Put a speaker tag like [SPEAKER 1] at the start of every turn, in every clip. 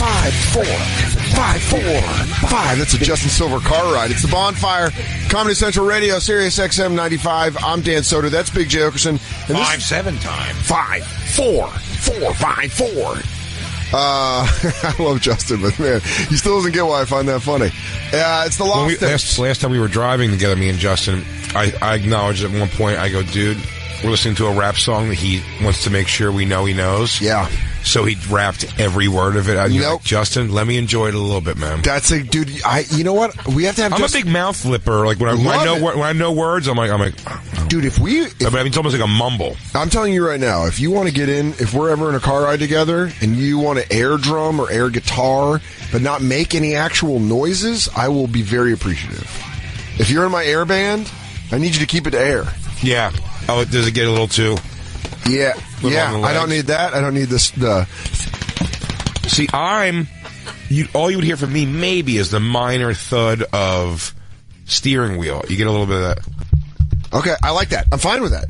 [SPEAKER 1] 54545. That's a Justin Silver car ride. It's the Bonfire, Comedy Central Radio, Sirius XM 95. I'm Dan Soder. That's Big J. Oakerson.
[SPEAKER 2] 5-7 time.
[SPEAKER 1] 54454. I love Justin, but man, he still doesn't get why I find that funny. It's the
[SPEAKER 2] last time we were driving together, me and Justin, I acknowledged at one point, I go, dude, we're listening to a rap song that he wants to make sure we know he knows.
[SPEAKER 1] Yeah.
[SPEAKER 2] So he rapped every word of it. Like, Justin, let me enjoy it a little bit, man.
[SPEAKER 1] That's a dude. You know what? We have to have.
[SPEAKER 2] I'm a big mouth lipper. Like when I know words, I'm like,
[SPEAKER 1] dude. It's
[SPEAKER 2] almost like a mumble.
[SPEAKER 1] I'm telling you right now, if you want to get in, if we're ever in a car ride together, and you want to air drum or air guitar, but not make any actual noises, I will be very appreciative. If you're in my air band, I need you to keep it to air.
[SPEAKER 2] Yeah. Oh, does it get a little too?
[SPEAKER 1] Yeah. I don't need that. I don't need this.
[SPEAKER 2] See, all you would hear from me maybe is the minor thud of steering wheel. You get a little bit of that.
[SPEAKER 1] Okay, I like that. I'm fine with that.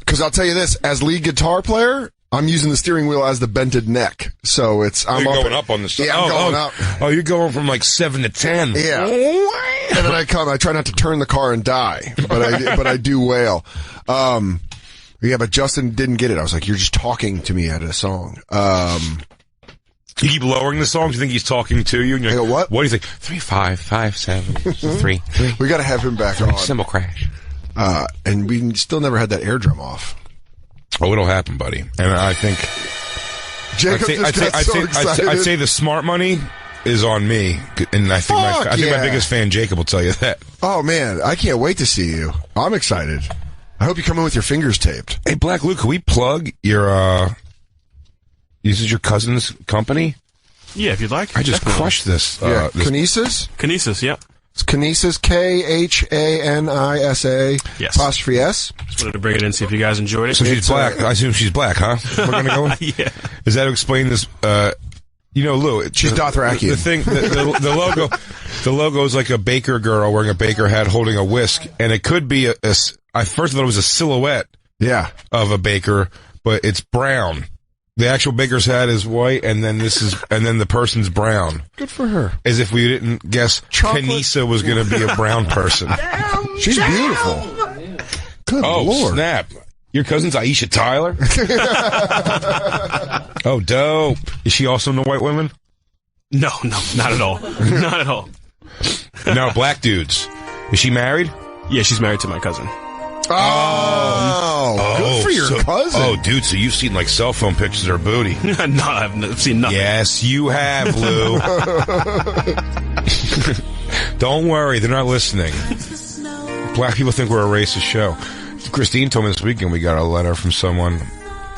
[SPEAKER 1] Because I'll tell you this, as lead guitar player, I'm using the steering wheel as the bented neck. So I'm
[SPEAKER 2] going up on the side.
[SPEAKER 1] Yeah, I'm going up.
[SPEAKER 2] Oh, you're going from like 7 to 10.
[SPEAKER 1] Yeah. And then I try not to turn the car and die, but I do wail. Yeah, but Justin didn't get it. I was like, you're just talking to me at a song.
[SPEAKER 2] You keep lowering the song? Do you think he's talking to you? And you're like,
[SPEAKER 1] I go, what?
[SPEAKER 2] What do you think? 3, 5, 5, 7, 3.
[SPEAKER 1] We got to have him back on.
[SPEAKER 2] Cymbal crash.
[SPEAKER 1] And we still never had that air drum off.
[SPEAKER 2] Oh, it'll happen, buddy. And I think I'd say the smart money is on me, and I think my biggest fan Jacob will tell you that.
[SPEAKER 1] Oh man, I can't wait to see you. I'm excited. I hope you come in with your fingers taped.
[SPEAKER 2] Hey, Black Luke, can we plug your, this is your cousin's company?
[SPEAKER 3] Yeah, if you'd like.
[SPEAKER 2] I just crushed this.
[SPEAKER 1] Kinesis?
[SPEAKER 3] Kinesis, yeah.
[SPEAKER 1] It's Kinesis, K-H-A-N-I-S-A.
[SPEAKER 3] Yes.
[SPEAKER 1] Apostrophe S.
[SPEAKER 3] Just wanted to bring it in, see if you guys enjoyed it.
[SPEAKER 2] So she's black. I assume she's black, huh? We're going to go with?
[SPEAKER 3] Yeah.
[SPEAKER 2] Does that explain this, Lou,
[SPEAKER 1] she's Dothrakian.
[SPEAKER 2] The logo is like a baker girl wearing a baker hat holding a whisk, and it could be I first thought it was a silhouette of a baker, but it's brown. The actual baker's hat is white, and then the person's brown.
[SPEAKER 1] Good for her.
[SPEAKER 2] As if we didn't guess Kanisa was going to be a brown person.
[SPEAKER 1] She's beautiful. Good Lord.
[SPEAKER 2] Snap. Your cousin's Aisha Tyler? Oh, dope. Is she also into white women?
[SPEAKER 3] No, not at all. Not at all.
[SPEAKER 2] No, black dudes. Is she married?
[SPEAKER 3] Yeah, she's married to my cousin.
[SPEAKER 1] Oh, good for your cousin.
[SPEAKER 2] Oh, dude, so you've seen like cell phone pictures of her booty.
[SPEAKER 3] No, I've seen nothing.
[SPEAKER 2] Yes, you have, Lou. Don't worry, they're not listening. Black people think we're a racist show. Christine told me this weekend we got a letter from someone,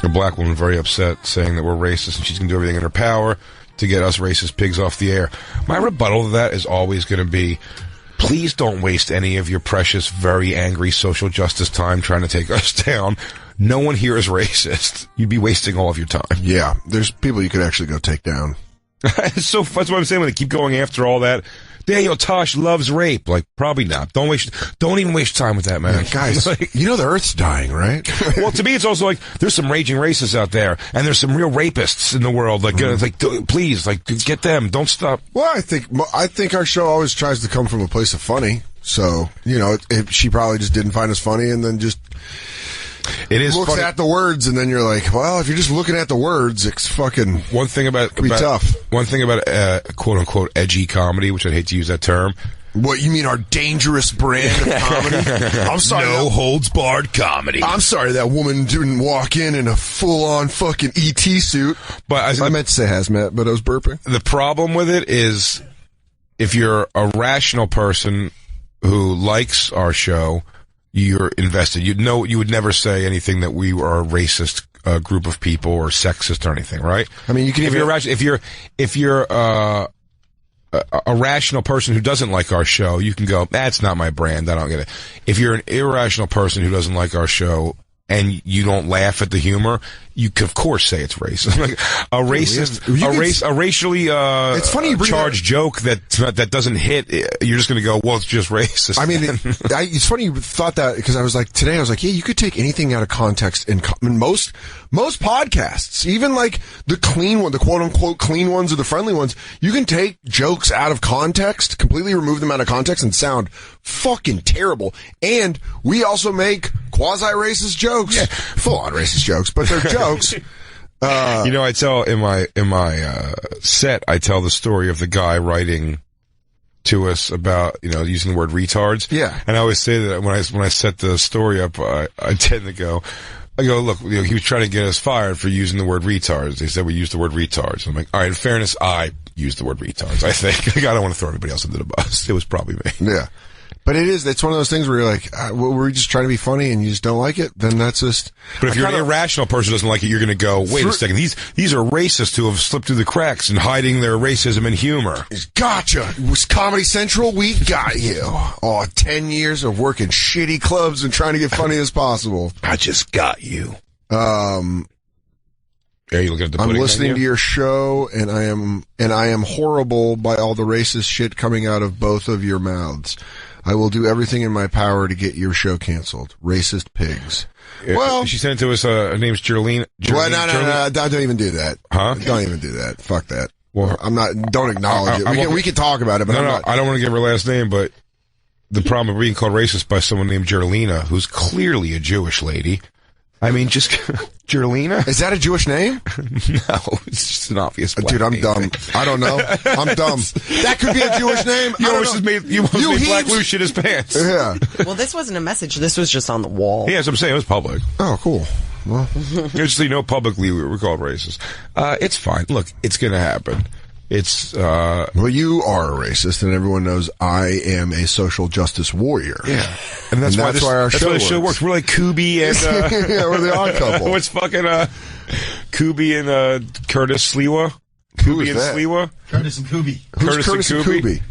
[SPEAKER 2] a black woman, very upset, saying that we're racist and she's going to do everything in her power to get us racist pigs off the air. My rebuttal to that is always going to be, please don't waste any of your precious, very angry social justice time trying to take us down. No one here is racist. You'd be wasting all of your time.
[SPEAKER 1] Yeah, there's people you could actually go take down.
[SPEAKER 2] That's what I'm saying when they keep going after all that. Daniel Tosh loves rape. Like, probably not. Don't even waste time with that, man.
[SPEAKER 1] Yeah, guys, you know the Earth's dying, right?
[SPEAKER 2] Well, to me, it's also like, there's some raging racists out there, and there's some real rapists in the world. Like, please, get them. Don't stop.
[SPEAKER 1] Well, I think our show always tries to come from a place of funny. So, she probably just didn't find us funny and then just looks at the words, and then you're like, well, if you're just looking at the words, it's fucking
[SPEAKER 2] one thing about
[SPEAKER 1] tough.
[SPEAKER 2] One thing about quote unquote edgy comedy, which I'd hate to use that term.
[SPEAKER 1] What you mean, our dangerous brand of comedy? I'm sorry,
[SPEAKER 2] no holds barred comedy.
[SPEAKER 1] I'm sorry that woman didn't walk in a full on fucking ET suit. But I meant to say hazmat, but I was burping.
[SPEAKER 2] The problem with it is, if you're a rational person who likes our show, you're invested. You would never say anything that we are a racist group of people or sexist or anything, right?
[SPEAKER 1] I mean, you can.
[SPEAKER 2] If you're a rational person who doesn't like our show, you can go, that's not my brand. I don't get it. If you're an irrational person who doesn't like our show and you don't laugh at the humor, you could of course say it's racist. Like a racially
[SPEAKER 1] it's funny
[SPEAKER 2] charged joke that doesn't hit. You're just going to go, well, it's just racist.
[SPEAKER 1] I mean, it's funny you thought that, because I was like, yeah, you could take anything out of context, and most Most podcasts, even like the clean one, the quote unquote clean ones or the friendly ones, you can take jokes out of context, completely remove them out of context and sound fucking terrible. And we also make quasi-racist jokes. Yeah, full-on racist jokes, but they're jokes.
[SPEAKER 2] I tell in my set, I tell the story of the guy writing to us about, using the word retards.
[SPEAKER 1] Yeah.
[SPEAKER 2] And I always say that when I set the story up, I tend to go, look, he was trying to get us fired for using the word retards. They said we used the word retards. I'm like, all right, in fairness, I used the word retards, I think. I don't want to throw anybody else under the bus. It was probably me.
[SPEAKER 1] Yeah. But it's one of those things where you're like, were we just trying to be funny and you just don't like it? Then that's just...
[SPEAKER 2] But if you're an irrational person who doesn't like it, you're going to go, wait a second, these are racists who have slipped through the cracks and hiding their racism and humor.
[SPEAKER 1] Gotcha. It was Comedy Central, we got you. 10 years of working shitty clubs and trying to get funny as possible.
[SPEAKER 2] I just got you. Are you looking at the
[SPEAKER 1] I'm
[SPEAKER 2] pudding
[SPEAKER 1] listening
[SPEAKER 2] menu?
[SPEAKER 1] to your show, and I am horrible by all the racist shit coming out of both of your mouths. I will do everything in my power to get your show canceled. Racist pigs. Well,
[SPEAKER 2] she sent it to us. Her name's Gerlene.
[SPEAKER 1] Well, no, don't even do that.
[SPEAKER 2] Huh?
[SPEAKER 1] Don't even do that. Fuck that.
[SPEAKER 2] Well,
[SPEAKER 1] I'm not. Don't acknowledge it. We can talk about it, but
[SPEAKER 2] I don't want to give her last name. But the problem of being called racist by someone named Gerlina, who's clearly a Jewish lady. I mean, just Gerlina?
[SPEAKER 1] Is that a Jewish name?
[SPEAKER 2] No, it's just an obvious black
[SPEAKER 1] Dude, I'm
[SPEAKER 2] name.
[SPEAKER 1] dumb. I don't know. I'm dumb. That could be a Jewish name.
[SPEAKER 2] You almost made Black Lou shit his pants.
[SPEAKER 1] Yeah.
[SPEAKER 4] Well, this wasn't a message. This was just on the wall.
[SPEAKER 2] Yeah, that's what I'm saying. It was public.
[SPEAKER 1] Oh, cool. Well,
[SPEAKER 2] just so you know, publicly we're called racist. It's fine. Look, it's going to happen. It's
[SPEAKER 1] well, you are a racist, and everyone knows I am a social justice warrior.
[SPEAKER 2] Yeah, and that's why
[SPEAKER 1] our show
[SPEAKER 2] works. We're like Kubi and
[SPEAKER 1] yeah, we're the odd couple.
[SPEAKER 2] What's fucking Kubi and Curtis Sliwa?
[SPEAKER 1] Kubi
[SPEAKER 2] and Sliwa?
[SPEAKER 5] Curtis and Kubi.
[SPEAKER 1] Who's Curtis and Kubi?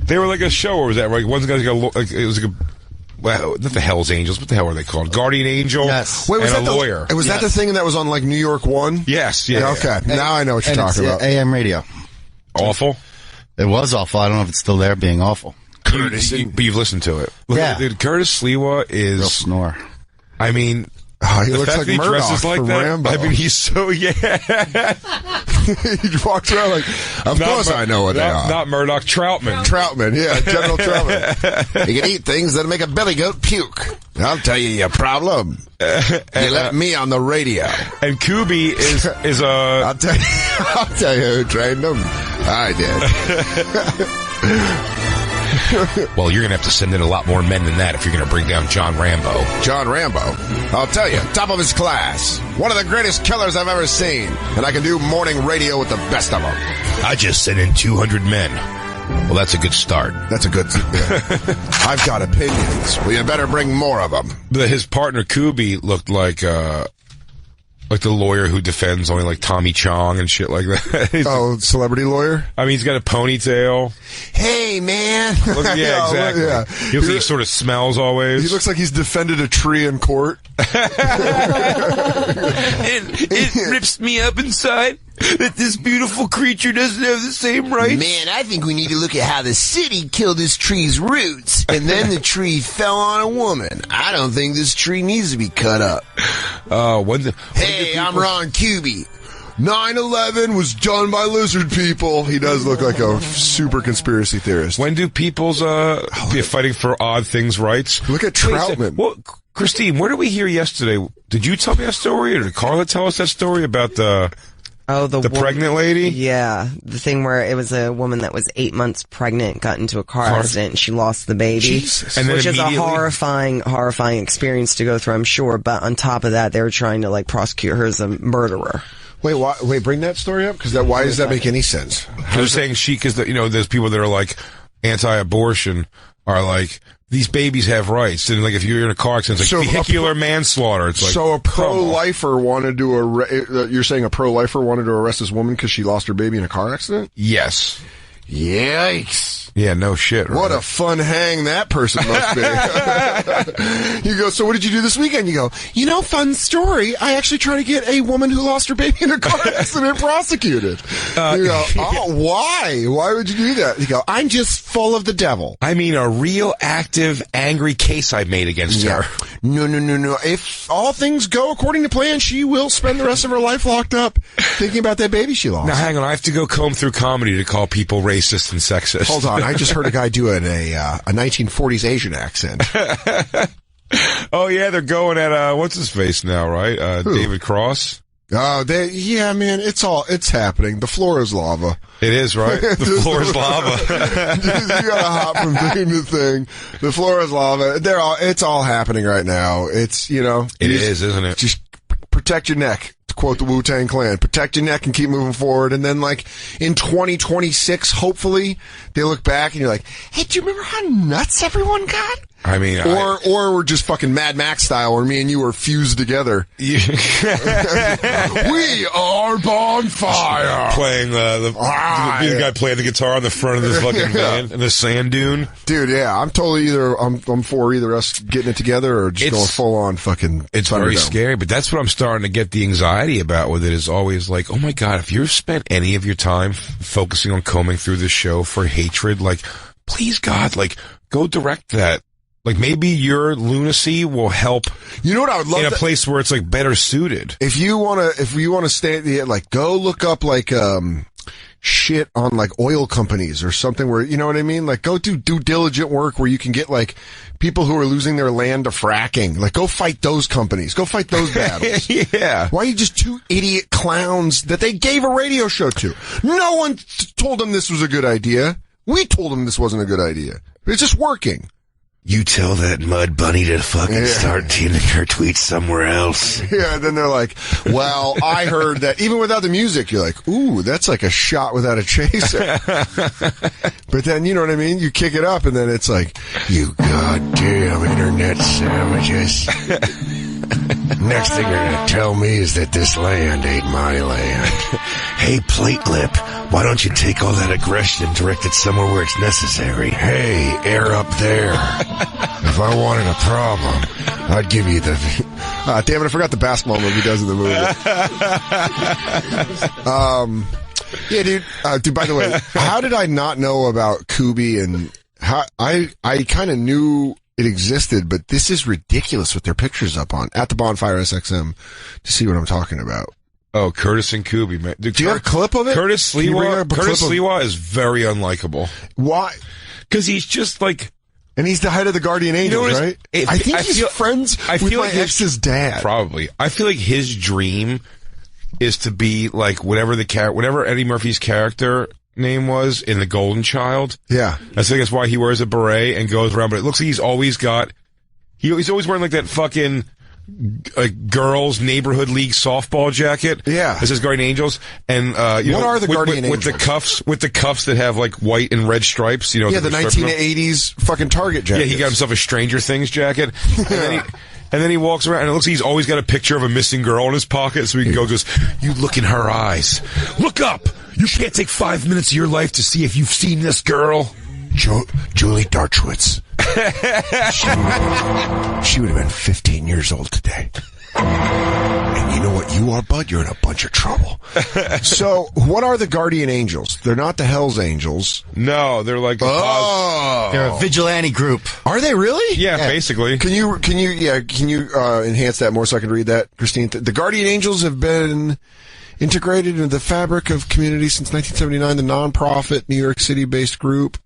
[SPEAKER 2] They were like a show, or was that right? One of the guys got it was like a. Well, not the Hell's Angels. What the hell were they called? Guardian Angel.
[SPEAKER 5] Yes.
[SPEAKER 1] Wait, was
[SPEAKER 2] and
[SPEAKER 1] that
[SPEAKER 2] a lawyer.
[SPEAKER 1] Was that the thing that was on like New York One?
[SPEAKER 2] Yes. Yeah.
[SPEAKER 1] Okay. Now I know what you're talking about.
[SPEAKER 5] AM radio.
[SPEAKER 2] Awful.
[SPEAKER 5] It was awful. I don't know if it's still there being awful.
[SPEAKER 2] Curtis, but you've listened to it. Look,
[SPEAKER 5] yeah.
[SPEAKER 2] Dude, Curtis Sliwa is...
[SPEAKER 5] Real snore.
[SPEAKER 2] I mean...
[SPEAKER 1] Oh, he
[SPEAKER 2] the
[SPEAKER 1] looks
[SPEAKER 2] fact
[SPEAKER 1] like
[SPEAKER 2] that he
[SPEAKER 1] Murdoch
[SPEAKER 2] dresses like
[SPEAKER 1] from
[SPEAKER 2] that,
[SPEAKER 1] Rambo.
[SPEAKER 2] I mean, he's so... Yeah.
[SPEAKER 1] He walks around like, of course I know what they are.
[SPEAKER 2] Not Murdoch, Troutman.
[SPEAKER 1] Troutman, yeah, General Troutman. You can eat things that make a belly goat puke. I'll tell you your problem. You let me on the radio.
[SPEAKER 2] And Kubi is a...
[SPEAKER 1] I'll tell you who trained him. I did.
[SPEAKER 2] Well, you're going to have to send in a lot more men than that if you're going to bring down John Rambo.
[SPEAKER 1] John Rambo. I'll tell you, top of his class. One of the greatest killers I've ever seen. And I can do morning radio with the best of them.
[SPEAKER 2] I just sent in 200 men. Well, that's a good start.
[SPEAKER 1] That's a good... Yeah. I've got opinions. Well, you better bring more of them.
[SPEAKER 2] But his partner, Kubi, looked like the lawyer who defends only like Tommy Chong and shit like that.
[SPEAKER 1] Oh, celebrity lawyer?
[SPEAKER 2] I mean, he's got a ponytail.
[SPEAKER 1] Hey, man.
[SPEAKER 2] Yeah, exactly.
[SPEAKER 1] Yeah.
[SPEAKER 2] He looks like he sort of smells always.
[SPEAKER 1] He looks like he's defended a tree in court.
[SPEAKER 2] It rips me up inside that this beautiful creature doesn't have the same rights.
[SPEAKER 1] Man, I think we need to look at how the city killed this tree's roots, and then the tree fell on a woman. I don't think this tree needs to be cut up. Hey, I'm Ron Kubi. 9/11 was done by lizard people. He does look like a super conspiracy theorist.
[SPEAKER 2] When do people's be fighting for odd things rights?
[SPEAKER 1] Look at Troutman.
[SPEAKER 2] Well, Christine, where did we hear yesterday? Did you tell me that story, or did Carla tell us that story about the pregnant lady?
[SPEAKER 4] Yeah, the thing where it was a woman that was 8 months pregnant, got into a car accident, and she lost the baby.
[SPEAKER 2] Jesus. And then
[SPEAKER 4] which is a
[SPEAKER 2] immediately-
[SPEAKER 4] horrifying experience to go through, I'm sure. But on top of that, they were trying to like prosecute her as a murderer.
[SPEAKER 1] Wait, bring that story up, because why does that make any sense?
[SPEAKER 2] They're saying because there's people that are like anti-abortion are like, these babies have rights, and like if you're in a car accident, it's like vehicular manslaughter. It's like,
[SPEAKER 1] so a pro-lifer wanted to you're saying a pro-lifer wanted to arrest this woman because she lost her baby in a car accident?
[SPEAKER 2] Yes.
[SPEAKER 1] Yikes.
[SPEAKER 2] Yeah, no shit. Right?
[SPEAKER 1] What a fun hang that person must be. You go, so what did you do this weekend? You go, fun story. I actually tried to get a woman who lost her baby in a car accident prosecuted. You go, oh, why? Why would you do that? You go, I'm just full of the devil.
[SPEAKER 2] I mean, a real active, angry case I made against her.
[SPEAKER 1] No. If all things go according to plan, she will spend the rest of her life locked up thinking about that baby she lost.
[SPEAKER 2] Now, hang on. I have to go comb through comedy to call people racist and sexist.
[SPEAKER 1] Hold on. I just heard a guy doing a 1940s Asian accent.
[SPEAKER 2] Oh, yeah. They're going at, what's his face now, right? David Cross.
[SPEAKER 1] Oh, man, it's happening. The floor is lava.
[SPEAKER 2] It is, right? The floor is lava.
[SPEAKER 1] You gotta hop from thing to thing. The floor is lava. It's all happening right now. It's, It
[SPEAKER 2] is, isn't it?
[SPEAKER 1] Just protect your neck. To quote the Wu-Tang Clan, protect your neck and keep moving forward. And then, like, in 2026, hopefully, they look back and you're like, hey, do you remember how nuts everyone got?
[SPEAKER 2] I mean,
[SPEAKER 1] or we're just fucking Mad Max style, where me and you are fused together. We are Bonfire.
[SPEAKER 2] Playing the guy playing the guitar on the front of this fucking van in the sand dune.
[SPEAKER 1] Dude, yeah, I'm totally I'm for either us getting it together or just going full on fucking.
[SPEAKER 2] It's very scary, but that's what I'm starting to get the anxiety about with it. Is always like, oh my god, if you've spent any of your time focusing on combing through this show for hatred, like, please God, like, go direct that. Like, maybe your lunacy will help.
[SPEAKER 1] You know what I would love
[SPEAKER 2] in a place where it's like better suited.
[SPEAKER 1] If you wanna stay, like, go look up like shit on like oil companies or something where, you know what I mean? Like, go do due diligent work where you can get like people who are losing their land to fracking. Like, go fight those companies. Go fight those battles.
[SPEAKER 2] Yeah.
[SPEAKER 1] Why are you just two idiot clowns that they gave a radio show to? No one told them this was a good idea. We told them this wasn't a good idea. It's just working.
[SPEAKER 6] You tell that mud bunny to fucking start tuning her tweets somewhere else.
[SPEAKER 1] Yeah, and then they're like, well, I heard that even without the music, you're like, ooh, that's like a shot without a chaser. But then, you know what I mean? You kick it up and then it's like,
[SPEAKER 6] you goddamn internet sandwiches. Next thing you're gonna tell me is that this land ain't my land. Hey, plate lip, why don't you take all that aggression and direct it somewhere where it's necessary? Hey, air up there. If I wanted a problem, I'd give you the...
[SPEAKER 1] damn it, I forgot the basketball move he does in the movie. Yeah, dude, by the way, how did I not know about Kubi and... I kind of knew it existed, but this is ridiculous with their pictures up on at the Bonfire SXM to see what I'm talking about.
[SPEAKER 2] Oh, Curtis and Kubi, man. Dude,
[SPEAKER 1] do you have a clip of it?
[SPEAKER 2] Curtis Sliwa is very unlikable.
[SPEAKER 1] Why?
[SPEAKER 2] Because he's just like...
[SPEAKER 1] And he's the head of the Guardian Angels, right? I think he's friends with my ex's dad.
[SPEAKER 2] Probably. I feel like his dream is to be like whatever Eddie Murphy's character name was in The Golden Child.
[SPEAKER 1] Yeah.
[SPEAKER 2] I think that's why he wears a beret and goes around, but it looks like he's always always wearing like that fucking girls neighborhood league softball jacket.
[SPEAKER 1] Yeah.
[SPEAKER 2] That says Guardian Angels. And,
[SPEAKER 1] what are the Guardian Angels?
[SPEAKER 2] With the cuffs that have like white and red stripes, you know.
[SPEAKER 1] Yeah, the 1980s fucking Target jacket.
[SPEAKER 2] Yeah, he got himself a Stranger Things jacket. And then he walks around and it looks like he's always got a picture of a missing girl in his pocket so he can go just, you look in her eyes. Look up! You can't take 5 minutes of your life to see if you've seen this girl.
[SPEAKER 6] Julie Darchwitz. She would have been 15 years old today. And you know what you are, bud? You're in a bunch of trouble.
[SPEAKER 1] So, what are the Guardian Angels? They're not the Hells Angels.
[SPEAKER 2] No, they're like
[SPEAKER 5] they're a vigilante group.
[SPEAKER 1] Are they really?
[SPEAKER 2] Yeah, basically.
[SPEAKER 1] Can you enhance that more so I can read that, Christine? The Guardian Angels have been integrated into the fabric of community since 1979. The non-profit New York City-based group.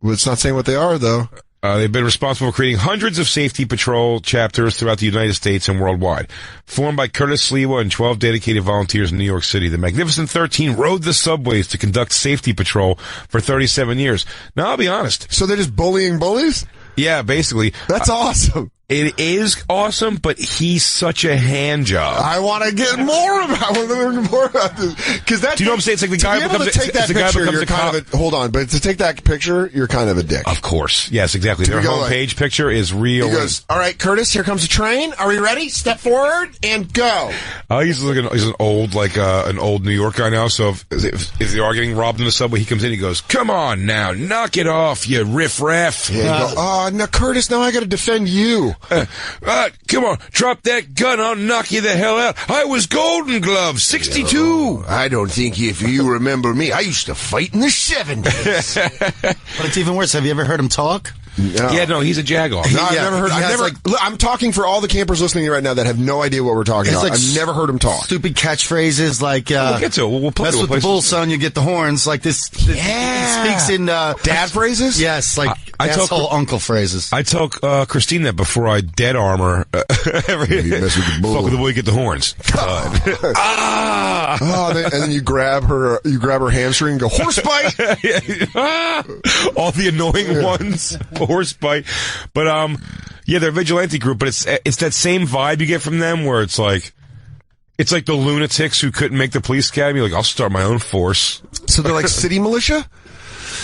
[SPEAKER 1] Well, it's not saying what they are, though.
[SPEAKER 2] They've been responsible for creating hundreds of safety patrol chapters throughout the United States and worldwide. Formed by Curtis Sliwa and 12 dedicated volunteers in New York City, the Magnificent 13 rode the subways to conduct safety patrol for 37 years. Now, I'll be honest.
[SPEAKER 1] So they're just bullying bullies?
[SPEAKER 2] Yeah, basically.
[SPEAKER 1] That's awesome.
[SPEAKER 2] It is awesome, but he's such a hand job.
[SPEAKER 1] I want to get more about. I want to learn more about this because that.
[SPEAKER 2] Do you know what I'm saying? It's like the guy
[SPEAKER 1] to be able
[SPEAKER 2] becomes
[SPEAKER 1] to take that picture. You're kind of a, hold on, but to take that picture, you're kind of a dick.
[SPEAKER 2] Of course, yes, exactly. Their homepage picture is real.
[SPEAKER 1] He goes, "All right, Curtis, here comes the train. Are we ready? Step forward and go."
[SPEAKER 2] He's an old an old New York guy now. So if they are getting robbed in the subway, he comes in. He goes, "Come on now, knock it off, you riffraff."
[SPEAKER 1] Yeah, you go, now Curtis, now I got to defend you.
[SPEAKER 2] Come on, drop that gun, I'll knock you the hell out. I was Golden Glove, 62.
[SPEAKER 6] Oh, I don't think if you remember me, I used to fight in the 70s.
[SPEAKER 5] But it's even worse. Have you ever heard him talk?
[SPEAKER 1] No.
[SPEAKER 2] Yeah, no, he's a jagoff.
[SPEAKER 1] No, I've never heard. I'm talking for all the campers listening right now that have no idea what we're talking about. I've never heard him talk.
[SPEAKER 5] Stupid catchphrases like,
[SPEAKER 2] we'll get to it. We'll play
[SPEAKER 5] mess with the bull, son, you get the horns. Like this.
[SPEAKER 1] Yeah.
[SPEAKER 5] He speaks in,
[SPEAKER 1] dad phrases?
[SPEAKER 5] Yes, like asshole uncle phrases.
[SPEAKER 2] I tell Christine that before I dead armor.
[SPEAKER 1] You mess with the bull.
[SPEAKER 2] Fuck with the bull, you get the horns.
[SPEAKER 1] And then you grab her hamstring and go, horse bite!
[SPEAKER 2] All the annoying ones. Horse bite. But, they're a vigilante group, but it's that same vibe you get from them where it's like the lunatics who couldn't make the police academy. Like, I'll start my own force.
[SPEAKER 1] So they're like city militia?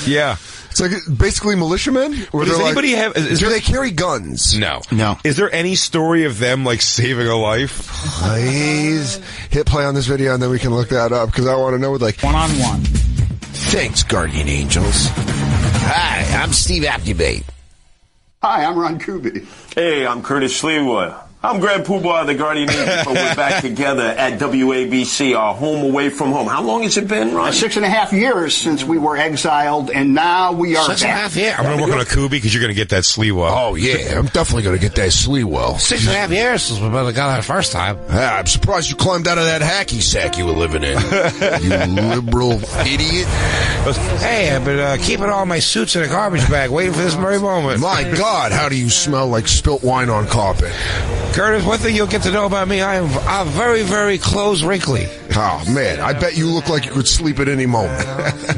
[SPEAKER 2] Yeah.
[SPEAKER 1] It's like basically militiamen?
[SPEAKER 2] Does anybody have...
[SPEAKER 1] Do they carry guns?
[SPEAKER 2] No.
[SPEAKER 5] No.
[SPEAKER 2] Is there any story of them, like, saving a life?
[SPEAKER 1] Please hit play on this video and then we can look that up because I want to know what, like...
[SPEAKER 5] One-on-one.
[SPEAKER 6] Thanks, Guardian Angels. Hi, I'm Steve Applegate.
[SPEAKER 7] Hi, I'm Ron Kuby.
[SPEAKER 8] Hey, I'm Curtis Sliwa. I'm Grand Poobah of the Guardian Angels, but we're back together at WABC, our home away from home. How long has it been, Ron?
[SPEAKER 7] 6.5 years since we were exiled, and now we are
[SPEAKER 6] 6.5 years.
[SPEAKER 2] I'm going to work on a Kubi because you're going to get that Sliwa.
[SPEAKER 6] Oh, yeah, I'm definitely going to get that Sliwa. 6.5 years since we got that first time. I'm surprised you climbed out of that hacky sack you were living in. You liberal idiot.
[SPEAKER 2] Hey, I've been keeping all my suits in a garbage bag, waiting for this very moment.
[SPEAKER 6] My God, how do you smell like spilt wine on carpet?
[SPEAKER 2] Curtis, one thing you'll get to know about me, I'm very, very close wrinkly.
[SPEAKER 1] Oh, man, I bet you look like you could sleep at any moment.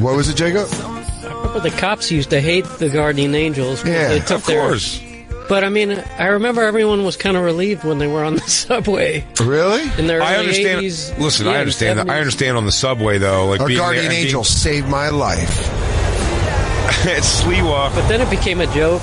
[SPEAKER 1] What was it, Jacob?
[SPEAKER 9] Well, the cops used to hate the Guardian Angels.
[SPEAKER 1] Yeah,
[SPEAKER 9] they took
[SPEAKER 2] of course.
[SPEAKER 9] But, I mean, I remember everyone was kind of relieved when they were on the subway.
[SPEAKER 1] Really?
[SPEAKER 9] In their
[SPEAKER 2] I
[SPEAKER 9] early
[SPEAKER 2] understand.
[SPEAKER 9] 80s.
[SPEAKER 2] Listen, I understand that. I understand on the subway, though. Like
[SPEAKER 1] Our
[SPEAKER 2] being
[SPEAKER 1] Guardian
[SPEAKER 2] there,
[SPEAKER 1] Angel saved my life.
[SPEAKER 2] It's Sliwa.
[SPEAKER 9] But then it became a joke.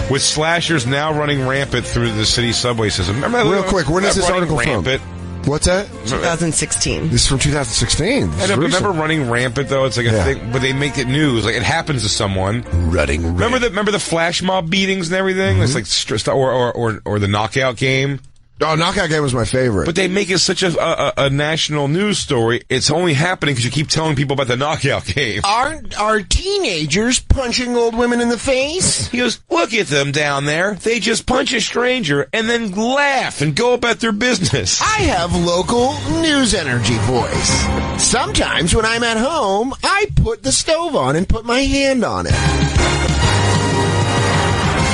[SPEAKER 2] With slashers now running rampant through the city subway system. Remember that
[SPEAKER 1] Real quick, when is this article
[SPEAKER 2] rampant?
[SPEAKER 1] from? What's that?
[SPEAKER 4] 2016.
[SPEAKER 1] This is from 2016.
[SPEAKER 2] I don't remember running rampant though. It's like a thing, but they make it news. Like it happens to someone.
[SPEAKER 6] Running rampant.
[SPEAKER 2] Remember the flash mob beatings and everything. It's like or the knockout game.
[SPEAKER 1] Oh, Knockout Game was my favorite.
[SPEAKER 2] But they make it such a national news story. It's only happening because you keep telling people about the knockout game.
[SPEAKER 6] Aren't our teenagers punching old women in the face?
[SPEAKER 2] He goes, look at them down there. They just punch a stranger and then laugh and go about their business.
[SPEAKER 6] I have local news energy voice. Sometimes when I'm at home, I put the stove on and put my hand on it.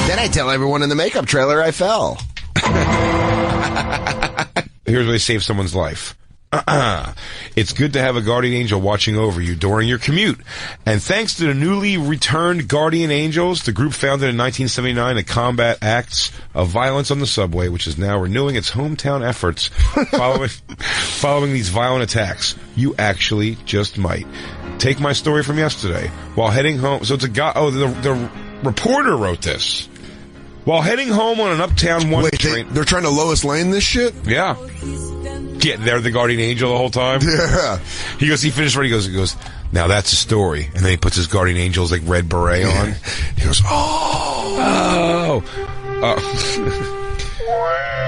[SPEAKER 6] Then I tell everyone in the makeup trailer I fell.
[SPEAKER 2] Here's where they save someone's life. It's good to have a guardian angel watching over you during your commute. And thanks to the newly returned Guardian Angels, the group founded in 1979 to combat acts of violence on the subway, which is now renewing its hometown efforts following these violent attacks. You actually just might. Take my story from yesterday. While heading home, so it's a guy, the reporter wrote this. While heading home on an Uptown 1 train...
[SPEAKER 1] They're trying to Lois Lane this shit?
[SPEAKER 2] Yeah. They're the Guardian Angel the whole time?
[SPEAKER 1] Yeah.
[SPEAKER 2] He finished writing, he goes, now that's a story. And then he puts his Guardian Angel's, like, red beret on.
[SPEAKER 1] He goes,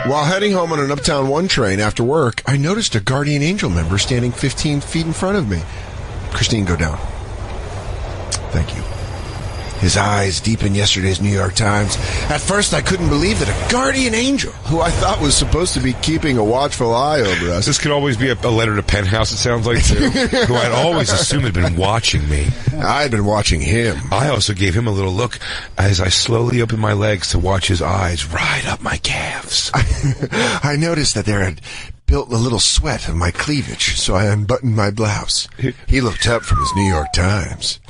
[SPEAKER 1] While heading home on an Uptown 1 train after work, I noticed a Guardian Angel member standing 15 feet in front of me. Christine, go down. Thank you. His eyes deep in yesterday's New York Times. At first, I couldn't believe that a guardian angel, who I thought was supposed to be keeping a watchful eye over us.
[SPEAKER 2] This could always be a letter to Penthouse, it sounds like, too. Who I'd always assumed had been watching me.
[SPEAKER 1] I'd been watching him.
[SPEAKER 2] I also gave him a little look as I slowly opened my legs to watch his eyes ride up my calves.
[SPEAKER 1] I noticed that there had built a little sweat of my cleavage, so I unbuttoned my blouse. He looked up from his New York Times.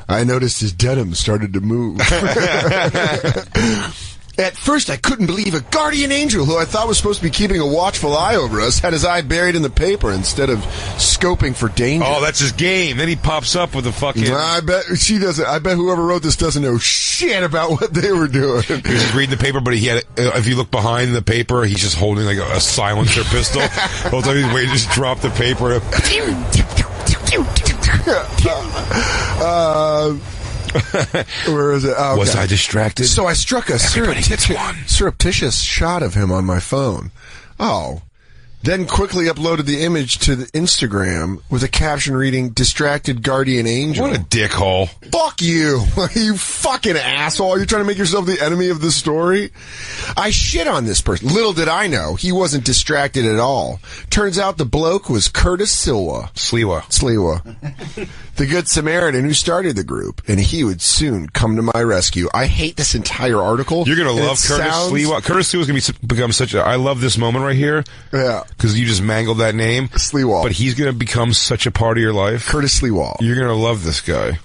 [SPEAKER 1] I noticed his denim started to move. At first, I couldn't believe a guardian angel who I thought was supposed to be keeping a watchful eye over us had his eye buried in the paper instead of scoping for danger.
[SPEAKER 2] Oh, that's his game. Then he pops up with a fucking...
[SPEAKER 1] I bet she doesn't. I bet whoever wrote this doesn't know shit about what they were doing.
[SPEAKER 2] He was just reading the paper, but he had... if you look behind the paper, he's just holding like a silencer pistol. The whole time he's waiting to just drop the paper.
[SPEAKER 1] Where is it? Oh, okay.
[SPEAKER 2] Was I distracted?
[SPEAKER 1] So I struck a surreptitious shot of him on my phone. Oh. Then quickly uploaded the image to the Instagram with a caption reading, "Distracted Guardian Angel."
[SPEAKER 2] What a dickhole.
[SPEAKER 1] Fuck you. You fucking asshole. You're trying to make yourself the enemy of the story? I shit on this person. Little did I know, he wasn't distracted at all. Turns out the bloke was Curtis Sliwa. The Good Samaritan who started the group, and he would soon come to my rescue. I hate this entire article.
[SPEAKER 2] You're going to love Curtis Sliwa. Curtis Sliwa is going to become such a... I love this moment right here.
[SPEAKER 1] Yeah.
[SPEAKER 2] Because you just mangled that name.
[SPEAKER 1] Sliwa.
[SPEAKER 2] But he's going to become such a part of your life.
[SPEAKER 1] Curtis Sliwa.
[SPEAKER 2] You're going to love this guy.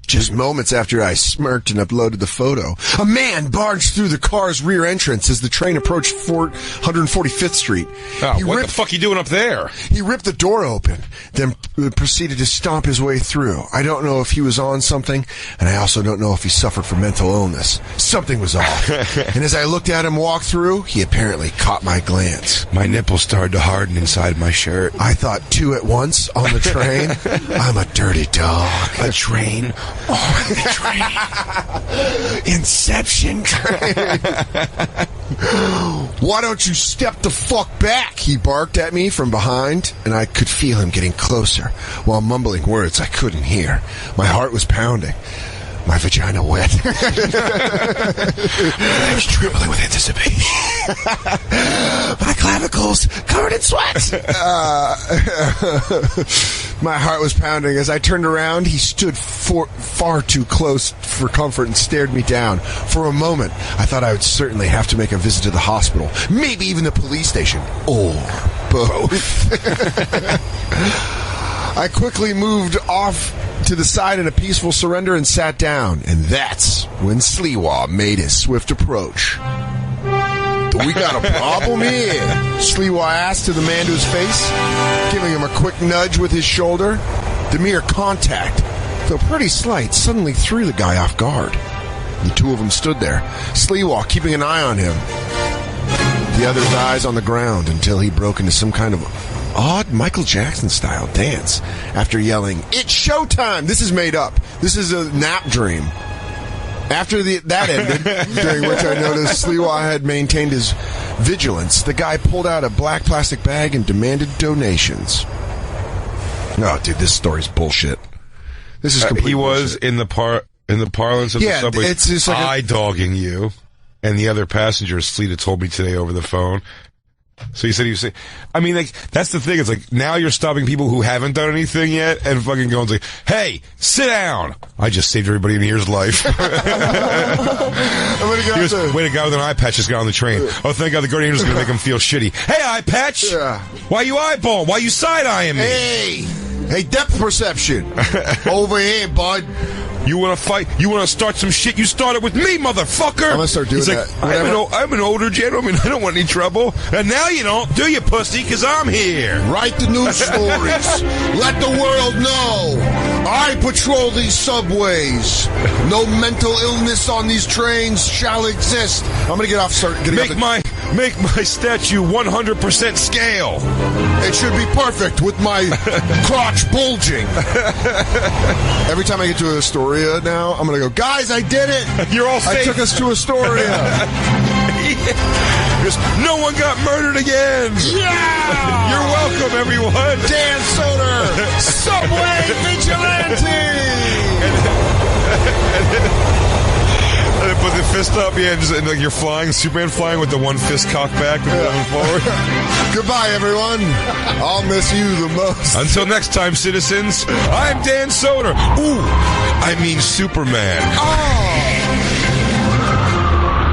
[SPEAKER 1] Just moments after I smirked and uploaded the photo, a man barged through the car's rear entrance as the train approached 145th Street.
[SPEAKER 2] Oh, what the fuck are you doing up there?
[SPEAKER 1] He ripped the door open, then proceeded to stomp his way through. I don't know if he was on something, and I also don't know if he suffered from mental illness. Something was off. And as I looked at him walk through, he apparently caught my glance.
[SPEAKER 2] My nipples started to harden inside my shirt.
[SPEAKER 1] I thought two at once on the train. I'm a dirty dog.
[SPEAKER 2] A train? Oh, the
[SPEAKER 1] train. Inception train. Why don't you step the fuck back? He barked at me from behind, and I could feel him getting closer while mumbling words I couldn't hear. My heart was pounding. My vagina wet. I was trembling with anticipation. My clavicles covered in sweat. My heart was pounding. As I turned around, he stood far too close for comfort and stared me down. For a moment, I thought I would certainly have to make a visit to the hospital. Maybe even the police station. Or both. I quickly moved off to the side in a peaceful surrender and sat down. And that's when Sliwa made his swift approach. We got a problem here, Sliwa asked to the man to his face, giving him a quick nudge with his shoulder. The mere contact, though pretty slight, suddenly threw the guy off guard. The two of them stood there, Sliwa keeping an eye on him, the other's eyes on the ground, until he broke into some kind of odd Michael Jackson-style dance after yelling, "It's showtime!" This is made up. This is a nap dream. After that ended, during which I noticed Sliwa had maintained his vigilance, the guy pulled out a black plastic bag and demanded donations. No, dude, this story's bullshit. This is complete
[SPEAKER 2] He was
[SPEAKER 1] bullshit.
[SPEAKER 2] in the parlance of the subway,
[SPEAKER 1] it's just like
[SPEAKER 2] eye-dogging you, and the other passengers, Sleeta told me today over the phone. So he said he was saying, I mean, like, that's the thing. It's like, now you're stopping people who haven't done anything yet and fucking going like, hey, sit down. I just saved everybody in here's life. Wait, a guy with an eye patch just got on the train. Oh, thank God the guardian angel's going to make him feel shitty. Hey, eye patch.
[SPEAKER 1] Yeah.
[SPEAKER 2] Why you eyeballing? Why you side-eyeing me?
[SPEAKER 1] Hey, depth perception. Over here, bud.
[SPEAKER 2] You want to fight? You want to start some shit? You started with me, motherfucker. I'm
[SPEAKER 1] going to start doing that.
[SPEAKER 2] I'm an older gentleman. I don't want any trouble. And now you don't, do you, pussy? Because I'm here.
[SPEAKER 1] Write the news stories. Let the world know. I patrol these subways. No mental illness on these trains shall exist. I'm going to get off.
[SPEAKER 2] Make my statue 100% scale.
[SPEAKER 1] It should be perfect with my crotch bulging. Every time I get to Astoria now, I'm going to go, guys, I did it.
[SPEAKER 2] You're all safe.
[SPEAKER 1] I took us to Astoria.
[SPEAKER 2] No one got murdered again.
[SPEAKER 1] Yeah.
[SPEAKER 2] You're welcome, everyone.
[SPEAKER 1] Dan Soder, Subway Vigilante.
[SPEAKER 2] And then put the fist up, yeah, and like you're flying, Superman flying with the one fist cocked back and going forward.
[SPEAKER 1] Goodbye, everyone. I'll miss you the most.
[SPEAKER 2] Until next time, citizens, I'm Dan Soder. Ooh, I mean Superman.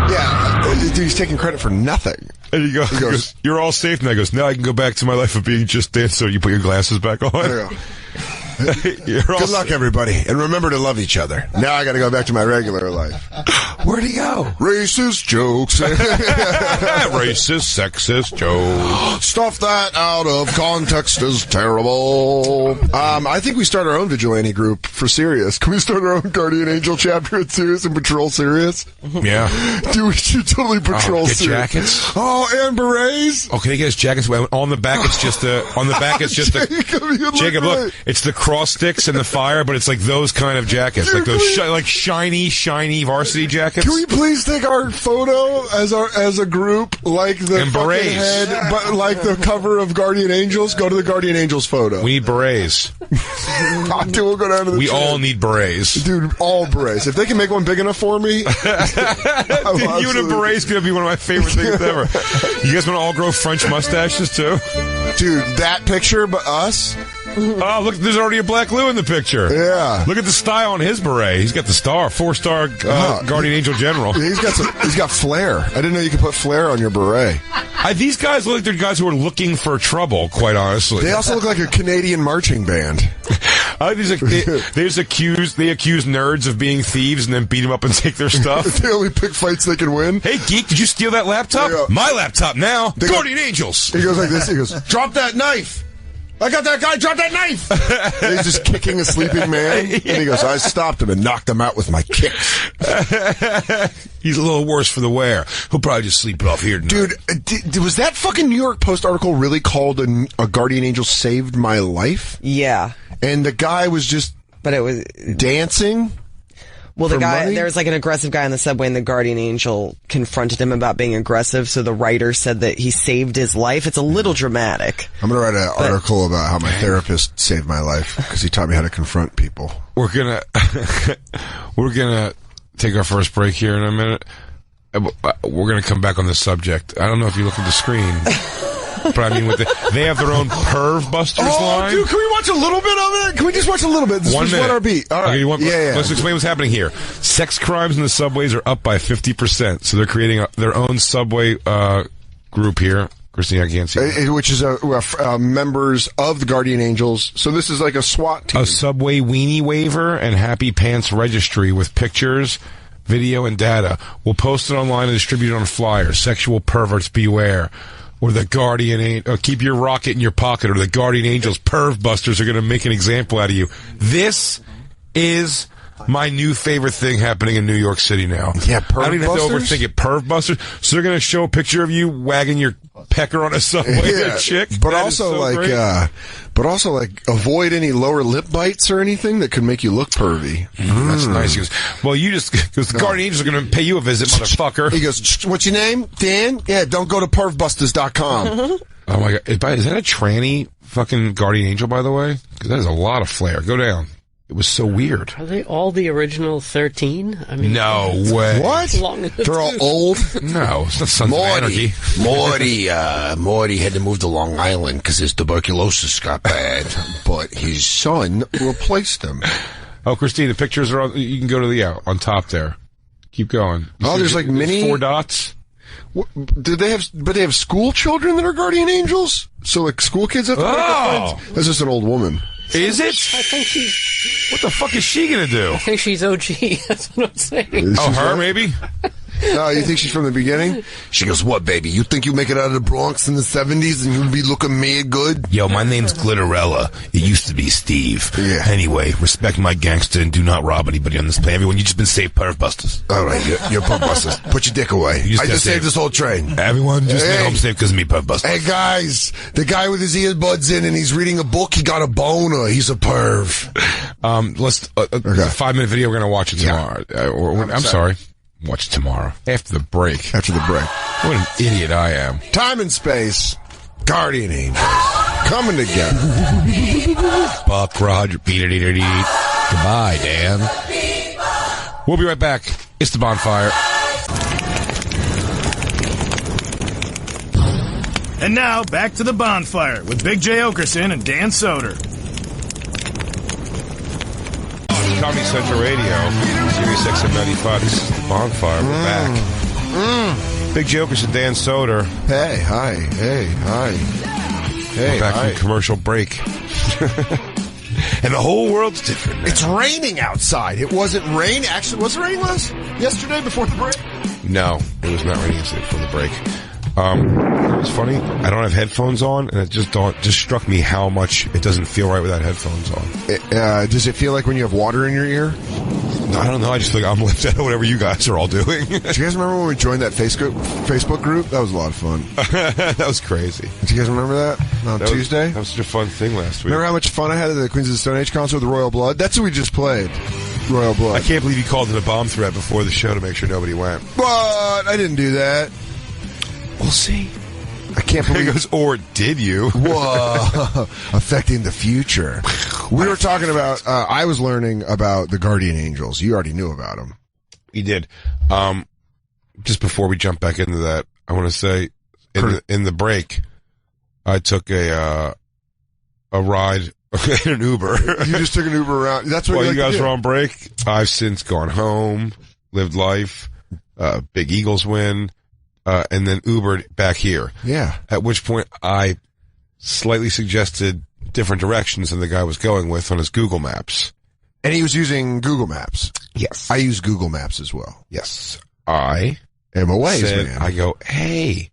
[SPEAKER 1] Yeah, dude, he's taking credit for nothing.
[SPEAKER 2] And he goes, you're all safe now. He goes, now I can go back to my life of being just Dan Soder. You put your glasses back on.
[SPEAKER 1] There you go. Good luck, everybody. And remember to love each other. Now I got to go back to my regular life.
[SPEAKER 2] Where'd he go?
[SPEAKER 1] Racist jokes.
[SPEAKER 2] Racist, sexist jokes.
[SPEAKER 1] Stuff that out of context is terrible. I think we start our own vigilante group for Sirius. Can we start our own Guardian Angel chapter at Sirius and patrol Sirius?
[SPEAKER 2] Yeah.
[SPEAKER 1] Dude, we should totally patrol
[SPEAKER 2] get
[SPEAKER 1] Sirius.
[SPEAKER 2] jackets.
[SPEAKER 1] Oh, and berets.
[SPEAKER 2] Oh, can they get us jackets? Well, on the back, it's just the. On the back, it's just the. Jacob, look, it's the cross sticks and the fire, but it's like those kind of jackets,
[SPEAKER 1] Dude,
[SPEAKER 2] like those shiny varsity jackets.
[SPEAKER 1] Can we please take our photo as a group, like the
[SPEAKER 2] and
[SPEAKER 1] fucking
[SPEAKER 2] berets.
[SPEAKER 1] head, but like the cover of Guardian Angels? Go to the Guardian Angels photo.
[SPEAKER 2] We need berets.
[SPEAKER 1] Dude, we'll go down to the
[SPEAKER 2] We
[SPEAKER 1] train.
[SPEAKER 2] all need berets.
[SPEAKER 1] Dude, all berets. If they can make one big enough for me.
[SPEAKER 2] Dude, you and a beret's gonna be one of my favorite things ever. You guys want to all grow French mustaches too?
[SPEAKER 1] Dude, that picture, but us?
[SPEAKER 2] Oh, look, there's already a Black Lou in the picture.
[SPEAKER 1] Yeah.
[SPEAKER 2] Look at the style on his beret. He's got the star, 4-star Guardian Angel General.
[SPEAKER 1] He's got flair. I didn't know you could put flair on your beret.
[SPEAKER 2] These guys look like they're guys who are looking for trouble, quite honestly.
[SPEAKER 1] They also look like a Canadian marching band.
[SPEAKER 2] I think they accuse nerds of being thieves and then beat them up and take their stuff.
[SPEAKER 1] They only pick fights they can win.
[SPEAKER 2] Hey, geek, did you steal that laptop?
[SPEAKER 1] Yeah.
[SPEAKER 2] My laptop now. Guardian Angels.
[SPEAKER 1] He goes like this. He goes, drop that knife. I got that guy. Drop that knife. And he's just kicking a sleeping man. And he goes, I stopped him and knocked him out with my kicks.
[SPEAKER 2] He's a little worse for the wear. He'll probably just sleep it off here tonight.
[SPEAKER 1] Dude, was that fucking New York Post article really called a Guardian Angel Saved My Life?
[SPEAKER 4] Yeah.
[SPEAKER 1] And the guy was just
[SPEAKER 4] But it was
[SPEAKER 1] dancing?
[SPEAKER 4] Well, the guy,
[SPEAKER 1] money?
[SPEAKER 4] there was like an aggressive guy in the subway, and the Guardian Angel confronted him about being aggressive, so the writer said that he saved his life. It's a little dramatic.
[SPEAKER 1] I'm going to write an article about how my therapist saved my life because he taught me how to confront people.
[SPEAKER 2] We're gonna take our first break here in a minute. We're gonna come back on this subject. I don't know if you look at the screen. But I mean, they have their own Perv Busters line.
[SPEAKER 1] Dude, can we watch a little bit of it? Can we just watch a little bit? This was what our beat. All right.
[SPEAKER 2] Okay, let's explain what's happening here. Sex crimes in the subways are up by 50%. So they're creating their own subway group here. Christine, I can't see that.
[SPEAKER 1] Which is members of the Guardian Angels. So this is like a SWAT team.
[SPEAKER 2] A subway weenie waiver and happy pants registry with pictures, video, and data. We'll post it online and distribute it on flyers. Sexual perverts beware. Or the Guardian keep your rocket in your pocket, or the Guardian Angels Perv Busters are going to make an example out of you. This is my new favorite thing happening in New York City now.
[SPEAKER 1] Yeah, Perv
[SPEAKER 2] I don't even have to
[SPEAKER 1] Busters?
[SPEAKER 2] overthink it. Perv Busters. So they're going to show a picture of you wagging your pecker on a subway with a chick.
[SPEAKER 1] But
[SPEAKER 2] That
[SPEAKER 1] also,
[SPEAKER 2] is so great.
[SPEAKER 1] avoid any lower lip bites or anything that could make you look pervy.
[SPEAKER 2] That's nice. He goes, well, because the Guardian Angels are going to pay you a visit, motherfucker.
[SPEAKER 1] He goes, what's your name? Dan? Yeah, don't go to pervbusters.com.
[SPEAKER 2] Oh my God. Is that a tranny fucking Guardian Angel, by the way? Because that is a lot of flair. Go down. It was so weird.
[SPEAKER 9] Are they all the original 13? I mean,
[SPEAKER 2] No way.
[SPEAKER 1] What?
[SPEAKER 9] long in the
[SPEAKER 1] They're all
[SPEAKER 9] tooth.
[SPEAKER 1] old?
[SPEAKER 2] No, it's not Sons of Anarchy.
[SPEAKER 6] Morty had to move to Long Island because his tuberculosis got bad, but his son replaced him.
[SPEAKER 2] Oh, Christine, the pictures are on. You can go to on top there. Keep going.
[SPEAKER 1] Oh, there's like mini
[SPEAKER 2] 4 dots.
[SPEAKER 1] Did they have? But they have school children that are Guardian Angels. So like school kids have to make up friends? That's just an old woman.
[SPEAKER 2] Is it?
[SPEAKER 9] I think she's.
[SPEAKER 2] What the fuck is she gonna do?
[SPEAKER 9] I think she's OG. That's what I'm saying.
[SPEAKER 2] Oh, her maybe.
[SPEAKER 1] No, you think she's from the beginning?
[SPEAKER 6] She goes, what, baby? You think you make it out of the Bronx in the 70s and you'll be looking mad good?
[SPEAKER 10] Yo, my name's Glitterella. It used to be Steve.
[SPEAKER 1] Yeah.
[SPEAKER 10] Anyway, respect my gangster and do not rob anybody on this plane. Everyone, you just been saved, Perv Busters.
[SPEAKER 6] All right, you're Perv Busters. Put your dick away.
[SPEAKER 10] You just
[SPEAKER 6] I
[SPEAKER 10] got
[SPEAKER 6] just saved
[SPEAKER 10] saved.
[SPEAKER 6] this whole train.
[SPEAKER 10] Everyone just
[SPEAKER 6] Hey.
[SPEAKER 10] made home safe because of me, Perv Busters.
[SPEAKER 6] Hey, guys, the guy with his earbuds in and he's reading a book, he got a boner. He's a perv.
[SPEAKER 2] Let's a 5-minute video. We're gonna watch it tomorrow. I'm sorry. Watch it tomorrow after the break.
[SPEAKER 1] After the break.
[SPEAKER 2] What an idiot I am.
[SPEAKER 1] Time and space. Guardian Angels. Coming together.
[SPEAKER 10] Buck, Roger, beat. Goodbye, Dan.
[SPEAKER 2] We'll be right back. It's the Bonfire.
[SPEAKER 11] And now, back to the Bonfire with Big J. Oakerson and Dan Soder.
[SPEAKER 2] Comedy Central Radio, Sirius XM 95. This is the Bonfire. We're back. Big Jokers and Dan Soder.
[SPEAKER 1] Hey, hi. Hey, hi. Hey,
[SPEAKER 2] We're back
[SPEAKER 1] hi.
[SPEAKER 2] from commercial break.
[SPEAKER 10] And the whole world's different.
[SPEAKER 1] It's raining outside. It wasn't rain. Actually, was it raining yesterday before the break?
[SPEAKER 2] No, it was not raining yesterday before the break. It was funny. I don't have headphones on, and it just struck me how much it doesn't feel right without headphones on.
[SPEAKER 1] Does it feel like when you have water in your ear?
[SPEAKER 2] No, I don't know. I just feel like I'm left out of whatever you guys are all doing.
[SPEAKER 1] Do you guys remember when we joined that Facebook group? That was a lot of fun.
[SPEAKER 2] That was crazy.
[SPEAKER 1] Do you guys remember that on Tuesday?
[SPEAKER 2] That was such a fun thing last week.
[SPEAKER 1] Remember how much fun I had at the Queens of the Stone Age concert with Royal Blood? That's who we just played. Royal Blood.
[SPEAKER 2] I can't believe you called it a bomb threat before the show to make sure nobody went.
[SPEAKER 1] What? I didn't do that.
[SPEAKER 2] We'll see.
[SPEAKER 1] I can't believe
[SPEAKER 2] it goes, or did you?
[SPEAKER 1] Whoa. Affecting the future. We were talking about, I was learning about the guardian angels. You already knew about them.
[SPEAKER 2] You did. Just before we jump back into that, I want to say, in the break, I took a ride in an Uber.
[SPEAKER 1] You just took an Uber around. That's what
[SPEAKER 2] while
[SPEAKER 1] you
[SPEAKER 2] guys were on break. I've since gone home, lived life, big Eagles win. And then Ubered back here.
[SPEAKER 1] Yeah.
[SPEAKER 2] At which point I slightly suggested different directions than the guy was going with on his Google Maps.
[SPEAKER 1] And he was using Google Maps.
[SPEAKER 2] Yes.
[SPEAKER 1] I use Google Maps as well.
[SPEAKER 2] Yes. I
[SPEAKER 1] am a Waze man.
[SPEAKER 2] I go, hey,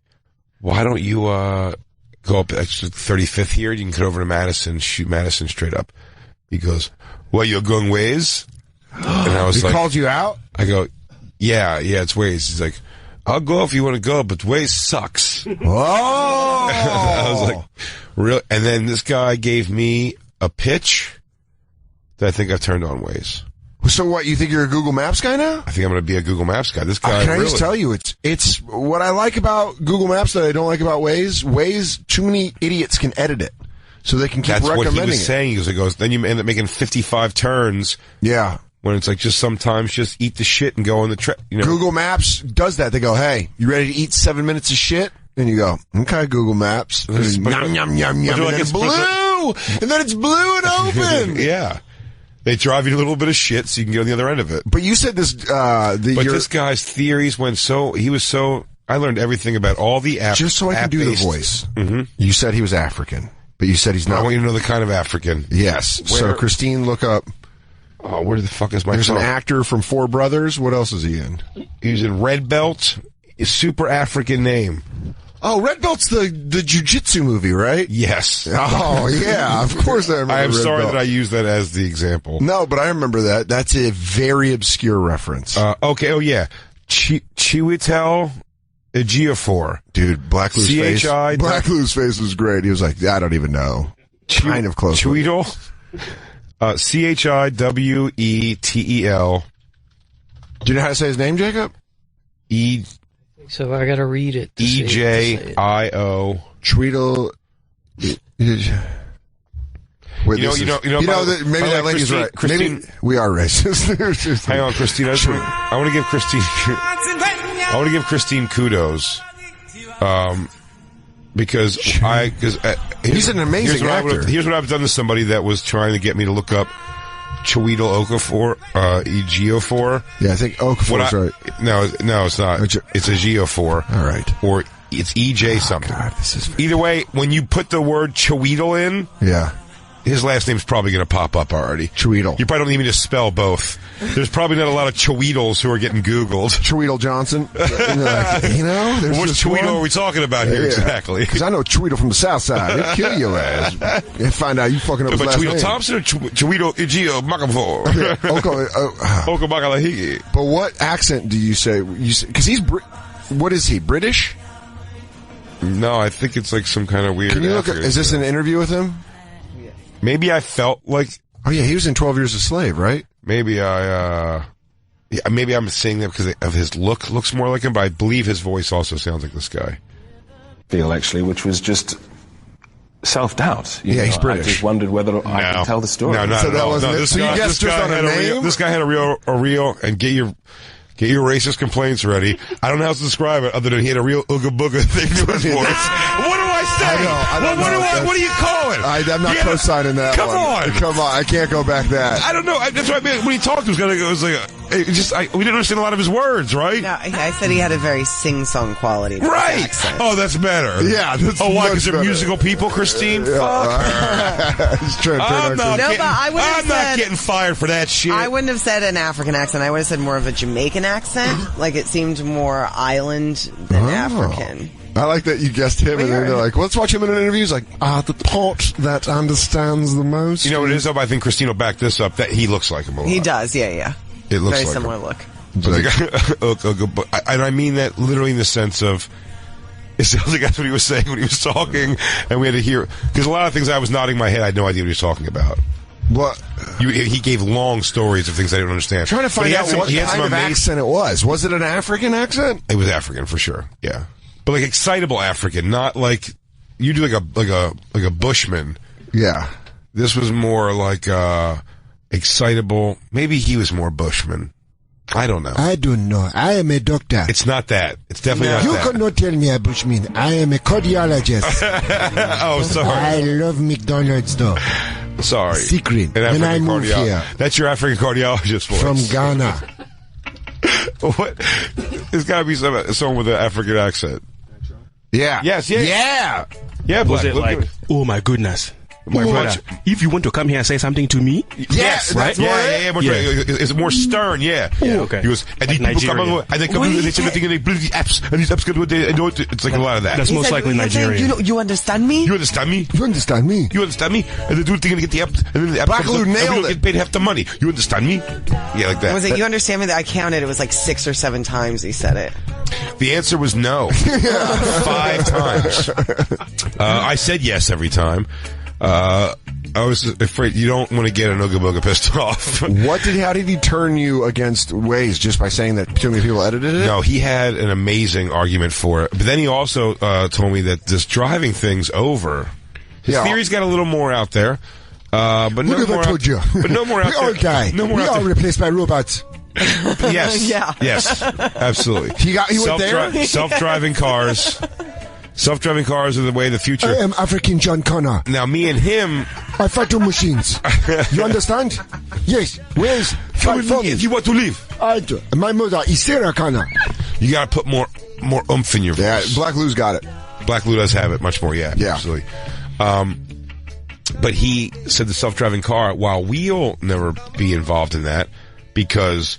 [SPEAKER 2] why don't you go up 35th here? You can cut over to Madison, shoot Madison straight up. He goes, well, you're going Waze? And I was
[SPEAKER 1] he called you out?
[SPEAKER 2] I go, yeah, it's Waze. He's like, I'll go if you want to go, but Waze sucks.
[SPEAKER 1] Oh!
[SPEAKER 2] I was like, really? And then this guy gave me a pitch that I think I've turned on Waze.
[SPEAKER 1] So what, you think you're a Google Maps guy now?
[SPEAKER 2] I think I'm going to be a Google Maps guy. This guy
[SPEAKER 1] Can I just tell you, it's what I like about Google Maps that I don't like about Waze. Waze, too many idiots can edit it. So they can keep recommending it.
[SPEAKER 2] That's what he was saying. He goes, then you end up making 55 turns.
[SPEAKER 1] Yeah.
[SPEAKER 2] When it's like just sometimes just eat the shit and go on the trip. You know?
[SPEAKER 1] Google Maps does that. They go, hey, you ready to eat 7 minutes of shit? And you go, okay, Google Maps. Yum, yum, yum, yum. And then it's blue. And then it's blue and open.
[SPEAKER 2] Yeah. They drive you a little bit of shit so you can get on the other end of it.
[SPEAKER 1] But you said this,
[SPEAKER 2] this guy's theories went I learned everything about all the apps.
[SPEAKER 1] Just so I can do the voice. Mm-hmm. You said he was African, but you said he's not.
[SPEAKER 2] I want you to know the kind of African.
[SPEAKER 1] Yes. So Christine, look up.
[SPEAKER 2] Oh, where the fuck is my
[SPEAKER 1] There's
[SPEAKER 2] phone?
[SPEAKER 1] an actor from Four Brothers. What else is he in?
[SPEAKER 2] He's in Red Belt. A super African name.
[SPEAKER 1] Oh, Red Belt's the jiu-jitsu movie, right?
[SPEAKER 2] Yes.
[SPEAKER 1] Oh, yeah. Of course I remember
[SPEAKER 2] I am
[SPEAKER 1] Red
[SPEAKER 2] sorry
[SPEAKER 1] Belt.
[SPEAKER 2] that I used that as the example.
[SPEAKER 1] No, but I remember that. That's a very obscure reference.
[SPEAKER 2] Okay. Oh, yeah. Chiwetel Ejiofor.
[SPEAKER 1] Dude, Black Lou's face. Black Lou's face was great. He was like, I don't even know. Kind of close.
[SPEAKER 2] Chiwetel. Chiwetel.
[SPEAKER 1] Do you know how to say his name, Jacob?
[SPEAKER 9] So I gotta read it.
[SPEAKER 2] EJIO.
[SPEAKER 1] Tweedle. Wait,
[SPEAKER 2] maybe
[SPEAKER 1] that lady's right.
[SPEAKER 2] Christine,
[SPEAKER 1] maybe we are racist.
[SPEAKER 2] Hang on, Christine. I want to give Christine. I want to give Christine kudos. Because
[SPEAKER 1] he's an amazing actor.
[SPEAKER 2] Here's what I've done to somebody that was trying to get me to look up Chiwetel Ejiofor.
[SPEAKER 1] Yeah, I think Okafor's right.
[SPEAKER 2] No, it's not. It's Ejiofor.
[SPEAKER 1] All right.
[SPEAKER 2] Or it's EJ something.
[SPEAKER 1] God, this is
[SPEAKER 2] either way, when you put the word Chiwetel in,
[SPEAKER 1] yeah,
[SPEAKER 2] his last name's probably going to pop up already.
[SPEAKER 1] Chiwetel.
[SPEAKER 2] You probably don't need me to spell both. There's probably not a lot of Chiwetels who are getting Googled.
[SPEAKER 1] Chiwetel Johnson. Which
[SPEAKER 2] Chiwetel are we talking about here exactly?
[SPEAKER 1] Because I know Chiwetel from the South Side. They'll kill your ass and find out you fucking up his last name.
[SPEAKER 2] Chiwetel Thompson or Chiwetel Ejio Makafor?
[SPEAKER 1] Okay. But what accent do you say? Because he's what is he? British?
[SPEAKER 2] No, I think it's like some kind of weird.
[SPEAKER 1] Can you look? Is this an interview with him?
[SPEAKER 2] Maybe I felt like.
[SPEAKER 1] Oh yeah, he was in 12 Years a Slave, right?
[SPEAKER 2] Maybe maybe I'm saying that because of his look. Looks more like him, but I believe his voice also sounds like this guy.
[SPEAKER 12] Feel actually, which was just self-doubt.
[SPEAKER 1] Yeah, he's British.
[SPEAKER 12] I just wondered whether I could tell the story.
[SPEAKER 2] No, not
[SPEAKER 1] so
[SPEAKER 2] at
[SPEAKER 1] that
[SPEAKER 2] all.
[SPEAKER 1] wasn't
[SPEAKER 2] No,
[SPEAKER 1] it. So you guessed just on a name?
[SPEAKER 2] This guy had a real, and get your racist complaints ready. I don't know how to describe it other than he had a real ooga booga thing to his voice. What do I say? What do you call it?
[SPEAKER 1] I'm not co-signing that
[SPEAKER 2] Come
[SPEAKER 1] one.
[SPEAKER 2] on.
[SPEAKER 1] I can't go back that.
[SPEAKER 2] I don't know. That's what I mean. When he talked, it was like we didn't understand a lot of his words, right?
[SPEAKER 4] No, I said he had a very sing-song quality.
[SPEAKER 2] Right.
[SPEAKER 4] Accent.
[SPEAKER 2] Oh, that's better.
[SPEAKER 1] Yeah. That's
[SPEAKER 2] why? Because they're musical people, Christine?
[SPEAKER 1] He's trying to
[SPEAKER 2] I'm not getting fired for that shit.
[SPEAKER 4] I wouldn't have said an African accent. I would have said more of a Jamaican accent. Like, it seemed more island than African.
[SPEAKER 1] I like that you guessed him, and then they're like, let's watch him in an interview. He's like, the part that understands the most.
[SPEAKER 2] You know what it is, though? I think Christine will back this up, that he looks like him a lot.
[SPEAKER 4] He does, yeah.
[SPEAKER 2] It looks
[SPEAKER 4] very
[SPEAKER 2] like
[SPEAKER 4] similar
[SPEAKER 2] him.
[SPEAKER 4] look.
[SPEAKER 2] And I mean that literally in the sense of, it sounds like that's what he was saying when he was talking, and we had to hear, because a lot of things I was nodding my head, I had no idea what he was talking about.
[SPEAKER 1] What?
[SPEAKER 2] He gave long stories of things I didn't understand.
[SPEAKER 1] I'm trying to find out what kind of accent it was. Was it an African accent?
[SPEAKER 2] It was African for sure. Yeah, but like excitable African, not like you do like a Bushman.
[SPEAKER 1] Yeah,
[SPEAKER 2] this was more like excitable. Maybe he was more Bushman. I don't know.
[SPEAKER 6] I don't know. I am a doctor.
[SPEAKER 2] It's not that. It's definitely not
[SPEAKER 6] you
[SPEAKER 2] that.
[SPEAKER 6] You cannot tell me a Bushman. I am a cardiologist.
[SPEAKER 2] Oh, sorry.
[SPEAKER 6] I love McDonald's though.
[SPEAKER 2] Sorry.
[SPEAKER 6] Secret. When I move here.
[SPEAKER 2] That's your African cardiologist voice.
[SPEAKER 6] From Ghana.
[SPEAKER 2] What? There's got to be someone with an African accent.
[SPEAKER 1] Yeah.
[SPEAKER 2] Yes,
[SPEAKER 1] yeah.
[SPEAKER 2] Yeah,
[SPEAKER 3] was it like, oh my goodness. My brother, if you want to come here and say something to me,
[SPEAKER 2] yes,
[SPEAKER 3] right?
[SPEAKER 2] Yeah. It's more stern, yeah.
[SPEAKER 3] Okay.
[SPEAKER 2] He goes, and these people come over, and they come over, and they say nothing, and they build these apps, and these apps can do what they do. It's like a lot of that.
[SPEAKER 3] That's most likely Nigerian.
[SPEAKER 4] You understand me?
[SPEAKER 2] You understand me?
[SPEAKER 6] You understand me?
[SPEAKER 2] You understand me? And they do the thing and they get the app, and then the app
[SPEAKER 1] Black Lou nailed it.
[SPEAKER 2] Get paid half the money. You understand me? Yeah, like that.
[SPEAKER 4] Was it, you understand me? That I counted, it was like 6 or 7 times he said it.
[SPEAKER 2] The answer was no. 5 times. I said yes every time. I was afraid you don't want to get an Ooga Booga pissed off.
[SPEAKER 1] How did he turn you against Waze just by saying that too many people edited it?
[SPEAKER 2] No, he had an amazing argument for it. But then he also told me that this driving thing's over. His theory's got a little more out there. But no more out there. But no more out there.
[SPEAKER 6] We all die.
[SPEAKER 2] No more
[SPEAKER 6] we all replaced by robots.
[SPEAKER 2] Yes.
[SPEAKER 4] Yeah.
[SPEAKER 2] Yes. Absolutely.
[SPEAKER 1] He went there?
[SPEAKER 2] Self-driving cars. Self-driving cars are the way of the future.
[SPEAKER 6] I am African John Connor.
[SPEAKER 2] Now, me and him...
[SPEAKER 6] I fight on machines. You understand? Yes. Where's fight for me?
[SPEAKER 2] If you want to leave.
[SPEAKER 6] I do. My mother is Sarah Connor.
[SPEAKER 2] You got to put more oomph in your voice.
[SPEAKER 1] Yeah, Black Lou's got it.
[SPEAKER 2] Black Lou does have it much more, yeah. Absolutely. But he said the self-driving car, while we'll never be involved in that, because...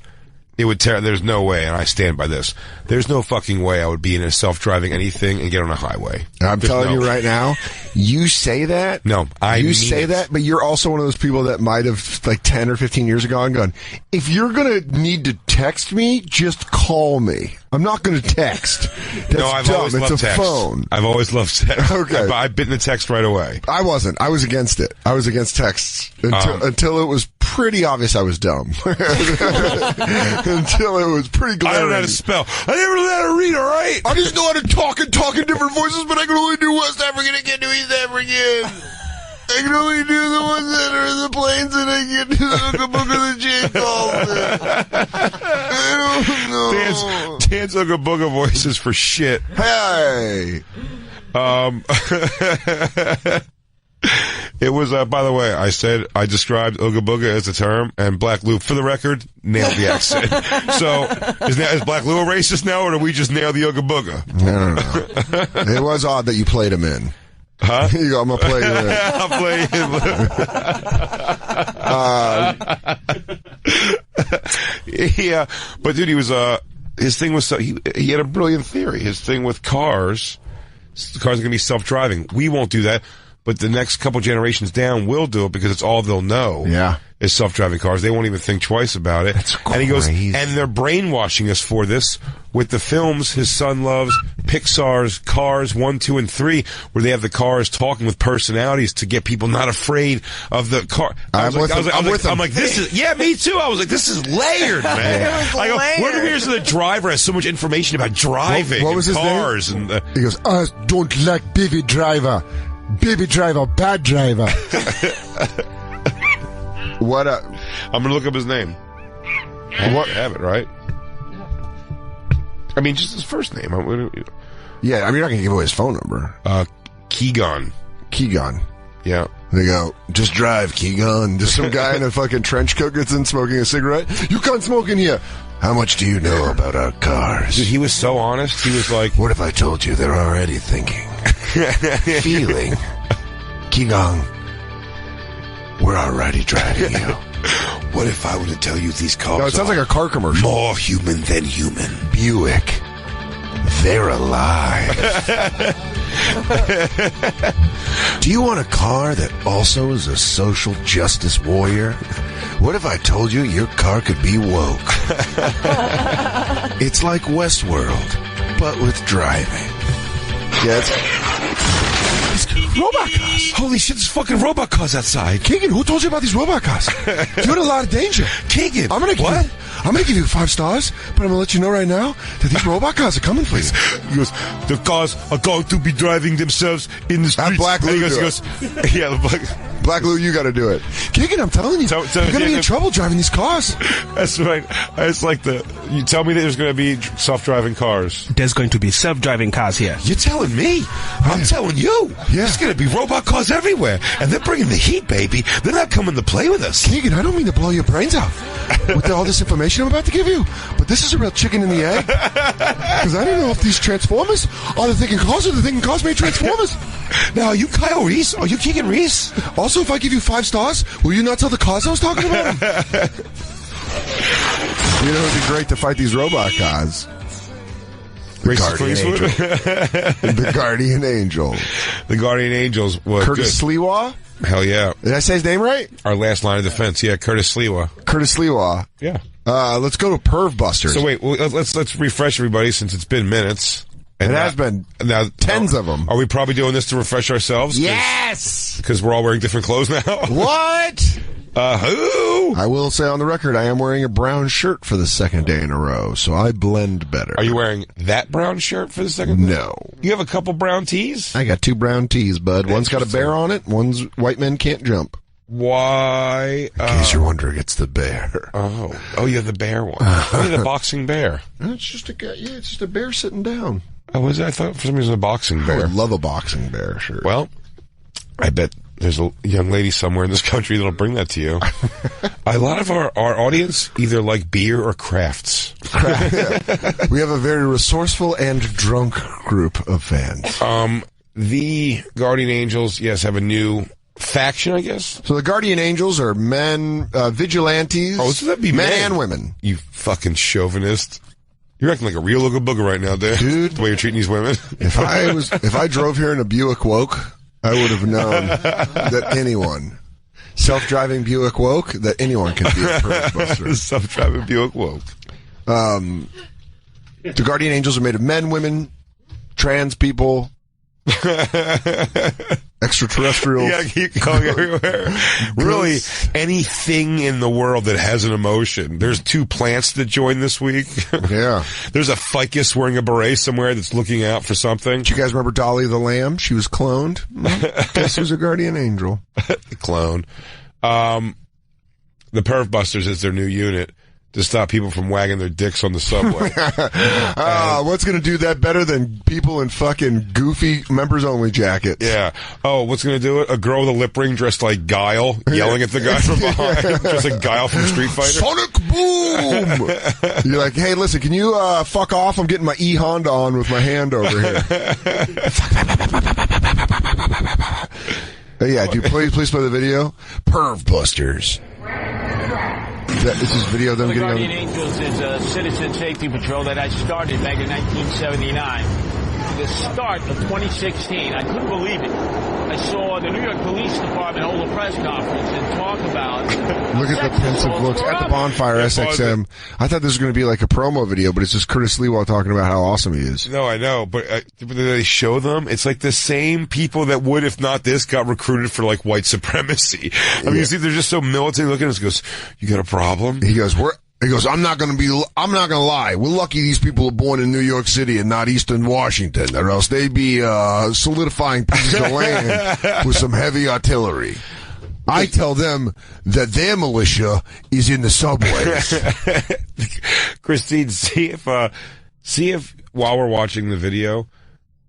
[SPEAKER 2] it would tear. There's no way, and I stand by this. There's no fucking way I would be in a self-driving anything and get on a highway.
[SPEAKER 1] I'm telling you right now, you say that.
[SPEAKER 2] No,
[SPEAKER 1] you say that, but you're also one of those people that might have, like 10 or 15 years ago, and gone, if you're going to need to text me, just call me. I'm not going to text. That's
[SPEAKER 2] no, I've
[SPEAKER 1] dumb.
[SPEAKER 2] always
[SPEAKER 1] it's
[SPEAKER 2] loved
[SPEAKER 1] a
[SPEAKER 2] text.
[SPEAKER 1] phone.
[SPEAKER 2] I've always loved text.
[SPEAKER 1] Okay.
[SPEAKER 2] I bit in the text right away.
[SPEAKER 1] I wasn't. I was against it. I was against texts until it was pretty obvious I was dumb. Until it was pretty glaring.
[SPEAKER 2] I don't know how to spell. I never learned how to read, all right?
[SPEAKER 1] I just know how to talk in different voices, but I can only do West African. I can't do East African. I can only do the ones that are in the plains, and I can't do the book of the Jane calls. I don't know.
[SPEAKER 2] Dan's Ooga Booga voices for shit.
[SPEAKER 1] Hey.
[SPEAKER 2] It was, by the way, I described Ooga Booga as a term, and Black Lou, for the record, nailed the accent. So, is Black Lou a racist now, or do we just nail the Ooga Booga?
[SPEAKER 1] No. It was odd that you played him in.
[SPEAKER 2] Huh?
[SPEAKER 1] You go, I'm going to play him in.
[SPEAKER 2] I'll play him. Yeah, but dude, he was, his thing was, he had a brilliant theory. His thing with cars are going to be self-driving. We won't do that. But the next couple generations down will do it because it's all they'll know.
[SPEAKER 1] Yeah.
[SPEAKER 2] Is self-driving cars. They won't even think twice about it.
[SPEAKER 1] That's crazy.
[SPEAKER 2] And he goes, and they're brainwashing us for this with the films his son loves, Pixar's Cars 1, 2, and 3, where they have the cars talking with personalities to get people not afraid of the car.
[SPEAKER 1] I'm with him.
[SPEAKER 2] I'm like, this is, yeah, me too. I was like, this is layered, man. I go, where do we hear the driver has so much information about driving
[SPEAKER 1] what was
[SPEAKER 2] and
[SPEAKER 1] his
[SPEAKER 2] cars?
[SPEAKER 1] Name?
[SPEAKER 2] And
[SPEAKER 6] he goes, I don't like baby driver. Baby driver, bad driver.
[SPEAKER 1] What?
[SPEAKER 2] I'm gonna look up his name. I have it right. I mean, just his first name.
[SPEAKER 1] Yeah, I mean, you're not gonna give away his phone number.
[SPEAKER 2] Keegan.
[SPEAKER 1] Yeah,
[SPEAKER 2] Yeah.
[SPEAKER 1] They go, just drive, Keegan. Just some guy in a fucking trench coat gets in smoking a cigarette. You can't smoke in here. How much do you know about our cars?
[SPEAKER 2] Dude, he was so honest. He was like,
[SPEAKER 6] what if I told you they're already thinking, feeling, Keegan, we're already driving you.
[SPEAKER 10] What if I were to tell you these cars
[SPEAKER 1] No, it sounds like a car commercial.
[SPEAKER 10] more human than human?
[SPEAKER 6] Buick, they're alive. Do you want a car that also is a social justice warrior? What if I told you your car could be woke? It's like Westworld, but with driving.
[SPEAKER 1] Yeah, it's robot cars.
[SPEAKER 10] Holy shit, there's fucking robot cars outside.
[SPEAKER 1] Keegan, who told you about these robot cars? You're in a lot of danger.
[SPEAKER 10] Keegan,
[SPEAKER 1] I'm gonna give you 5 stars, but I'm gonna let you know right now that these robot cars are coming for you.
[SPEAKER 10] He goes, the cars are going to be driving themselves in the streets.
[SPEAKER 1] Black Lou
[SPEAKER 10] goes, yeah, the
[SPEAKER 1] Black Lou, you gotta do it. Keegan, I'm telling you, you're gonna be in trouble driving these cars.
[SPEAKER 2] that's right. It's like you tell me that there's going to be self-driving cars.
[SPEAKER 3] There's going to be self-driving cars here.
[SPEAKER 10] You're telling me? I'm telling you.
[SPEAKER 1] Yeah.
[SPEAKER 10] There's going to be robot cars everywhere. And they're bringing the heat, baby. They're not coming to play with us.
[SPEAKER 1] Keegan, I don't mean to blow your brains out with all this information I'm about to give you, but this is a real chicken and the egg. Because I don't know if these Transformers are the thinking cars or the thinking cars made Transformers.
[SPEAKER 10] Now, are you Kyle Reese? Are you Keegan Reese?
[SPEAKER 1] Also, if I give you 5 stars, will you not tell the cars I was talking about? You know, it'd be great to fight these robot cars. The Guardian Angel. The Guardian Angel.
[SPEAKER 2] The Guardian Angels was
[SPEAKER 1] Curtis
[SPEAKER 2] good.
[SPEAKER 1] Sliwa?
[SPEAKER 2] Hell yeah.
[SPEAKER 1] Did I say his name right?
[SPEAKER 2] Our last line of defense. Yeah, Curtis Sliwa.
[SPEAKER 1] Curtis Sliwa.
[SPEAKER 2] Yeah.
[SPEAKER 1] Let's go to Perv Busters.
[SPEAKER 2] So wait, let's refresh everybody since it's been minutes.
[SPEAKER 1] And it has been
[SPEAKER 2] now
[SPEAKER 1] tens of them.
[SPEAKER 2] Are we probably doing this to refresh ourselves?
[SPEAKER 1] Yes!
[SPEAKER 2] Because we're all wearing different clothes now?
[SPEAKER 1] What?
[SPEAKER 2] Who?
[SPEAKER 1] I will say on the record, I am wearing a brown shirt for the second day in a row, so I blend better.
[SPEAKER 2] Are you wearing that brown shirt for the second day?
[SPEAKER 1] No.
[SPEAKER 2] You have a couple brown tees?
[SPEAKER 1] I got 2 brown tees, bud. One's got a bear on it, one's white men can't jump.
[SPEAKER 2] Why?
[SPEAKER 6] In case you're wondering, it's the bear.
[SPEAKER 2] Oh, you have the bear one. Oh, you have the boxing bear.
[SPEAKER 1] It's just it's just a bear sitting down.
[SPEAKER 2] Oh, was it? I thought for some reason a boxing bear.
[SPEAKER 1] I would love a boxing bear shirt.
[SPEAKER 2] Well, I bet there's a young lady somewhere in this country that'll bring that to you. A lot of our audience either like beer or crafts.
[SPEAKER 1] Yeah. We have a very resourceful and drunk group of fans.
[SPEAKER 2] The Guardian Angels, yes, have a new faction, I guess.
[SPEAKER 1] So the Guardian Angels are men, vigilantes.
[SPEAKER 2] Oh, so that'd be
[SPEAKER 1] men and women.
[SPEAKER 2] You fucking chauvinist. You're acting like a real looking booger right now,
[SPEAKER 1] dude.
[SPEAKER 2] The way you're treating these women.
[SPEAKER 1] If I drove here in a Buick Woke, I would have known that anyone, self-driving Buick Woke, that anyone can be a Perv Buster.
[SPEAKER 2] Self-driving Buick Woke.
[SPEAKER 1] The Guardian Angels are made of men, women, trans people, extraterrestrials.
[SPEAKER 2] Yeah, keep going everywhere. Really, anything in the world that has an emotion. There's 2 plants that joined this week.
[SPEAKER 1] Yeah.
[SPEAKER 2] There's a ficus wearing a beret somewhere that's looking out for something.
[SPEAKER 1] Do you guys remember Dolly the Lamb? She was cloned. Guess who's a Guardian Angel?
[SPEAKER 2] Clone. The Perv Busters is their new unit to stop people from wagging their dicks on the subway.
[SPEAKER 1] What's going to do that better than people in fucking goofy members-only jackets?
[SPEAKER 2] Yeah. Oh, what's going to do it? A girl with a lip ring dressed like Guile, yelling at the guy from behind. Just like Guile from Street Fighter.
[SPEAKER 1] Sonic Boom! You're like, hey, listen, can you fuck off? I'm getting my E-Honda on with my hand over here. Hey, yeah, dude, please play the video. Perv Busters. This is video of them getting
[SPEAKER 13] Guardian Angels is a citizen safety patrol that I started back in 1979. The start of 2016, I couldn't believe it. I saw the New York Police Department hold a press conference and talk about...
[SPEAKER 1] Look at the pensive looks at the Bonfire SXM. I thought this was going to be like a promo video, but it's just Curtis Sliwa talking about how awesome he is.
[SPEAKER 2] No, I know, but they show them. It's like the same people that would, if not this, got recruited for like white supremacy. I mean, you see, they're just so militant looking. It goes, "You got a problem?"
[SPEAKER 1] He goes, I'm not going to lie. We're lucky these people are born in New York City and not Eastern Washington, or else they'd be solidifying pieces of land with some heavy artillery. I tell them that their militia is in the subways.
[SPEAKER 2] Christine, see if while we're watching the video,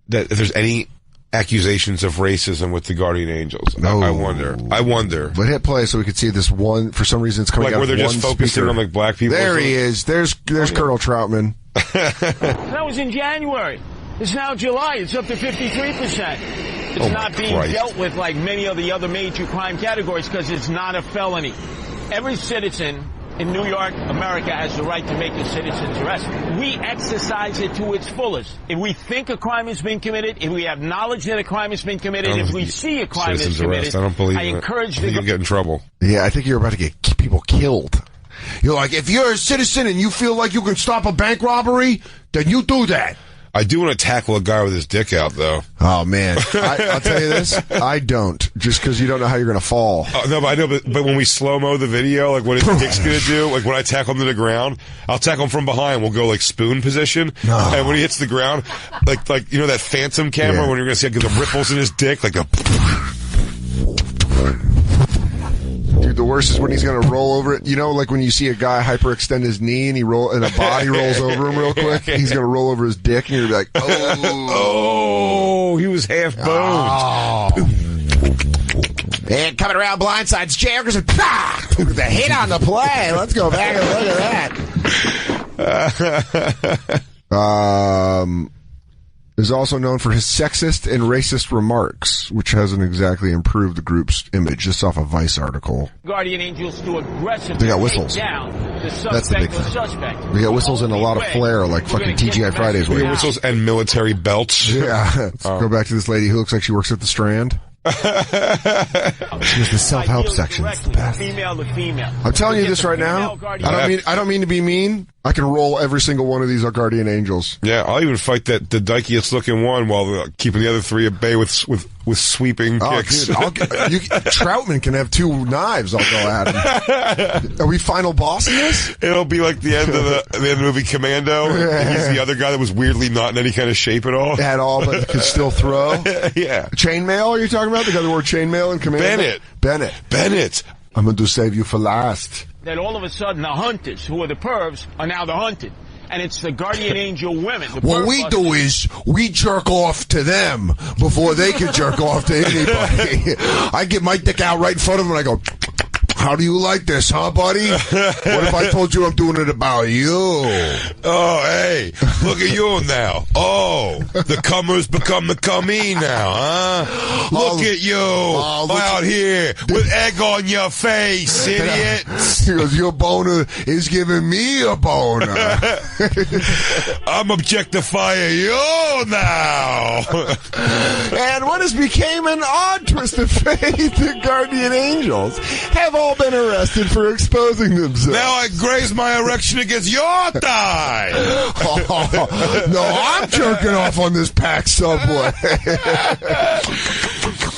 [SPEAKER 2] that if there's any accusations of racism with the Guardian Angels.
[SPEAKER 1] No.
[SPEAKER 2] I wonder.
[SPEAKER 1] But hit play so we could see this one. For some reason, it's coming
[SPEAKER 2] Like
[SPEAKER 1] out
[SPEAKER 2] where they're
[SPEAKER 1] of
[SPEAKER 2] just
[SPEAKER 1] one
[SPEAKER 2] focusing
[SPEAKER 1] speaker.
[SPEAKER 2] on like black people.
[SPEAKER 1] There he is. There's Colonel Troutman.
[SPEAKER 13] That was in January. It's now July. It's up to 53%. It's not being dealt with like many of the other major crime categories because it's not a felony. Every citizen in New York, America, has the right to make a citizen's arrest. We exercise it to its fullest. If we think a crime has been committed, if we have knowledge that a crime has been committed, if we see a crime is committed,
[SPEAKER 2] I don't believe
[SPEAKER 13] I encourage
[SPEAKER 2] you get in trouble.
[SPEAKER 1] Yeah, I think you're about to get people killed. You're like, if you're a citizen and you feel like you can stop a bank robbery, then you do that.
[SPEAKER 2] I do want to tackle a guy with his dick out, though.
[SPEAKER 1] Oh, man. I'll tell you this. I don't. Just because you don't know how you're going to fall.
[SPEAKER 2] No, but I know. But when we slow-mo the video, like what his dick's going to do, like when I tackle him to the ground, I'll tackle him from behind. We'll go like spoon position.
[SPEAKER 1] No.
[SPEAKER 2] And when he hits the ground, like you know that phantom camera when you're going to see like, the ripples in his dick, like a...
[SPEAKER 1] Dude, the worst is when he's going to roll over it. You know, like when you see a guy hyperextend his knee and a body rolls over him real quick. He's going to roll over his dick, and you're going to be like,
[SPEAKER 2] oh, he was half boned.
[SPEAKER 1] Oh. And coming around blindsides, Jay Oakerson, the hit on the play. Let's go back and look at that. Is also known for his sexist and racist remarks, which hasn't exactly improved the group's image. Just off a Vice article.
[SPEAKER 13] Guardian Angels to aggressively
[SPEAKER 1] They got whistles.
[SPEAKER 13] take down the suspect.
[SPEAKER 1] That's the big thing. We got whistles and a lot of flair, like fucking TGI Fridays.
[SPEAKER 2] We got whistles and military belts.
[SPEAKER 1] Yeah. Let's go back to this lady who looks like she works at the Strand. She was the self-help section. It's the best.
[SPEAKER 13] Female to female.
[SPEAKER 1] I'm telling you this right now. I don't mean to be mean. I can roll every single one of these Guardian Angels.
[SPEAKER 2] Yeah, I'll even fight the dykiest looking one while keeping the other three at bay with sweeping kicks.
[SPEAKER 1] Dude, Troutman can have two knives. I'll go at him. Are we final boss in this?
[SPEAKER 2] It'll be like the end of the movie Commando.
[SPEAKER 1] Yeah.
[SPEAKER 2] He's the other guy that was weirdly not in any kind of shape at all.
[SPEAKER 1] At all, but could still throw.
[SPEAKER 2] Yeah.
[SPEAKER 1] Chainmail, are you talking about? The guy that wore chainmail in Commando? Bennett. I'm going to save you for last.
[SPEAKER 13] That all of a sudden the hunters, who are the pervs, are now the hunted. And it's the Guardian Angel women.
[SPEAKER 1] What we do is we jerk off to them before they can jerk off to anybody. I get my dick out right in front of them and I go, how do you like this, huh, buddy? What if I told you I'm doing it about you?
[SPEAKER 2] Oh, hey, look at you now. Oh, the comers become the commie now, huh? Look at you out here with egg on your face, idiot.
[SPEAKER 1] He goes, your boner is giving me a boner.
[SPEAKER 2] I'm objectifying you now.
[SPEAKER 1] And what has become an odd twist of fate, the Guardian Angels have all been arrested for exposing themselves.
[SPEAKER 2] Now I graze my erection against your thigh.
[SPEAKER 1] No, I'm jerking off on this packed subway.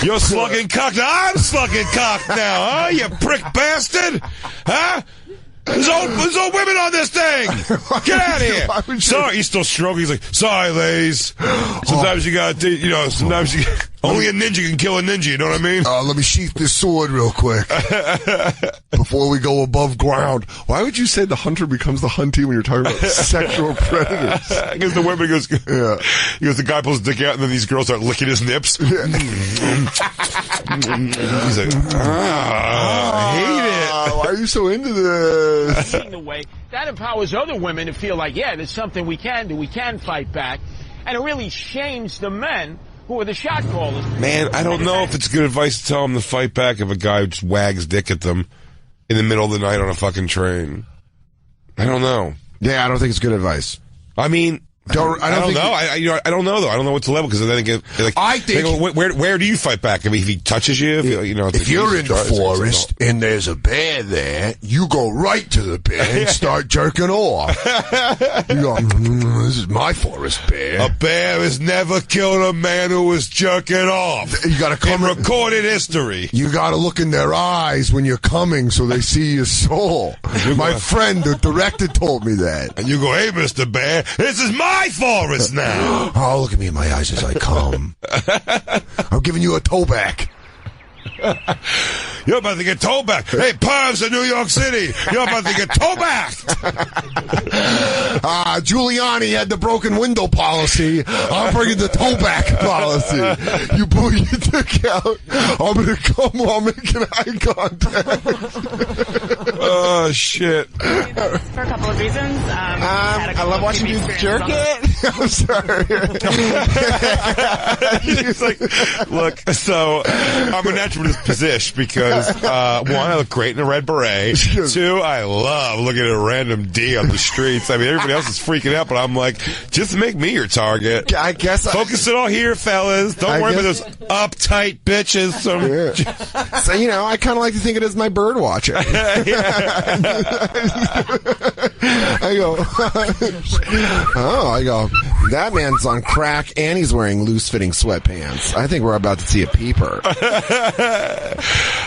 [SPEAKER 2] You're slugging cock. I'm slugging cock now, huh? You prick bastard. Huh? There's old women on this thing. Get out of here. Sorry, he's still stroking. He's like, sorry, ladies. Sometimes you gotta, sometimes you... Only a ninja can kill a ninja, you know what I mean?
[SPEAKER 1] Let me sheath this sword real quick before we go above ground. Why would you say the hunter becomes the huntee when you're talking about sexual predators?
[SPEAKER 2] Because the woman goes, he goes, the guy pulls his dick out and then these girls start licking his nips. He's like, I hate it.
[SPEAKER 1] Why are you so into this?
[SPEAKER 13] In the way, that empowers other women to feel like, yeah, there's something we can do. We can fight back. And it really shames the men who are the shot callers.
[SPEAKER 2] Man, I don't know if it's good advice to tell them to fight back if a guy just wags dick at them in the middle of the night on a fucking train. I don't know.
[SPEAKER 1] Yeah, I don't think it's good advice.
[SPEAKER 2] I mean... I don't know. I don't know though. I don't know what to level because then
[SPEAKER 1] I think
[SPEAKER 2] where do you fight back? I mean, if he touches you, if
[SPEAKER 1] you're in the forest and there's a bear there, you go right to the bear and start jerking off. You go, this is my forest bear.
[SPEAKER 2] A bear has never killed a man who was jerking off.
[SPEAKER 1] You got to come
[SPEAKER 2] in recorded history.
[SPEAKER 1] You got to look in their eyes when you're coming so they see your soul. My friend, the director, told me that.
[SPEAKER 2] And you go, hey, Mr. Bear, this is my forest now.
[SPEAKER 1] Oh, look at me in my eyes as I come. I'm giving you a toe back.
[SPEAKER 2] You're about to get toe back. Hey, pervs in New York City, you're about to get toe back.
[SPEAKER 1] Giuliani had the broken window policy. I'm bringing the tollback policy. You pull your dick out. I'm going to come while making eye contact.
[SPEAKER 2] Oh, shit.
[SPEAKER 14] For a couple of reasons.
[SPEAKER 1] I love watching you jerk it. I'm sorry.
[SPEAKER 2] It's like, look, so I'm a natural disposition because, one, I look great in a red beret. Two, I love looking at a random D on the streets. I mean, everybody else is freaking out, but I'm like, just make me your target.
[SPEAKER 1] I guess.
[SPEAKER 2] Focus it all here, fellas. Don't worry about those uptight bitches.
[SPEAKER 1] So, you know, I kind of like to think of it as my bird watching. I go, that man's on crack and he's wearing loose-fitting sweatpants. I think we're about to see a peeper.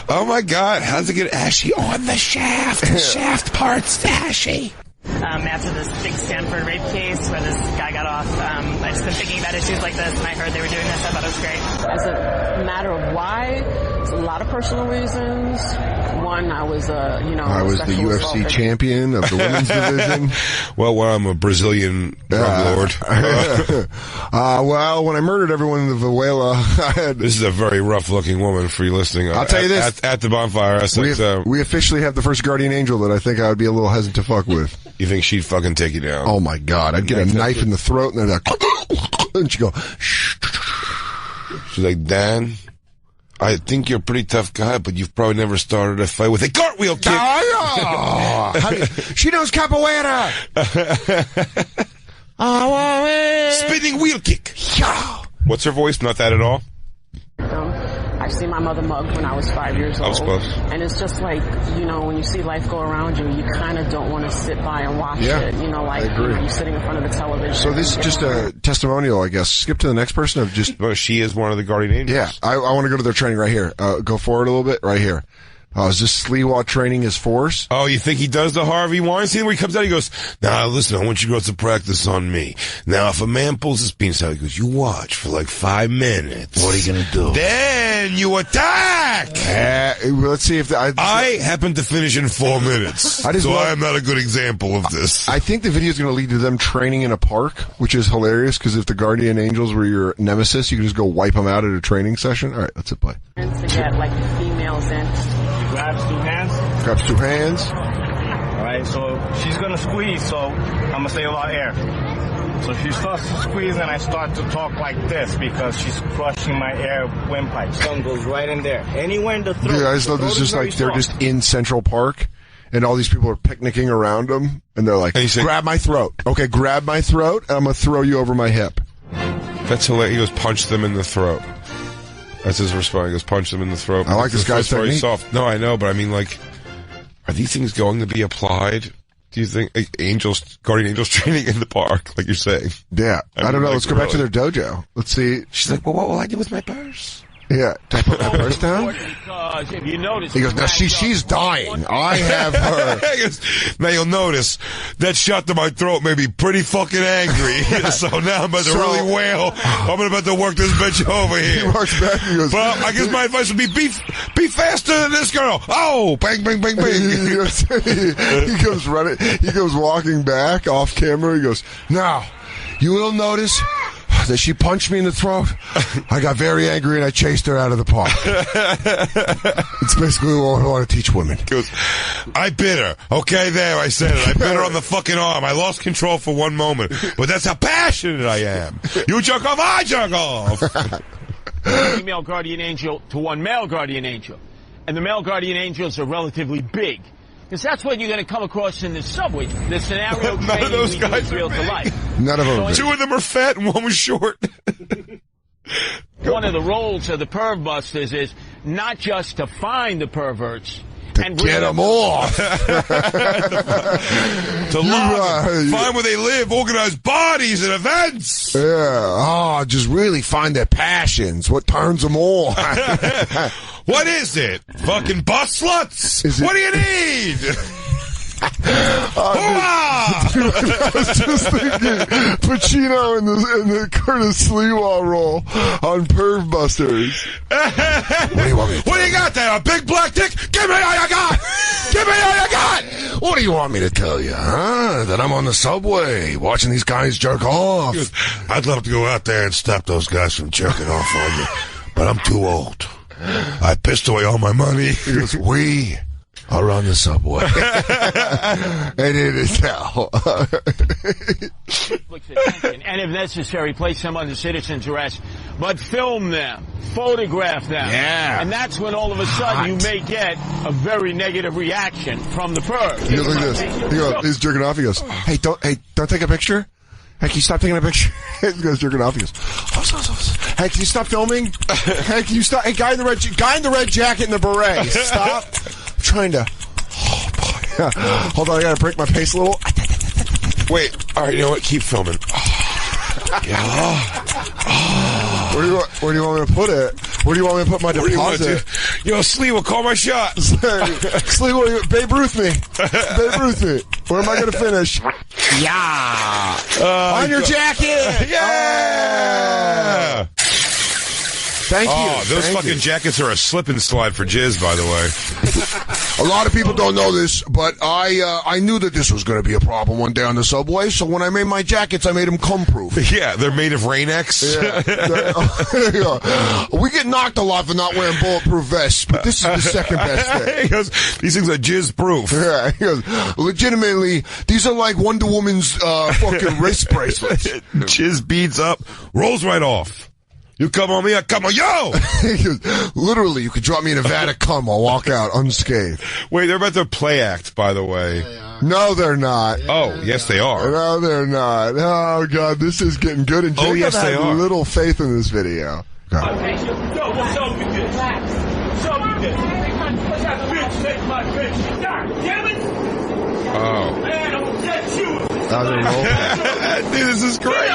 [SPEAKER 2] Oh, my God. How's it get ashy on the shaft? The shaft part's ashy.
[SPEAKER 14] After this big Stanford rape case where this guy got off, I've just been thinking about issues like this, and I heard they were doing this. I thought it was great.
[SPEAKER 15] As a matter of why, it's a lot of personal reasons. One, I was the
[SPEAKER 1] UFC champion of the women's division.
[SPEAKER 2] Well, I'm a Brazilian drug lord.
[SPEAKER 1] Well, when I murdered everyone in the Venezuela,
[SPEAKER 2] this is a very rough-looking woman for you listening.
[SPEAKER 1] I'll tell you this.
[SPEAKER 2] At the Bonfire.
[SPEAKER 1] We officially have the first guardian angel that I think I would be a little hesitant to fuck with.
[SPEAKER 2] You think she'd fucking take you down?
[SPEAKER 1] Oh, my God. I'd get a knife in the throat, and then and she'd go, shh.
[SPEAKER 2] She's like, Dan, I think you're a pretty tough guy, but you've probably never started a fight with a cartwheel kick.
[SPEAKER 1] She knows capoeira.
[SPEAKER 2] Spinning wheel kick. What's her voice? Not that at all?
[SPEAKER 15] I've seen my mother mugged when I was 5 years old.
[SPEAKER 2] I was close.
[SPEAKER 15] And it's just like, you know, when you see life go around you, you kind of don't want to sit by and watch it. You know, like, you're sitting in front of the television.
[SPEAKER 1] So this is just a testimonial, I guess. Skip to the next person of just...
[SPEAKER 2] Well, she is one of the guardian angels.
[SPEAKER 1] Yeah, I want to go to their training right here. Go forward a little bit, right here. Is this Sliwa training his force?
[SPEAKER 2] Oh, you think he does the Harvey Weinstein where he comes out, he goes, now listen, I want you to go to practice on me. Now, if a man pulls his penis out, he goes, you watch for like 5 minutes.
[SPEAKER 6] What are you going to do?
[SPEAKER 2] Then you attack!
[SPEAKER 1] Let's see if...
[SPEAKER 2] I happen to finish in 4 minutes, I am not a good example of this.
[SPEAKER 1] I think the video is going to lead to them training in a park, which is hilarious, because if the guardian angels were your nemesis, you can just go wipe them out at a training session. All right, let's hit play.
[SPEAKER 15] To get, like, the females in.
[SPEAKER 16] Grabs 2 hands.
[SPEAKER 1] Grabs 2 hands.
[SPEAKER 16] All right, so she's going to squeeze, so I'm going to save a lot of air. So she starts to squeeze, and I start to talk like this because she's crushing my air windpipe. Tongue goes right in there. Anywhere in the throat.
[SPEAKER 1] Dude, I just love this. Just like they're just in Central Park, and all these people are picnicking around them, and they're like, grab my throat. Okay, grab my throat, and I'm going to throw you over my hip.
[SPEAKER 2] That's hilarious. He goes, punch them in the throat. That's his response. He goes, punch them in the throat.
[SPEAKER 1] I like this guy's technique.
[SPEAKER 2] Very soft. No, I know, but I mean, like, are these things going to be applied? Do you think guardian angels training in the park, like you're saying?
[SPEAKER 1] Yeah. I don't know. Let's go back to their dojo. Let's see.
[SPEAKER 2] She's like, well, what will I do with my purse?
[SPEAKER 1] Yeah. Did I put my purse down?
[SPEAKER 13] Because if you notice,
[SPEAKER 1] he goes, now she's dying. I have her.
[SPEAKER 2] Now you'll notice that shot to my throat made me pretty fucking angry. So now I'm about to really wail. I'm about to work this bitch over here.
[SPEAKER 1] He walks back and goes,
[SPEAKER 2] well, I guess my advice would be faster than this girl. Oh, bang, bang, bang, bang.
[SPEAKER 1] He goes running. He goes walking back off camera. He goes, now, you will notice that she punched me in the throat. I got very angry and I chased her out of the park. It's basically what I want to teach women.
[SPEAKER 2] He goes, I bit her. Okay, there, I said it. I bit her on the fucking arm. I lost control for one moment. But that's how passionate I am. You jerk off, I jerk off.
[SPEAKER 13] Female guardian angel to one male guardian angel. And the male guardian angels are relatively big. Because that's what you're going to come across in the subway. The scenario
[SPEAKER 2] none of those guys
[SPEAKER 13] real to life.
[SPEAKER 1] None of them.
[SPEAKER 2] 2 of them are fat and 1 was short.
[SPEAKER 13] One of the roles of the Perv Busters is not just to find the perverts.
[SPEAKER 1] And get them off.
[SPEAKER 2] To find where they live, organize bodies and events.
[SPEAKER 1] Yeah. Just really find their passions. What turns them on.
[SPEAKER 2] What is it? Fucking bus sluts? What do you need?
[SPEAKER 1] Dude, I was just thinking Pacino in the Curtis Sliwa role on Perv Busters.
[SPEAKER 2] What do you want me to do? What do you got there? A big black dick? Give me all you got!
[SPEAKER 6] Give me all you got! What do you want me to tell you, huh? That I'm on the subway watching these guys jerk off.
[SPEAKER 10] I'd love to go out there and stop those guys from jerking off on you, but I'm too old. I pissed away all my money.
[SPEAKER 6] He goes, we are on the subway. And it is hell.
[SPEAKER 13] And if necessary, place them under citizen's arrest. But film them, photograph them.
[SPEAKER 6] Yeah.
[SPEAKER 13] And that's when all of a sudden you may get a very negative reaction from the perv.
[SPEAKER 1] He goes like this. He's jerking off. He goes, hey, don't take a picture. Hey, can you stop taking a picture? He goes jerking off. He goes, hey, can you stop filming? Hey, can you stop? Hey, guy in the red jacket and the beret. Stop. I'm trying to. Oh, boy. Hold on, I gotta break my pace a little.
[SPEAKER 2] Wait, all right, you know what? Keep filming.
[SPEAKER 1] Where do you want me to put it? Where do you want me to put my deposit?
[SPEAKER 2] Yo, Sliwa, call my shot.
[SPEAKER 1] Sliwa, Babe Ruth me. Babe Ruth me. Where am I going to finish?
[SPEAKER 6] Yeah.
[SPEAKER 1] On your jacket.
[SPEAKER 2] Yeah.
[SPEAKER 1] Thank you.
[SPEAKER 2] Oh, those fucking jackets are a slip and slide for jizz, by the way.
[SPEAKER 6] A lot of people don't know this, but I knew that this was going to be a problem one day on the subway, so when I made my jackets, I made them cum-proof.
[SPEAKER 2] Yeah, they're made of Rain-X.
[SPEAKER 6] Yeah. We get knocked a lot for not wearing bulletproof vests, but this is the second best thing.
[SPEAKER 2] He goes, these things are jizz-proof.
[SPEAKER 6] Yeah, he goes, legitimately, these are like Wonder Woman's fucking wrist bracelets.
[SPEAKER 2] Jizz beads up, rolls right off. You come on me, I come on yo!
[SPEAKER 6] Literally, you could drop me in a vat of cum, I'll walk out unscathed.
[SPEAKER 2] Wait, they're about to play act, by the way.
[SPEAKER 6] No, they're not.
[SPEAKER 2] Oh, yes, they are.
[SPEAKER 6] No, they're not. Oh, God, this is getting good. And Jay
[SPEAKER 2] yes, they are.
[SPEAKER 6] Little faith in this video.
[SPEAKER 13] Yo, what's up with this? What's up with this? That bitch take my bitch. God damn it!
[SPEAKER 2] Oh.
[SPEAKER 13] Man, I'm gonna get you!
[SPEAKER 2] Dude, this is great.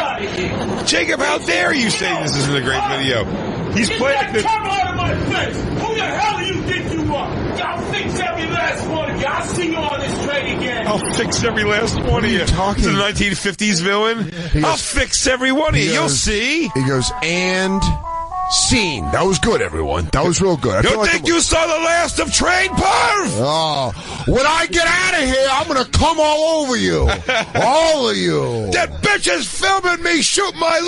[SPEAKER 2] Jacob, how dare you say this isn't a great video? He's playing this.
[SPEAKER 13] Come out of my face! Who the hell do you think you are? I'll fix every last one of you. I'll see you on this train again.
[SPEAKER 2] I'll fix every last one of you.
[SPEAKER 1] Talking?
[SPEAKER 2] To the 1950s villain? I'll fix every one of you. You'll see.
[SPEAKER 6] He goes, and scene. That was good, everyone. That was real good.
[SPEAKER 2] You think you saw the last of Train Perv?
[SPEAKER 6] Oh, when I get out of here, I'm going to come all over you. All of you.
[SPEAKER 2] That bitch is filming me shoot my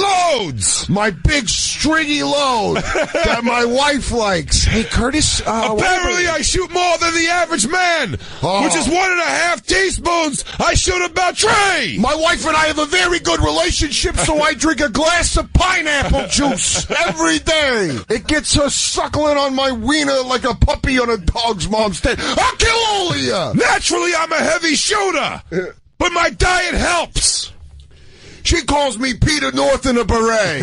[SPEAKER 2] loads.
[SPEAKER 6] My big stringy load that my wife likes. Hey, Curtis.
[SPEAKER 2] Apparently I shoot more than the average man, which is 1.5 teaspoons. I shoot about 3.
[SPEAKER 6] My wife and I have a very good relationship, so I drink a glass of pineapple juice every day. It gets her suckling on my wiener like a puppy on a dog's mom's head. I'll kill all of you!
[SPEAKER 2] Naturally, I'm a heavy shooter, but my diet helps.
[SPEAKER 6] She calls me Peter North in a beret.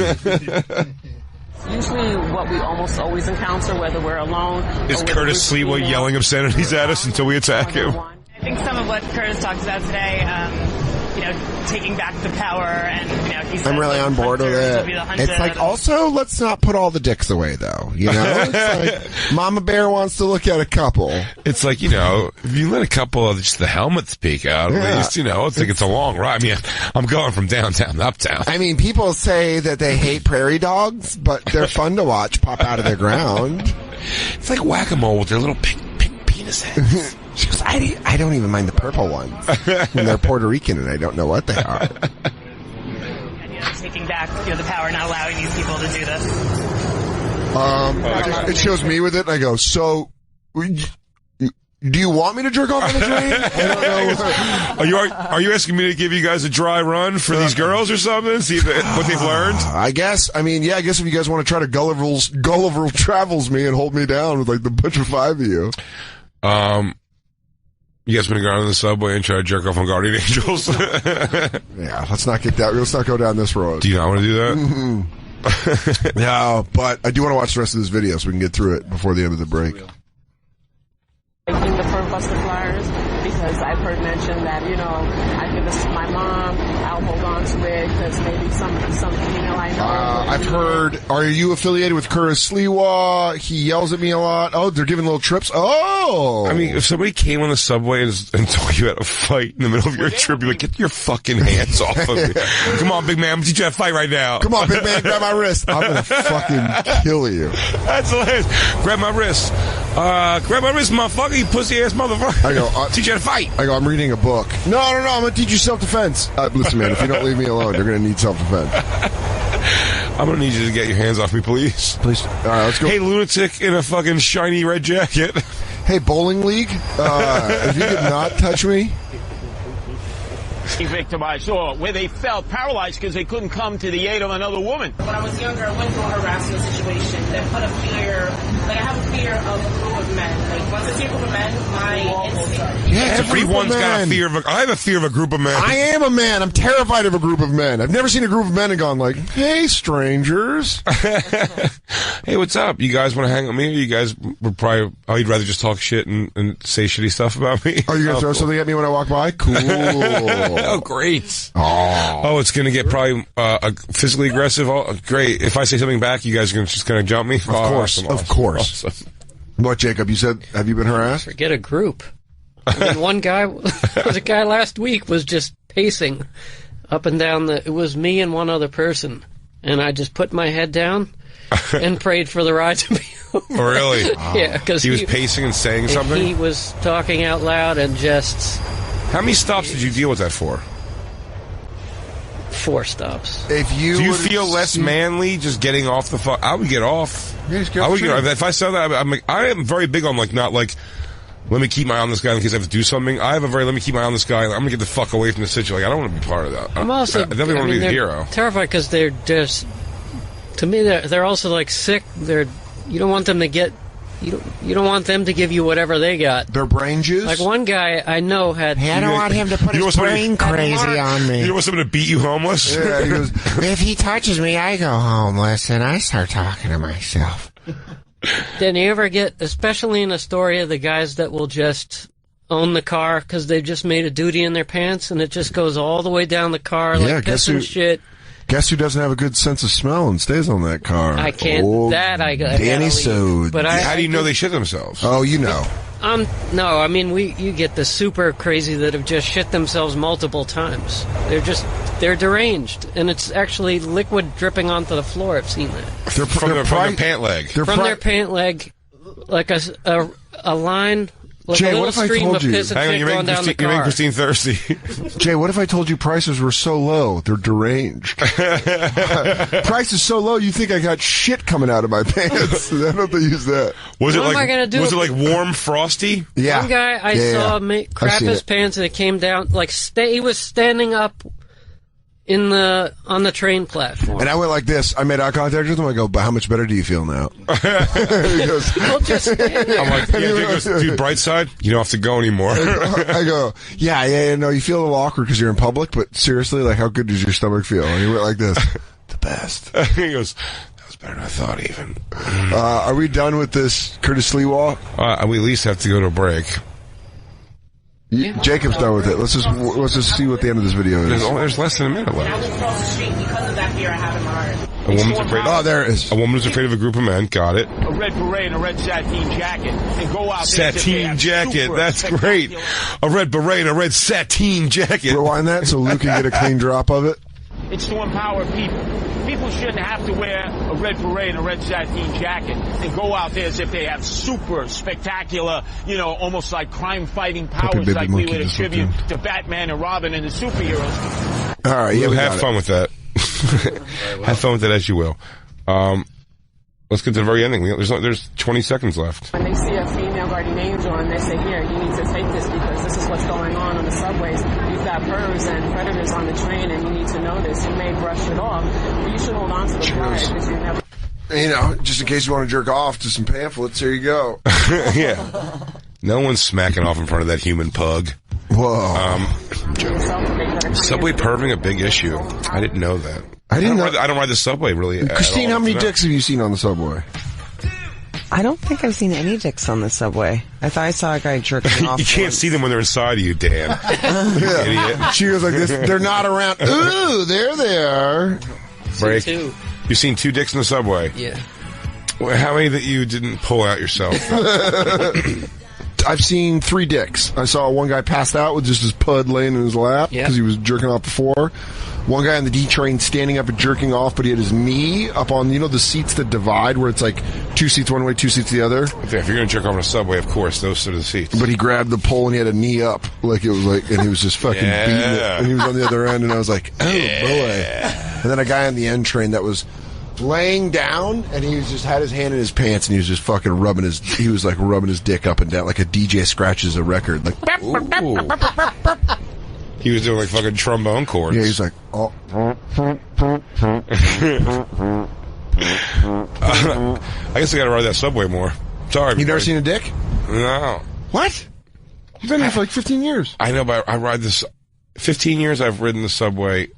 [SPEAKER 15] Usually what we almost always encounter, whether we're alone...
[SPEAKER 2] Is Curtis Sliwa yelling obscenities at us until we attack him?
[SPEAKER 14] I think some of what Curtis talks about today, taking back the power, and he says
[SPEAKER 1] I'm really on board with it. It's like, also, let's not put all the dicks away, though. It's like, Mama Bear wants to look at a couple.
[SPEAKER 2] It's like, if you let a couple of just the helmets peek out, at least, it's like it's a long ride. I mean, I'm going from downtown to uptown.
[SPEAKER 1] I mean, people say that they hate prairie dogs, but they're fun to watch pop out of their ground.
[SPEAKER 2] It's like whack-a-mole with their little pink penis heads.
[SPEAKER 1] She goes, I don't even mind the purple ones. And they're Puerto Rican, and I don't know what they are.
[SPEAKER 14] And, taking back the power, not allowing these people to do this.
[SPEAKER 1] It shows me with it, and I go, so... Do you want me to jerk off on the train? I don't know.
[SPEAKER 2] Are you asking me to give you guys a dry run for these girls or something? See what they've learned?
[SPEAKER 1] I guess. I mean, I guess if you guys want to try to Gulliver Travels me and hold me down with like the bunch of 5 of you.
[SPEAKER 2] You guys want to go out on the subway and try to jerk off on Guardian Angels?
[SPEAKER 1] Yeah, let's not go down this road.
[SPEAKER 2] Do you not want to do that?
[SPEAKER 1] Mm-hmm. No, but I do want to watch the rest of this video so we can get through it before the end of the break.
[SPEAKER 15] Making the Perv Busters flyers because I've heard mention that I give this to my mom. I'll hold on to it because maybe some female I know.
[SPEAKER 1] I've heard. Are you affiliated with Curtis Sliwa? He yells at me a lot. Oh, they're giving little trips. Oh,
[SPEAKER 2] I mean, if somebody came on the subway and told you had a fight in the middle of your trip, you're like, get your fucking hands off of me. Come on, big man, I'm teaching you how to fight right now.
[SPEAKER 1] Come on, big man, grab my wrist. I'm gonna fucking kill you.
[SPEAKER 2] That's hilarious. Grab my wrist. Grab my wrist, motherfucker, you pussy-ass motherfucker.
[SPEAKER 1] I go,
[SPEAKER 2] teach you how to fight.
[SPEAKER 1] I go, I'm reading a book. No, I'm going to teach you self-defense. Listen, man, if you don't leave me alone, you're going to need self-defense.
[SPEAKER 2] I'm going to need you to get your hands off me, please.
[SPEAKER 1] Please. All right, let's go.
[SPEAKER 2] Hey, lunatic in a fucking shiny red jacket.
[SPEAKER 1] Hey, bowling league, if you could not touch me.
[SPEAKER 13] Victimized, or where they felt paralyzed because they couldn't come to the aid of another woman.
[SPEAKER 15] When I was younger, I went through a harassment situation that put a fear, like I have a fear of a group of men. Like once I see a group of men, my instinct.
[SPEAKER 1] Yeah,
[SPEAKER 2] everyone's got a fear of I have a fear of a group of men.
[SPEAKER 1] I am a man. I'm terrified of a group of men. I've never seen a group of men and gone like, hey, strangers.
[SPEAKER 2] Hey, what's up? You guys want to hang out with me? Or you guys would probably, you'd rather just talk shit and say shitty stuff about me?
[SPEAKER 1] Are you going to throw something at me when I walk by? Cool.
[SPEAKER 2] Oh, great. Oh, it's going to get probably physically aggressive. Oh, great. If I say something back, you guys are just going to jump me?
[SPEAKER 1] Of course.
[SPEAKER 2] Awesome,
[SPEAKER 1] of course.
[SPEAKER 2] Awesome.
[SPEAKER 1] What, Jacob, you said, have you been harassed?
[SPEAKER 9] Forget a group. I mean, one guy, there was a guy last week was just pacing up and down it was me and one other person. And I just put my head down and prayed for the ride to be over.
[SPEAKER 2] Oh, really?
[SPEAKER 9] Yeah, because
[SPEAKER 2] he was pacing and saying something?
[SPEAKER 9] He was talking out loud and just...
[SPEAKER 2] How many stops did you deal with that for?
[SPEAKER 9] 4 stops.
[SPEAKER 1] If you
[SPEAKER 2] do you feel less manly just getting off the fuck? I would get off. I would get off. If I saw that, I am very big on not let me keep my eye on this guy in case I have to do something. I have a very let me keep my eye on this guy. I'm gonna get the fuck away from the situation. I don't want to be part of that.
[SPEAKER 9] I'm also
[SPEAKER 2] I definitely want to be the hero.
[SPEAKER 9] Terrified because they're just, to me, they're also sick. You don't want them to get. You don't want them to give you whatever they got.
[SPEAKER 1] Their brain juice?
[SPEAKER 9] Like one guy I know had...
[SPEAKER 6] Hey, I don't want him to put his brain crazy on me.
[SPEAKER 2] You don't want someone to beat you homeless?
[SPEAKER 1] Yeah, he goes,
[SPEAKER 6] if he touches me, I go homeless, and I start talking to myself.
[SPEAKER 9] Then you ever get, especially in Astoria, the guys that will just own the car because they've just made a duty in their pants, and it just goes all the way down the car, piss and shit.
[SPEAKER 1] Guess who doesn't have a good sense of smell and stays on that car?
[SPEAKER 9] I can't.
[SPEAKER 1] Danny Soder.
[SPEAKER 9] But
[SPEAKER 2] how do you know they shit themselves?
[SPEAKER 1] Oh, you know.
[SPEAKER 9] No, I mean you get the super crazy that have just shit themselves multiple times. They're deranged, and it's actually liquid dripping onto the floor. I've seen that.
[SPEAKER 2] From their pant leg.
[SPEAKER 9] From their pant leg, like a line. Like
[SPEAKER 1] Jay,
[SPEAKER 9] a
[SPEAKER 1] what if I
[SPEAKER 9] stream
[SPEAKER 1] told
[SPEAKER 9] of
[SPEAKER 1] you?
[SPEAKER 9] piss and shit going down the car.
[SPEAKER 2] You're making Christine thirsty.
[SPEAKER 1] Jay, what if I told you prices were so low, they're deranged? Price is so low, you think I got shit coming out of my pants. I don't they use that.
[SPEAKER 2] Was it like warm frosty?
[SPEAKER 1] Yeah.
[SPEAKER 9] One guy I saw crap his pants and it came down, he was standing up on the train platform.
[SPEAKER 1] And I went like this. I made eye contact with him. I go, but how much better do you feel now?
[SPEAKER 2] He goes,
[SPEAKER 9] well, just stand there.
[SPEAKER 2] I'm like, yeah, he goes, dude, bright side, you don't have to go anymore.
[SPEAKER 1] I go, yeah, no, you feel a little awkward because you're in public, but seriously, how good does your stomach feel? And he went like this, the best.
[SPEAKER 2] He goes, that was better than I thought even.
[SPEAKER 1] Are we done with this Curtis Sliwa?
[SPEAKER 2] We at least have to go to a break.
[SPEAKER 1] Jacob's done with it. Let's just see what the end of this video is.
[SPEAKER 2] There's less than a minute left.
[SPEAKER 15] I was across the street because of that fear I have in my heart.
[SPEAKER 2] A woman's afraid.
[SPEAKER 1] Oh, there it is.
[SPEAKER 2] A woman who's afraid of a group of men. Got it.
[SPEAKER 13] A red beret and a red sateen jacket, and go out there.
[SPEAKER 2] Sateen jacket. That's great. A red beret and a red sateen jacket.
[SPEAKER 1] Rewind that so Luke can get a clean drop of it.
[SPEAKER 13] It's to empower people. People shouldn't have to wear a red beret and a red sateen jacket and go out there as if they have super spectacular, almost like crime-fighting powers like we would attribute to Batman and Robin and the superheroes.
[SPEAKER 1] All right, yeah,
[SPEAKER 2] have fun with that. Have fun with that as you will. Let's get to the very ending. There's 20 seconds left.
[SPEAKER 15] When they see a female guardian angel and they say, here, you need to take this because this is what's going on the subways. You've got pervs and predators on the train and you need to know this. You may brush it off, but you should hold on to the prize because you never...
[SPEAKER 1] just in case you want to jerk off to some pamphlets, there you go.
[SPEAKER 2] Yeah. No one's smacking off in front of that human pug.
[SPEAKER 1] Whoa.
[SPEAKER 2] Subway perving a big issue. I didn't know that. I don't ride the subway really.
[SPEAKER 1] Christine, how many dicks have you seen on the subway?
[SPEAKER 4] I don't think I've seen any dicks on the subway. I thought I saw a guy jerking off.
[SPEAKER 2] You can't see them when they're inside of you, Dan. Idiot.
[SPEAKER 1] She goes like this. They're not around. Ooh, there they are.
[SPEAKER 2] Break. You've seen 2 dicks in the subway?
[SPEAKER 9] Yeah.
[SPEAKER 2] Well, how many that you didn't pull out yourself?
[SPEAKER 1] I've seen 3 dicks. I saw one guy passed out with just his pud laying in his lap because he was jerking off before. One guy on the D train standing up and jerking off, but he had his knee up on, the seats that divide where it's like 2 seats one way, 2 seats the other.
[SPEAKER 2] If you're going to jerk off on a subway, of course, those are the seats.
[SPEAKER 1] But he grabbed the pole and he had a knee up. Like it was like, and he was just fucking beating it. And he was on the other end and I was like, oh boy. And then a guy on the N train that was laying down and he was just had his hand in his pants and he was just fucking rubbing his dick up and down like a DJ scratches a record. Like,
[SPEAKER 2] he was doing like fucking trombone chords.
[SPEAKER 1] Yeah, he's like, oh.
[SPEAKER 2] I guess I gotta ride that subway more. Sorry.
[SPEAKER 1] You never seen a dick?
[SPEAKER 2] No.
[SPEAKER 1] What? You've been here for like 15 years.
[SPEAKER 2] I know, but I ride this 15 years I've ridden the subway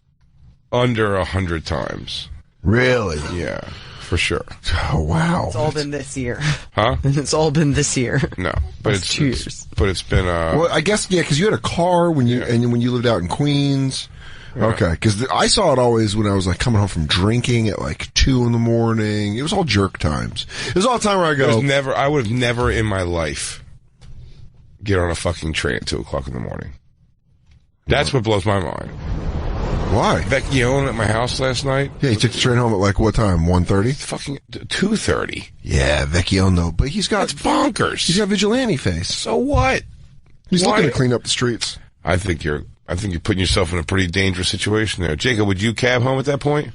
[SPEAKER 2] under 100 times.
[SPEAKER 1] Really?
[SPEAKER 2] Yeah, for sure.
[SPEAKER 1] Oh, wow.
[SPEAKER 4] It's all been this year.
[SPEAKER 2] Huh?
[SPEAKER 4] It's all been this year.
[SPEAKER 2] No, but it's
[SPEAKER 4] 2 years.
[SPEAKER 2] But it's been
[SPEAKER 1] well, I guess because you had a car when you lived out in Queens. Yeah. Okay, because I saw it always when I was like coming home from drinking at like 2 a.m. It was all jerk times. It was all the time where
[SPEAKER 2] I would have never in my life get on a fucking train at 2 o'clock in the morning. That's what blows my mind.
[SPEAKER 1] Why?
[SPEAKER 2] Vecchione at my house last night.
[SPEAKER 1] Yeah, he took the train home at like what time? 1:30?
[SPEAKER 2] Fucking 2:30.
[SPEAKER 1] Yeah, Vecchione though. But he's got...
[SPEAKER 2] That's bonkers.
[SPEAKER 1] He's got vigilante face.
[SPEAKER 2] So what?
[SPEAKER 1] He's looking to clean up the streets.
[SPEAKER 2] I think you're putting yourself in a pretty dangerous situation there. Jacob, would you cab home at that point?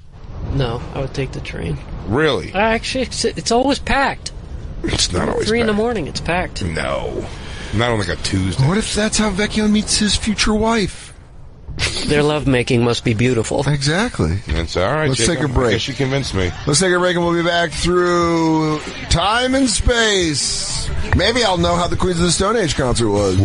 [SPEAKER 9] No, I would take the train.
[SPEAKER 2] Really?
[SPEAKER 9] Actually, it's always packed.
[SPEAKER 2] It's not always
[SPEAKER 9] 3
[SPEAKER 2] packed.
[SPEAKER 9] in the morning, it's packed.
[SPEAKER 2] No. Not on like a Tuesday.
[SPEAKER 1] What if that's how Vecchione meets his future wife?
[SPEAKER 9] Their lovemaking must be beautiful.
[SPEAKER 1] Exactly.
[SPEAKER 2] That's all right,
[SPEAKER 1] Let's
[SPEAKER 2] Jacob.
[SPEAKER 1] take a break.
[SPEAKER 2] I guess you convinced me.
[SPEAKER 1] Let's take a break and we'll be back through time and space. Maybe I'll know how the Queens of the Stone Age concert was.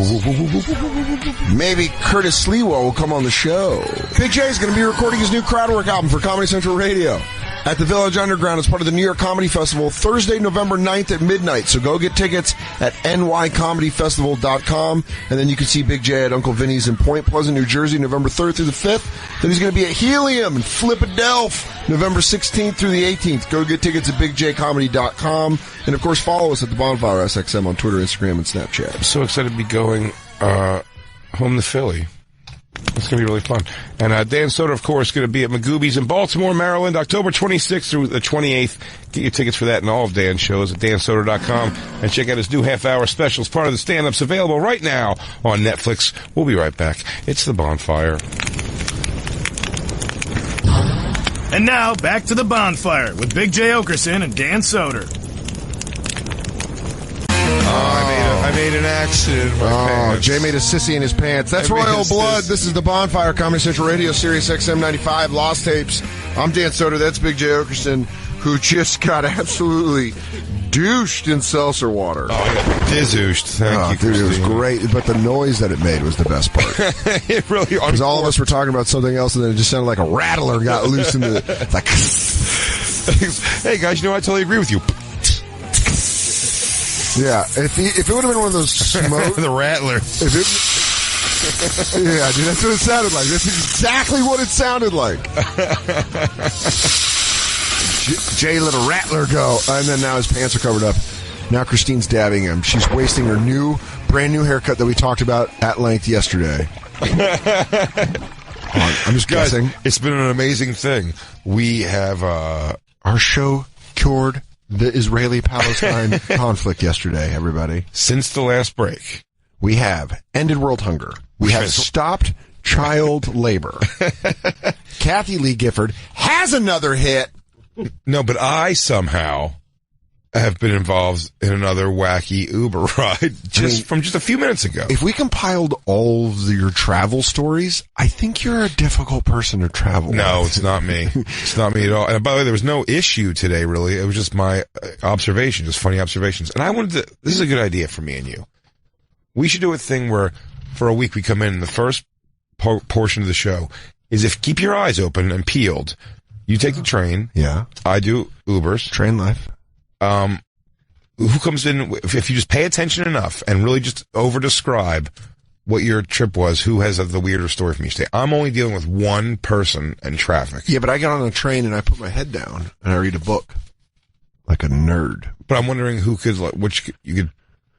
[SPEAKER 1] Maybe Curtis Sliwa will come on the show. Big J is going to be recording his new crowdwork album for Comedy Central Radio at the Village Underground as part of the New York Comedy Festival, Thursday, November 9th at midnight. So go get tickets at nycomedyfestival.com. And then you can see Big J at Uncle Vinny's in Point Pleasant, New Jersey, November 3rd through the 5th. Then he's going to be at Helium in Flippadelph, November 16th through the 18th. Go get tickets at bigjcomedy.com. And, of course, follow us at the Bonfire SXM on Twitter, Instagram, and Snapchat.
[SPEAKER 2] I'm so excited to be going home to Philly. It's going to be really fun. And Dan Soder, of course, going to be at Magooby's in Baltimore, Maryland, October 26th through the 28th. Get your tickets for that and all of Dan's shows at dansoder.com. And check out his new half-hour specials, part of the stand-ups available right now on Netflix. We'll be right back. It's The Bonfire.
[SPEAKER 11] And now, back to The Bonfire with Big J. Oakerson and Dan Soder.
[SPEAKER 2] I made an accident in my pants.
[SPEAKER 1] Jay made a sissy in his pants. That's Royal Blood. This is the Bonfire, Comedy Central Radio, Sirius XM 95, Lost Tapes. I'm Dan Soder. That's Big J. Oakerson, who just got absolutely douched in seltzer water.
[SPEAKER 2] Oh, I got dizooshed. Thank you,
[SPEAKER 1] dude, it was great, but the noise that it made was the best part.
[SPEAKER 2] It really,
[SPEAKER 1] because all of us were talking about something else, and then it just sounded like a rattler got loose in the... It's like...
[SPEAKER 2] Hey, guys, you know, I totally agree with you.
[SPEAKER 1] Yeah, if it would have been one of those smoke...
[SPEAKER 2] the rattler.
[SPEAKER 1] Yeah, dude, that's what it sounded like. That's exactly what it sounded like. Jay let a rattler go, and then now his pants are covered up. Now Christine's dabbing him. She's wasting her brand new haircut that we talked about at length yesterday. I'm just guessing.
[SPEAKER 2] It's been an amazing thing. We have
[SPEAKER 1] our show cured the Israeli-Palestine conflict yesterday, everybody.
[SPEAKER 2] Since the last break,
[SPEAKER 1] we have ended world hunger. We have stopped child labor. Kathy Lee Gifford has another hit.
[SPEAKER 2] No, but I somehow have been involved in another wacky Uber ride from just a few minutes ago.
[SPEAKER 1] If we compiled all of your travel stories, I think you're a difficult person to travel
[SPEAKER 2] No,
[SPEAKER 1] with.
[SPEAKER 2] It's not me. It's not me at all. And by the way, there was no issue today, really. It was just my observation, just funny observations. And I wanted to, this is a good idea for me and you. We should do a thing where for a week we come in and the first portion of the show is keep your eyes open and peeled. You take the train.
[SPEAKER 1] Yeah.
[SPEAKER 2] I do Ubers.
[SPEAKER 1] Train life.
[SPEAKER 2] Who comes in, if you just pay attention enough and really just over-describe what your trip was, who has the weirder story from each day. I'm only dealing with one person and traffic.
[SPEAKER 1] Yeah, but I got on a train and I put my head down and I read a book. Like a nerd.
[SPEAKER 2] But I'm wondering who could,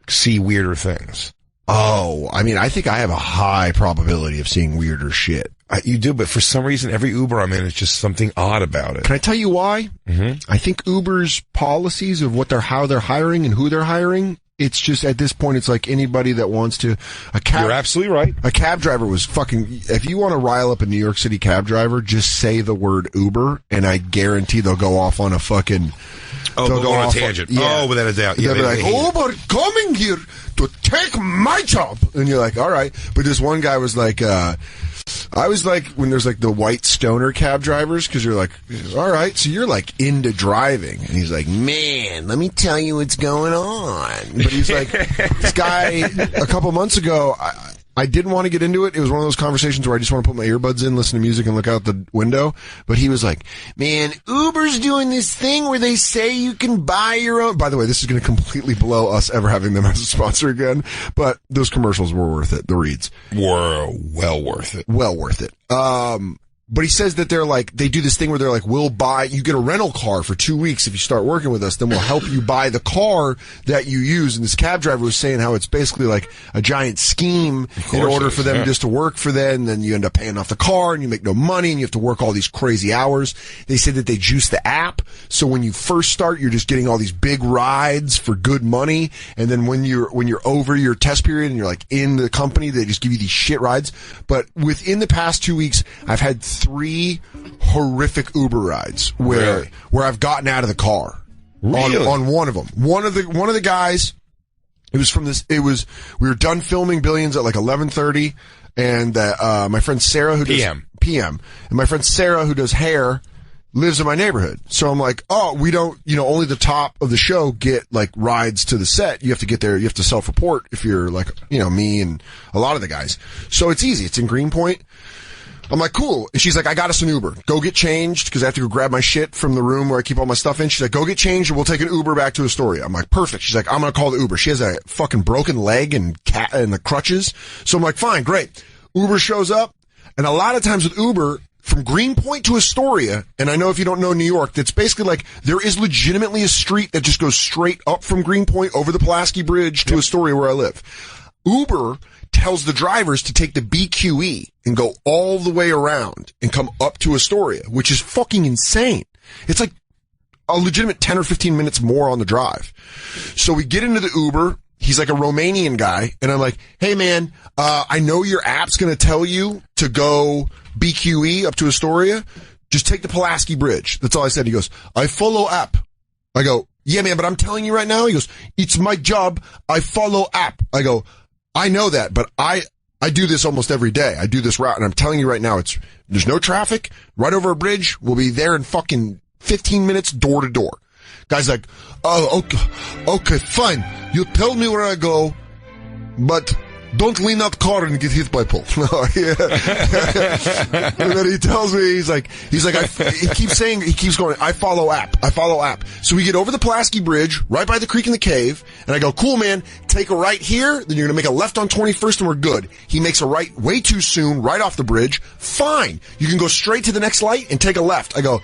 [SPEAKER 2] see weirder things.
[SPEAKER 1] Oh, I mean, I think I have a high probability of seeing weirder shit.
[SPEAKER 2] You do, but for some reason, every Uber I'm in is just something odd about it.
[SPEAKER 1] Can I tell you why?
[SPEAKER 2] Mm-hmm.
[SPEAKER 1] I think Uber's policies of how they're hiring and who they're hiring, it's just at this point, it's like anybody that wants to.
[SPEAKER 2] You're absolutely right.
[SPEAKER 1] A cab driver was fucking. If you want to rile up a New York City cab driver, just say the word Uber, and I guarantee they'll go off on a fucking.
[SPEAKER 2] They'll go on a tangent. Oh, without a doubt.
[SPEAKER 1] They'll be like, Uber coming here to take my job. And you're like, all right. But this one guy was like, I was like, when there's like the white stoner cab drivers, because you're like, all right, so you're like into driving. And he's like, man, let me tell you what's going on. But he's like, this guy, a couple months ago, I didn't want to get into it. It was one of those conversations where I just want to put my earbuds in, listen to music, and look out the window. But he was like, man, Uber's doing this thing where they say you can buy your own. By the way, this is going to completely blow us ever having them as a sponsor again. But those commercials were worth it. The reads
[SPEAKER 2] were well worth it.
[SPEAKER 1] Well worth it. But he says that they're like, they do this thing where they're like, you get a rental car for 2 weeks if you start working with us, then we'll help you buy the car that you use. And this cab driver was saying how it's basically like a giant scheme in order for them just to work for them. And then you end up paying off the car and you make no money and you have to work all these crazy hours. They said that they juice the app. So when you first start, you're just getting all these big rides for good money. And then when you're over your test period and you're like in the company, they just give you these shit rides. But within the past 2 weeks, I've had 3 horrific Uber rides where I've gotten out of the car on one of them. One of the guys, we were done filming Billions at like 11:30, and my friend Sarah who does PM, and my friend Sarah who does hair lives in my neighborhood. So I'm like, oh, we don't, only the top of the show get like rides to the set. You have to get there. You have to self-report if you're like, me and a lot of the guys. So it's easy. It's in Greenpoint. I'm like, cool. And she's like, I got us an Uber. Go get changed, because I have to go grab my shit from the room where I keep all my stuff in. She's like, go get changed and we'll take an Uber back to Astoria. I'm like, perfect. She's like, I'm going to call the Uber. She has a fucking broken leg and the crutches. So I'm like, fine, great. Uber shows up. And a lot of times with Uber, from Greenpoint to Astoria, and I know if you don't know New York, that's basically like, there is legitimately a street that just goes straight up from Greenpoint over the Pulaski Bridge to Astoria where I live. Uber tells the drivers to take the BQE and go all the way around and come up to Astoria, which is fucking insane. It's like a legitimate 10 or 15 minutes more on the drive. So we get into the Uber. He's like a Romanian guy. And I'm like, hey man, I know your app's going to tell you to go BQE up to Astoria. Just take the Pulaski Bridge. That's all I said. He goes, I follow app. I go, yeah man, but I'm telling you right now. He goes, it's my job. I follow app. I go, I know that, but I do this almost every day. I do this route, and I'm telling you right now, there's no traffic, right over a bridge. We'll be there in fucking 15 minutes, door to door. Guy's like, oh, okay, fine. You tell me where I go, but don't lean out car and get hit by pole. And then he tells me, he keeps going, I follow app. So we get over the Pulaski Bridge, right by the creek and the cave, and I go, cool man, take a right here, then you're gonna make a left on 21st and we're good. He makes a right way too soon, right off the bridge. Fine. You can go straight to the next light and take a left. I go,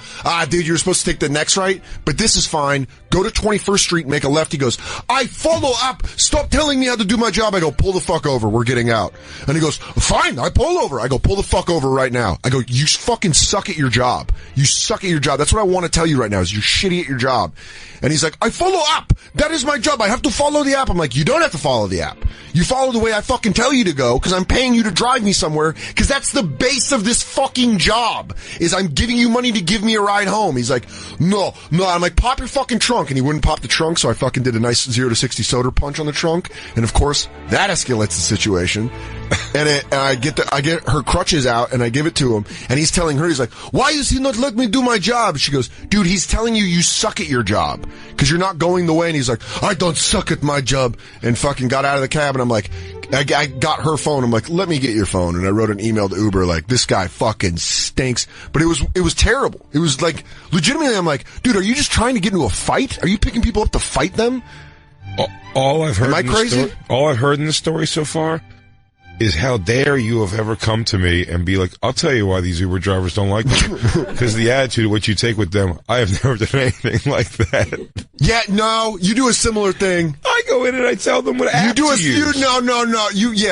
[SPEAKER 1] dude, you're supposed to take the next right, but this is fine. Go to 21st Street and make a left. He goes, I follow up. Stop telling me how to do my job. I go, pull the fuck over. We're getting out. And he goes, fine, I pull over. I go, pull the fuck over right now. I go, you fucking suck at your job. You suck at your job. That's what I want to tell you right now is you're shitty at your job. And he's like, I follow up. That is my job. I have to follow the app. I'm like, you don't have to follow the app. You follow the way I fucking tell you to go because I'm paying you to drive me somewhere because that's the base of this fucking job is I'm giving you money to give me a ride home. He's like, no. I'm like, pop your fucking trunk. And he wouldn't pop the trunk, so I fucking did a nice 0 to 60 Soder punch on the trunk. And of course, that escalates the situation. And I get her crutches out and I give it to him. And he's telling her, he's like, why does he not let me do my job? She goes, dude, he's telling you suck at your job because you're not going the way. And he's like, I don't suck at my job. And fucking got out of the cab. And I'm like, I got her phone. I'm like, let me get your phone. And I wrote an email to Uber like, this guy fucking stinks. But it was terrible. It was like, legitimately, I'm like, dude, are you just trying to get into a fight? Are you picking people up to fight them?
[SPEAKER 2] All I've heard.
[SPEAKER 1] Am I crazy?
[SPEAKER 2] All I've heard in the story so far is how dare you have ever come to me and be like, I'll tell you why these Uber drivers don't like me. Because the attitude of what you take with them, I have never done anything like that.
[SPEAKER 1] Yeah, no, you do a similar thing.
[SPEAKER 2] I go in and I tell them what app to use.
[SPEAKER 1] No.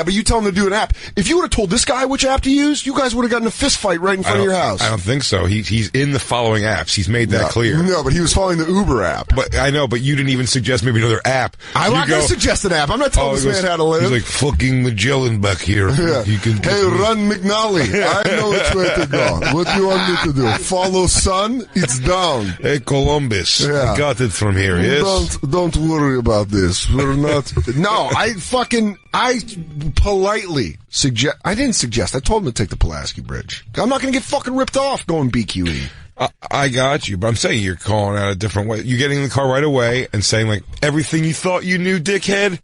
[SPEAKER 1] But you tell them to do an app. If you would have told this guy which app to use, you guys would have gotten a fist fight right in front of your house.
[SPEAKER 2] I don't think so. He's in the following apps. He's made that clear.
[SPEAKER 1] No, but he was following the Uber app.
[SPEAKER 2] But I know, but you didn't even suggest maybe another app.
[SPEAKER 1] I'm not going to suggest an app. I'm not telling this man how to live.
[SPEAKER 2] He's like, fucking Magellan back here.
[SPEAKER 1] Yeah. Hey, run McNally. I know which way to go. What do you want me to do? Follow sun? It's down.
[SPEAKER 2] Hey, Columbus. Yeah. I got it from here, yes?
[SPEAKER 1] Don't worry about this. We're not... No, I politely suggest... I didn't suggest. I told him to take the Pulaski Bridge. I'm not going to get fucking ripped off going BQE.
[SPEAKER 2] I got you, but I'm saying you're calling out a different way. You're getting in the car right away and saying, like, everything you thought you knew, dickhead,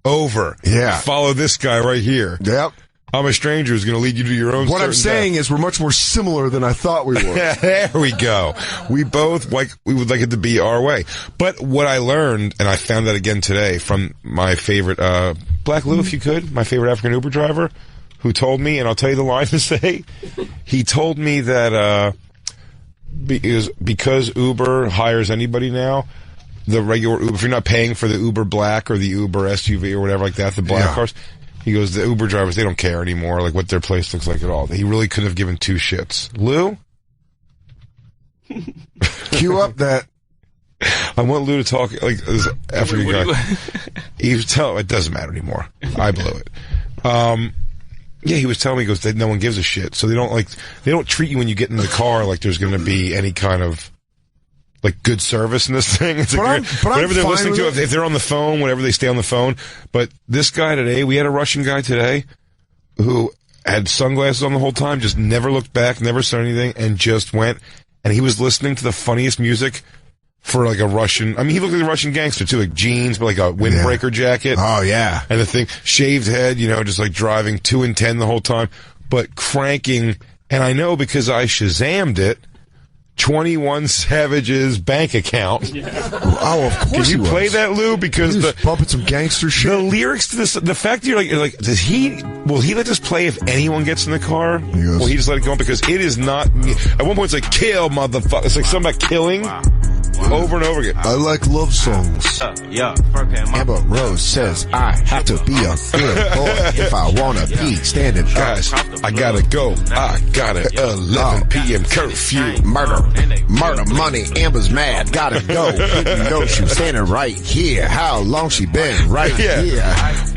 [SPEAKER 2] over.
[SPEAKER 1] Yeah.
[SPEAKER 2] Follow this guy right here.
[SPEAKER 1] Yep.
[SPEAKER 2] I'm a stranger who's going to lead you to your own.
[SPEAKER 1] What I'm saying is we're much more similar than I thought we were.
[SPEAKER 2] There we go. We both we would like it to be our way. But what I learned, and I found that again today from my favorite, Black Lou, if you could, my favorite African Uber driver, who told me, and I'll tell you the line to say, he told me that, because Uber hires anybody now, the regular Uber, if you're not paying for the Uber Black or the Uber SUV or whatever like that, the black cars, he goes, the Uber drivers, they don't care anymore, like what their place looks like at all. He really couldn't have given two shits. Lou?
[SPEAKER 1] Cue up that.
[SPEAKER 2] I want Lou to talk, like, this African guy. He was telling, it doesn't matter anymore. I blew it. Yeah, he was telling me, he goes, that no one gives a shit. So they don't treat you when you get in the car like there's going to be any kind of, like, good service in this thing. It's whatever they're listening to, if they're on the phone, whatever they stay on the phone. But this guy today, we had a Russian guy today who had sunglasses on the whole time, just never looked back, never said anything, and just went, and he was listening to the funniest music for like a Russian, I mean, he looked like a Russian gangster too, like jeans, but like a windbreaker jacket.
[SPEAKER 1] Oh, yeah.
[SPEAKER 2] And the thing, shaved head, just like driving 2 and 10 the whole time, but cranking, and I know because I Shazammed it, 21 Savage's bank account.
[SPEAKER 1] Oh, of course.
[SPEAKER 2] Can you play that, Lou? Because
[SPEAKER 1] bumping some gangster shit.
[SPEAKER 2] The lyrics to this, the fact that you're like, will he let this play if anyone gets in the car? Will he just let it go on? Because it is not, at one point it's like, kill, motherfucker. It's like something about killing. Over and over again.
[SPEAKER 1] I like love songs. Amber Rose says I have to be a good boy if I want to be standing up.
[SPEAKER 2] Guys, I gotta go. I got an 11 p.m. curfew.
[SPEAKER 1] Murder money. Amber's mad. Gotta go. Didn't know she was standing right here. How long she been right here?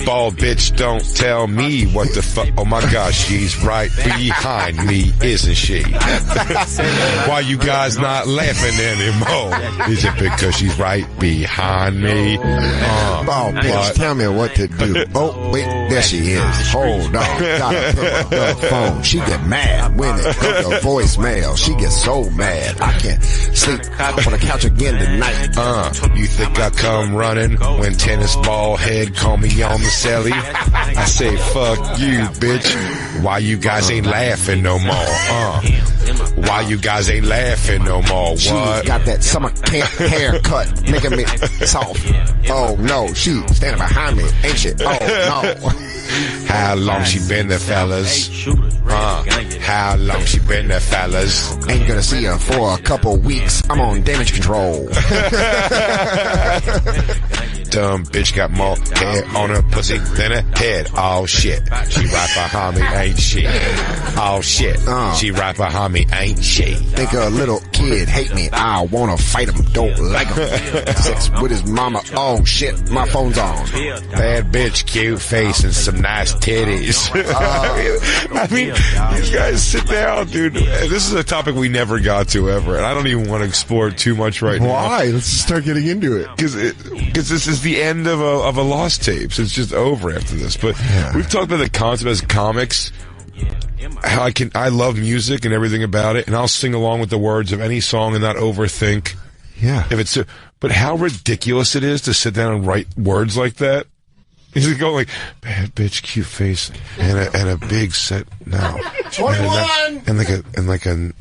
[SPEAKER 2] Bald bitch, don't tell me what the fuck. Oh my gosh, she's right behind me, isn't she? Why you guys not laughing anymore? Is it because she's right behind me?
[SPEAKER 1] Oh, bitch, tell me what to do. Oh, wait, there she is. Hold on. Gotta pick up the phone. She get mad when it comes to voicemail. She gets so mad. I can't sleep on the couch again tonight.
[SPEAKER 2] You think I come running when tennis ball head call me on the celly? I say, fuck you, bitch. Why you guys ain't laughing no more? Why you guys ain't laughing no more?
[SPEAKER 1] She
[SPEAKER 2] What?
[SPEAKER 1] got that summer camp haircut, making me soft. Oh no, she standing behind me, ain't she? Oh no.
[SPEAKER 2] How long she been there, fellas? How long she been there, fellas?
[SPEAKER 1] Ain't gonna see her for a couple weeks. I'm on damage control.
[SPEAKER 2] Dumb bitch got more hair on her pussy than her head. Oh shit, she right behind me, ain't she? Oh shit, she right behind me, ain't she?
[SPEAKER 1] Think a little kid hate me. I wanna fight him, don't like him. Sex with his mama. Oh shit, my phone's on.
[SPEAKER 2] Bad bitch, cute face and some nice titties. I mean, these guys sit down, dude. This is a topic we never got to ever, and I don't even want to explore it too much right now.
[SPEAKER 1] Why? Let's just start getting into it.
[SPEAKER 2] Because this is the end of a Lost Tapes. It's just over after this. But we've talked about the concept as comics. How I love music and everything about it, and I'll sing along with the words of any song and not overthink.
[SPEAKER 1] Yeah.
[SPEAKER 2] But how ridiculous it is to sit down and write words like that. He's going like, bad bitch, cute face, and a big set now.
[SPEAKER 1] 21!
[SPEAKER 2] And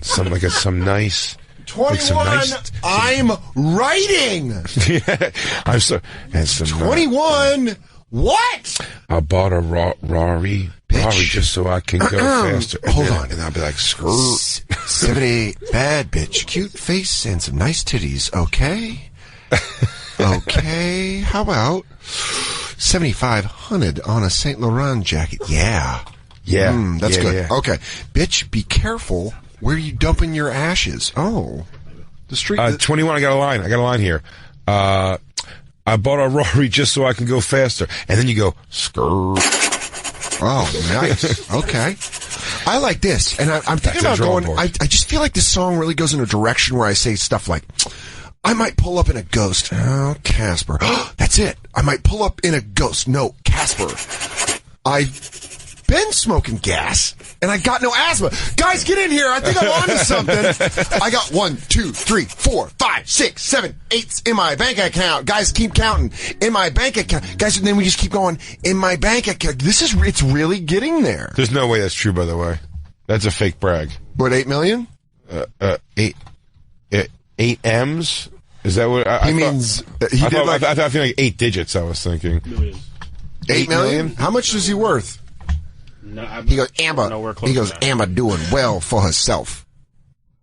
[SPEAKER 2] some nice.
[SPEAKER 1] 21, I'm writing!
[SPEAKER 2] Yeah, I'm so. And some
[SPEAKER 1] 21? What?
[SPEAKER 2] I bought a Rari.
[SPEAKER 1] Bitch, bitch.
[SPEAKER 2] just so I can go faster.
[SPEAKER 1] Hold on.
[SPEAKER 2] And I'll be like, screw.
[SPEAKER 1] 70, bad bitch, cute face and some nice titties. Okay. Okay. How about 7,500 on a Saint Laurent jacket? Yeah.
[SPEAKER 2] Yeah.
[SPEAKER 1] That's good.
[SPEAKER 2] Yeah.
[SPEAKER 1] Okay. Bitch, be careful where you dumping your ashes. Oh. The street.
[SPEAKER 2] 21, I got a line here. I bought a Rari just so I can go faster. And then you go, skrrr.
[SPEAKER 1] Oh, nice. Okay. I like this. And I'm thinking about going, I just feel like this song really goes in a direction where I say stuff like, I might pull up in a Ghost. Oh, Casper. That's it. I might pull up in a Ghost. No, Casper. I've been smoking gas, and I got no asthma. Guys, get in here. I think I'm onto something. I got 1, 2, 3, 4, 5, 6, 7, 8 in my bank account. Guys, keep counting. In my bank account. Guys, and then we just keep going. In my bank account. It's really getting there.
[SPEAKER 2] There's no way that's true, by the way. That's a fake brag.
[SPEAKER 1] What, 8 million?
[SPEAKER 2] 8 M's? Is that what
[SPEAKER 1] he means? He did
[SPEAKER 2] I feel like 8 digits. I was thinking.
[SPEAKER 1] 8 million? How much is he worth?
[SPEAKER 3] No,
[SPEAKER 1] he goes, Amber doing well for herself.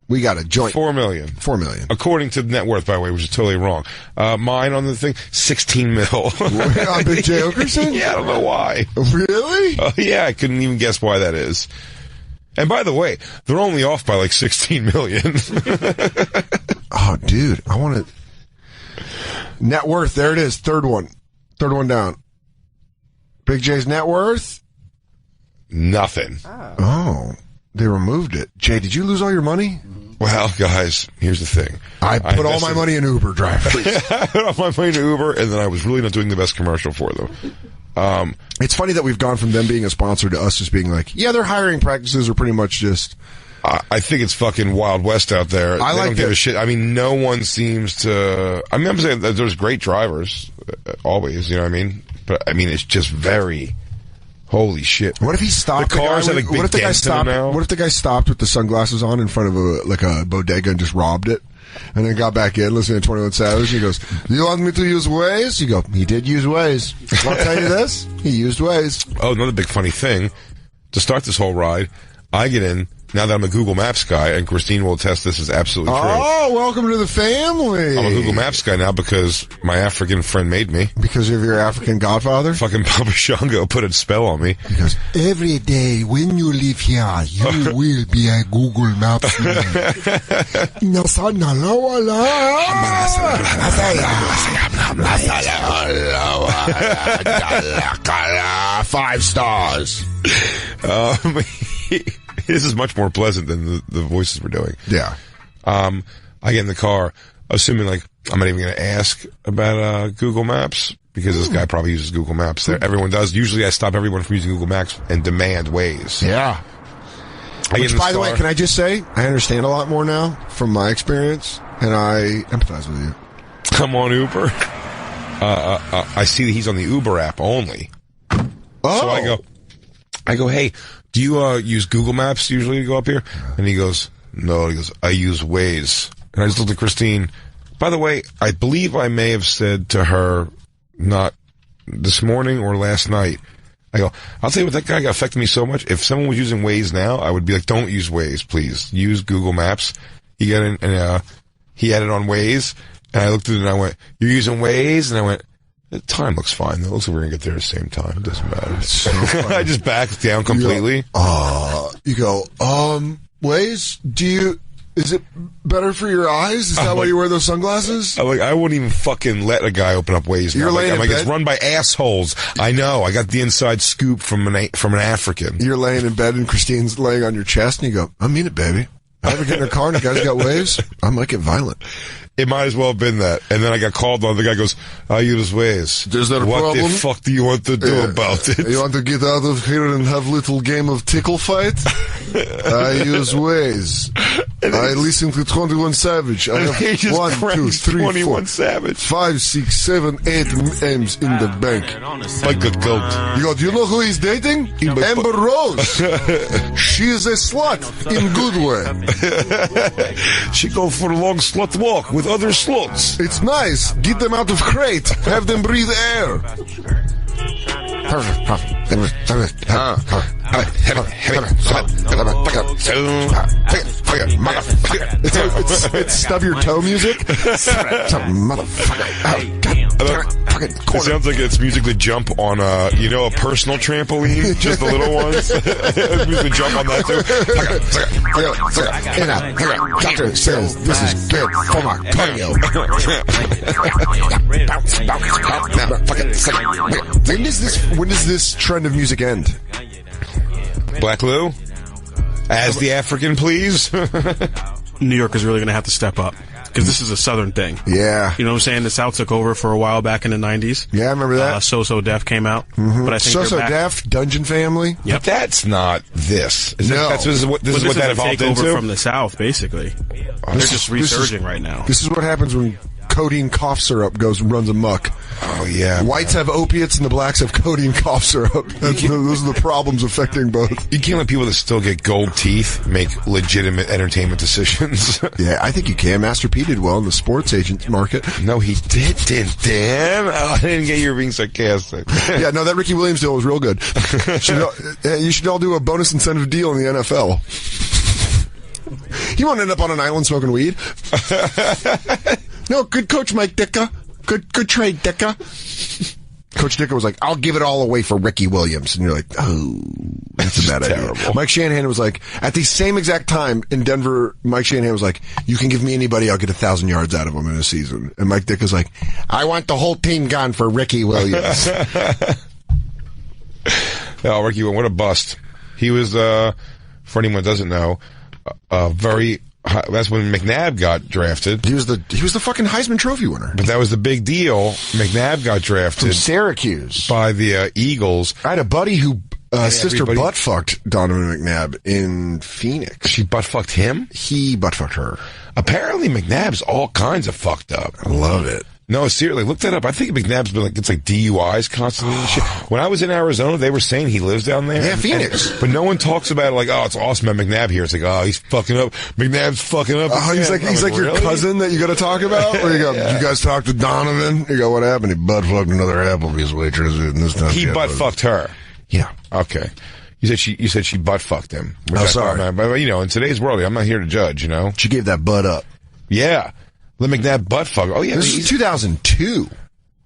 [SPEAKER 1] We got a joint.
[SPEAKER 2] 4 million.
[SPEAKER 1] 4 million.
[SPEAKER 2] According to net worth, by the way, which is totally wrong. Mine on the thing, 16 mil.
[SPEAKER 1] On Big J. Oakerson?
[SPEAKER 2] Yeah, I don't know why.
[SPEAKER 1] Really?
[SPEAKER 2] Yeah, I couldn't even guess why that is. And by the way, they're only off by like 16 million.
[SPEAKER 1] Oh, dude, I want to. Net worth, there it is. Third one down. Big J's net worth?
[SPEAKER 2] Nothing.
[SPEAKER 1] Oh, they removed it. Jay, did you lose all your money?
[SPEAKER 2] Well, guys, here's the thing.
[SPEAKER 1] I put all my money in Uber drivers.
[SPEAKER 2] I put all my money in Uber, and then I was really not doing the best commercial for them.
[SPEAKER 1] It's funny that we've gone from them being a sponsor to us just being like, yeah, their hiring practices are pretty much just...
[SPEAKER 2] I think it's fucking Wild West out there. They don't give a shit. I mean, no one seems to... I mean, I'm saying that there's great drivers, always, you know what I mean? But, I mean, it's just very... Holy shit.
[SPEAKER 1] What if he stopped?
[SPEAKER 2] The cars have like big dents in them now.
[SPEAKER 1] What if the guy stopped with the sunglasses on in front of a bodega and just robbed it? And then got back in, listening to 21 Savage. He goes, do you want me to use Waze? You go, he did use Waze. I'll tell you this, he used Waze.
[SPEAKER 2] Oh, another big funny thing. To start this whole ride, I get in, now that I'm a Google Maps guy, and Christine will attest this is absolutely true.
[SPEAKER 1] Oh, welcome to the family.
[SPEAKER 2] I'm a Google Maps guy now because my African friend made me.
[SPEAKER 1] Because of your African godfather?
[SPEAKER 2] Fucking Papa Shango put a spell on me.
[SPEAKER 1] Because every day when you live here, you will be a Google Maps man. 5 stars.
[SPEAKER 2] This is much more pleasant than the voices we're doing.
[SPEAKER 1] Yeah.
[SPEAKER 2] I get in the car, assuming like I'm not even going to ask about Google Maps because this guy probably uses Google Maps. Everyone does. Usually, I stop everyone from using Google Maps and demand Waze.
[SPEAKER 1] Yeah. Which, by the way, can I just say I understand a lot more now from my experience, and I empathize with you.
[SPEAKER 2] I'm on Uber. I see that he's on the Uber app only.
[SPEAKER 1] Oh.
[SPEAKER 2] So I go, hey. Do you use Google Maps usually to go up here? And he goes, no. He goes, I use Waze. And I just looked at Christine. By the way, I believe I may have said to her, not this morning or last night, I go, I'll tell you what, that guy affected me so much. If someone was using Waze now, I would be like, don't use Waze, please. Use Google Maps. He got in, and he had it on Waze. And I looked at it and I went, you're using Waze? And I went, the time looks fine, though. It looks like we're going to get there at the same time. It doesn't matter.
[SPEAKER 1] So
[SPEAKER 2] I just backed down completely.
[SPEAKER 1] You go, Waze, is it better for your eyes? Is that why you wear those sunglasses?
[SPEAKER 2] I wouldn't even fucking let a guy open up Waze now.
[SPEAKER 1] You're laying in bed?
[SPEAKER 2] It's run by assholes. I know. I got the inside scoop from an African.
[SPEAKER 1] You're laying in bed and Christine's laying on your chest and you go, I mean it, baby. I ever get in a car and the guy's got Waze? I might get violent.
[SPEAKER 2] It might as well have been that. And then I got called on. The guy goes, I use Waze.
[SPEAKER 1] Is there a
[SPEAKER 2] what
[SPEAKER 1] problem?
[SPEAKER 2] The fuck do you want to do about it?
[SPEAKER 1] You want to get out of here and have little game of tickle fight? I use Waze. I listen to 21 Savage. I have 1, 2, 3, 4,
[SPEAKER 2] Savage.
[SPEAKER 1] 5, 6, 7, 8 M's in the bank.
[SPEAKER 2] Like a goat.
[SPEAKER 1] You go, do you know who he's dating? Amber Rose. She is a slut in good way.
[SPEAKER 2] She go for a long slut walk with other sluts.
[SPEAKER 1] It's nice. Get them out of crate. Have them breathe air. It's stub your toe music.
[SPEAKER 2] It sounds like it's music to jump on a personal trampoline, just the little ones. Music to jump on that too.
[SPEAKER 1] Doctor says this is good for my cardio. When does this trend of music end?
[SPEAKER 2] Black Lou, as the African, please.
[SPEAKER 3] New York is really going to have to step up. Because this is a Southern thing.
[SPEAKER 1] Yeah.
[SPEAKER 3] You know what I'm saying? The South took over for a while back in the 90s.
[SPEAKER 1] Yeah, I remember that.
[SPEAKER 3] So Def came out.
[SPEAKER 1] Mm-hmm.
[SPEAKER 3] But I think
[SPEAKER 1] So Def, Dungeon Family.
[SPEAKER 3] Yep.
[SPEAKER 2] But that's not this.
[SPEAKER 3] This
[SPEAKER 2] is what that evolved into?
[SPEAKER 3] Takeover from the South, basically. They're just resurging right now.
[SPEAKER 1] This is what happens when codeine cough syrup runs amok.
[SPEAKER 2] Oh, yeah.
[SPEAKER 1] Whites have opiates and the blacks have codeine cough syrup. Those are the problems affecting both.
[SPEAKER 2] You can't let people that still get gold teeth make legitimate entertainment decisions.
[SPEAKER 1] Yeah, I think you can. Master P did well in the sports agent market.
[SPEAKER 2] No, he didn't, Dan. Oh, I didn't get you being sarcastic.
[SPEAKER 1] Yeah, no, that Ricky Williams deal was real good. You should all do a bonus incentive deal in the NFL. You want to end up on an island smoking weed? No, good coach, Mike Ditka. Good trade, Ditka. Coach Ditka was like, I'll give it all away for Ricky Williams. And you're like, oh, that's a bad idea. Mike Shanahan was like, at the same exact time in Denver, Mike Shanahan was like, you can give me anybody, I'll get 1,000 yards out of them in a season. And Mike Ditka's like, I want the whole team gone for Ricky Williams.
[SPEAKER 2] Oh, Ricky, what a bust. He was, for anyone who doesn't know, that's when McNabb got drafted.
[SPEAKER 1] He was the fucking Heisman Trophy winner.
[SPEAKER 2] But that was the big deal. McNabb got drafted
[SPEAKER 1] from Syracuse
[SPEAKER 2] by the Eagles.
[SPEAKER 1] I had a buddy who sister butt fucked Donovan McNabb in Phoenix.
[SPEAKER 2] She butt fucked him?
[SPEAKER 1] He butt fucked her.
[SPEAKER 2] Apparently McNabb's all kinds of fucked up.
[SPEAKER 1] I love it.
[SPEAKER 2] No, seriously, look that up. I think McNabb's been it's like DUIs constantly and shit. When I was in Arizona, they were saying he lives down there.
[SPEAKER 1] Yeah, Phoenix.
[SPEAKER 2] But no one talks about it like, oh, it's awesome at McNabb here. It's like, oh, he's fucking up. McNabb's fucking up.
[SPEAKER 1] Oh, he's like your
[SPEAKER 2] really?
[SPEAKER 1] cousin that you got to talk about? Where you go, you guys talk to Donovan? You go, what happened? He butt fucked another Applebee's waitress. And this time
[SPEAKER 2] he butt fucked her.
[SPEAKER 1] Yeah.
[SPEAKER 2] Okay. You said she butt fucked him.
[SPEAKER 1] Sorry.
[SPEAKER 2] But in today's world, I'm not here to judge,
[SPEAKER 1] She gave that butt up.
[SPEAKER 2] Yeah. Let McNabb butt fuck. Oh, yeah.
[SPEAKER 1] This is 2002.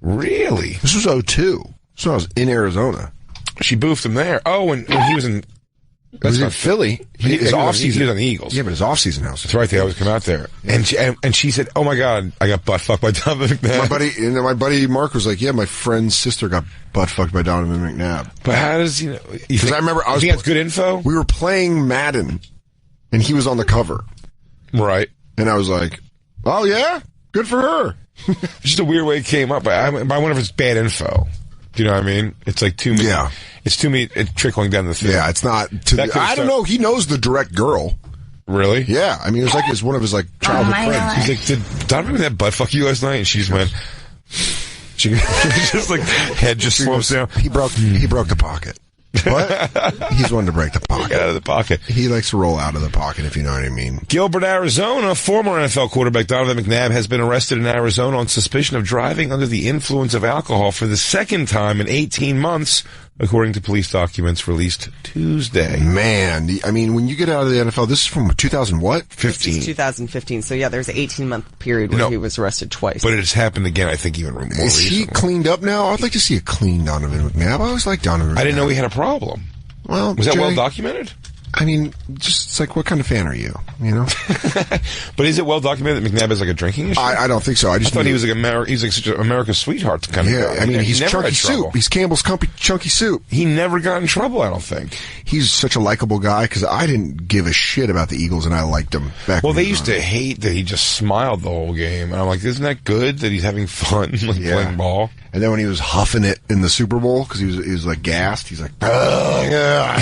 [SPEAKER 2] Really?
[SPEAKER 1] This was 2002. So I was in Arizona.
[SPEAKER 2] She boofed him there. Oh, when he was in...
[SPEAKER 1] That's not Philly.
[SPEAKER 2] His off-season. He was on the Eagles.
[SPEAKER 1] Yeah, but his off-season house.
[SPEAKER 2] That's right. They always come out there. And she said, oh, my God, I got butt fucked by Donovan McNabb.
[SPEAKER 1] My buddy Mark was like, yeah, my friend's sister got butt fucked by Donovan McNabb.
[SPEAKER 2] But how does,
[SPEAKER 1] Because I remember I was...
[SPEAKER 2] You think that's good info?
[SPEAKER 1] We were playing Madden, and he was on the cover.
[SPEAKER 2] Right.
[SPEAKER 1] And I was like, oh, yeah? Good for her.
[SPEAKER 2] Just a weird way it came up. I wonder if it's bad info. Do you know what I mean? It's like too many. Yeah. It's too many trickling down the thing.
[SPEAKER 1] Yeah, it's not. I don't know. He knows the direct girl.
[SPEAKER 2] Really?
[SPEAKER 1] Yeah. I mean, it was like it's one of his childhood friends.
[SPEAKER 2] He's like, did Donovan that butt fuck you last night? And she just went. She just head just slopes down.
[SPEAKER 1] He broke the pocket. But he's one to break the pocket.
[SPEAKER 2] Get out of the pocket.
[SPEAKER 1] He likes to roll out of the pocket, if you know what I mean.
[SPEAKER 2] Gilbert, Arizona. Former NFL quarterback Donovan McNabb has been arrested in Arizona on suspicion of driving under the influence of alcohol for the second time in 18 months, according to police documents released Tuesday.
[SPEAKER 1] Man, I mean, when you get out of the NFL, this is from 2000 what?
[SPEAKER 4] 15. This is 2015. So yeah, there's an 18-month period where he was arrested twice.
[SPEAKER 2] But it has happened again, I think, even more recently.
[SPEAKER 1] Is he cleaned up now? I'd like to see a clean Donovan McNabb. I always liked Donovan McNabb.
[SPEAKER 2] I didn't know he had a problem.
[SPEAKER 1] Well,
[SPEAKER 2] was that well documented?
[SPEAKER 1] I mean, just it's like, what kind of fan are you? You know?
[SPEAKER 2] But is it well documented that McNabb has a drinking issue?
[SPEAKER 1] I don't think so. I
[SPEAKER 2] thought he was he's such an America's sweetheart kind of guy.
[SPEAKER 1] I mean, he's chunky soup. He's Campbell's chunky soup.
[SPEAKER 2] He never got in trouble, I don't think.
[SPEAKER 1] He's such a likable guy because I didn't give a shit about the Eagles and I liked him back.
[SPEAKER 2] Well, they used to hate that he just smiled the whole game, and I'm like, isn't that good that he's having fun playing ball?
[SPEAKER 1] And then when he was huffing it in the Super Bowl because he was like gassed, he's like, oh yeah,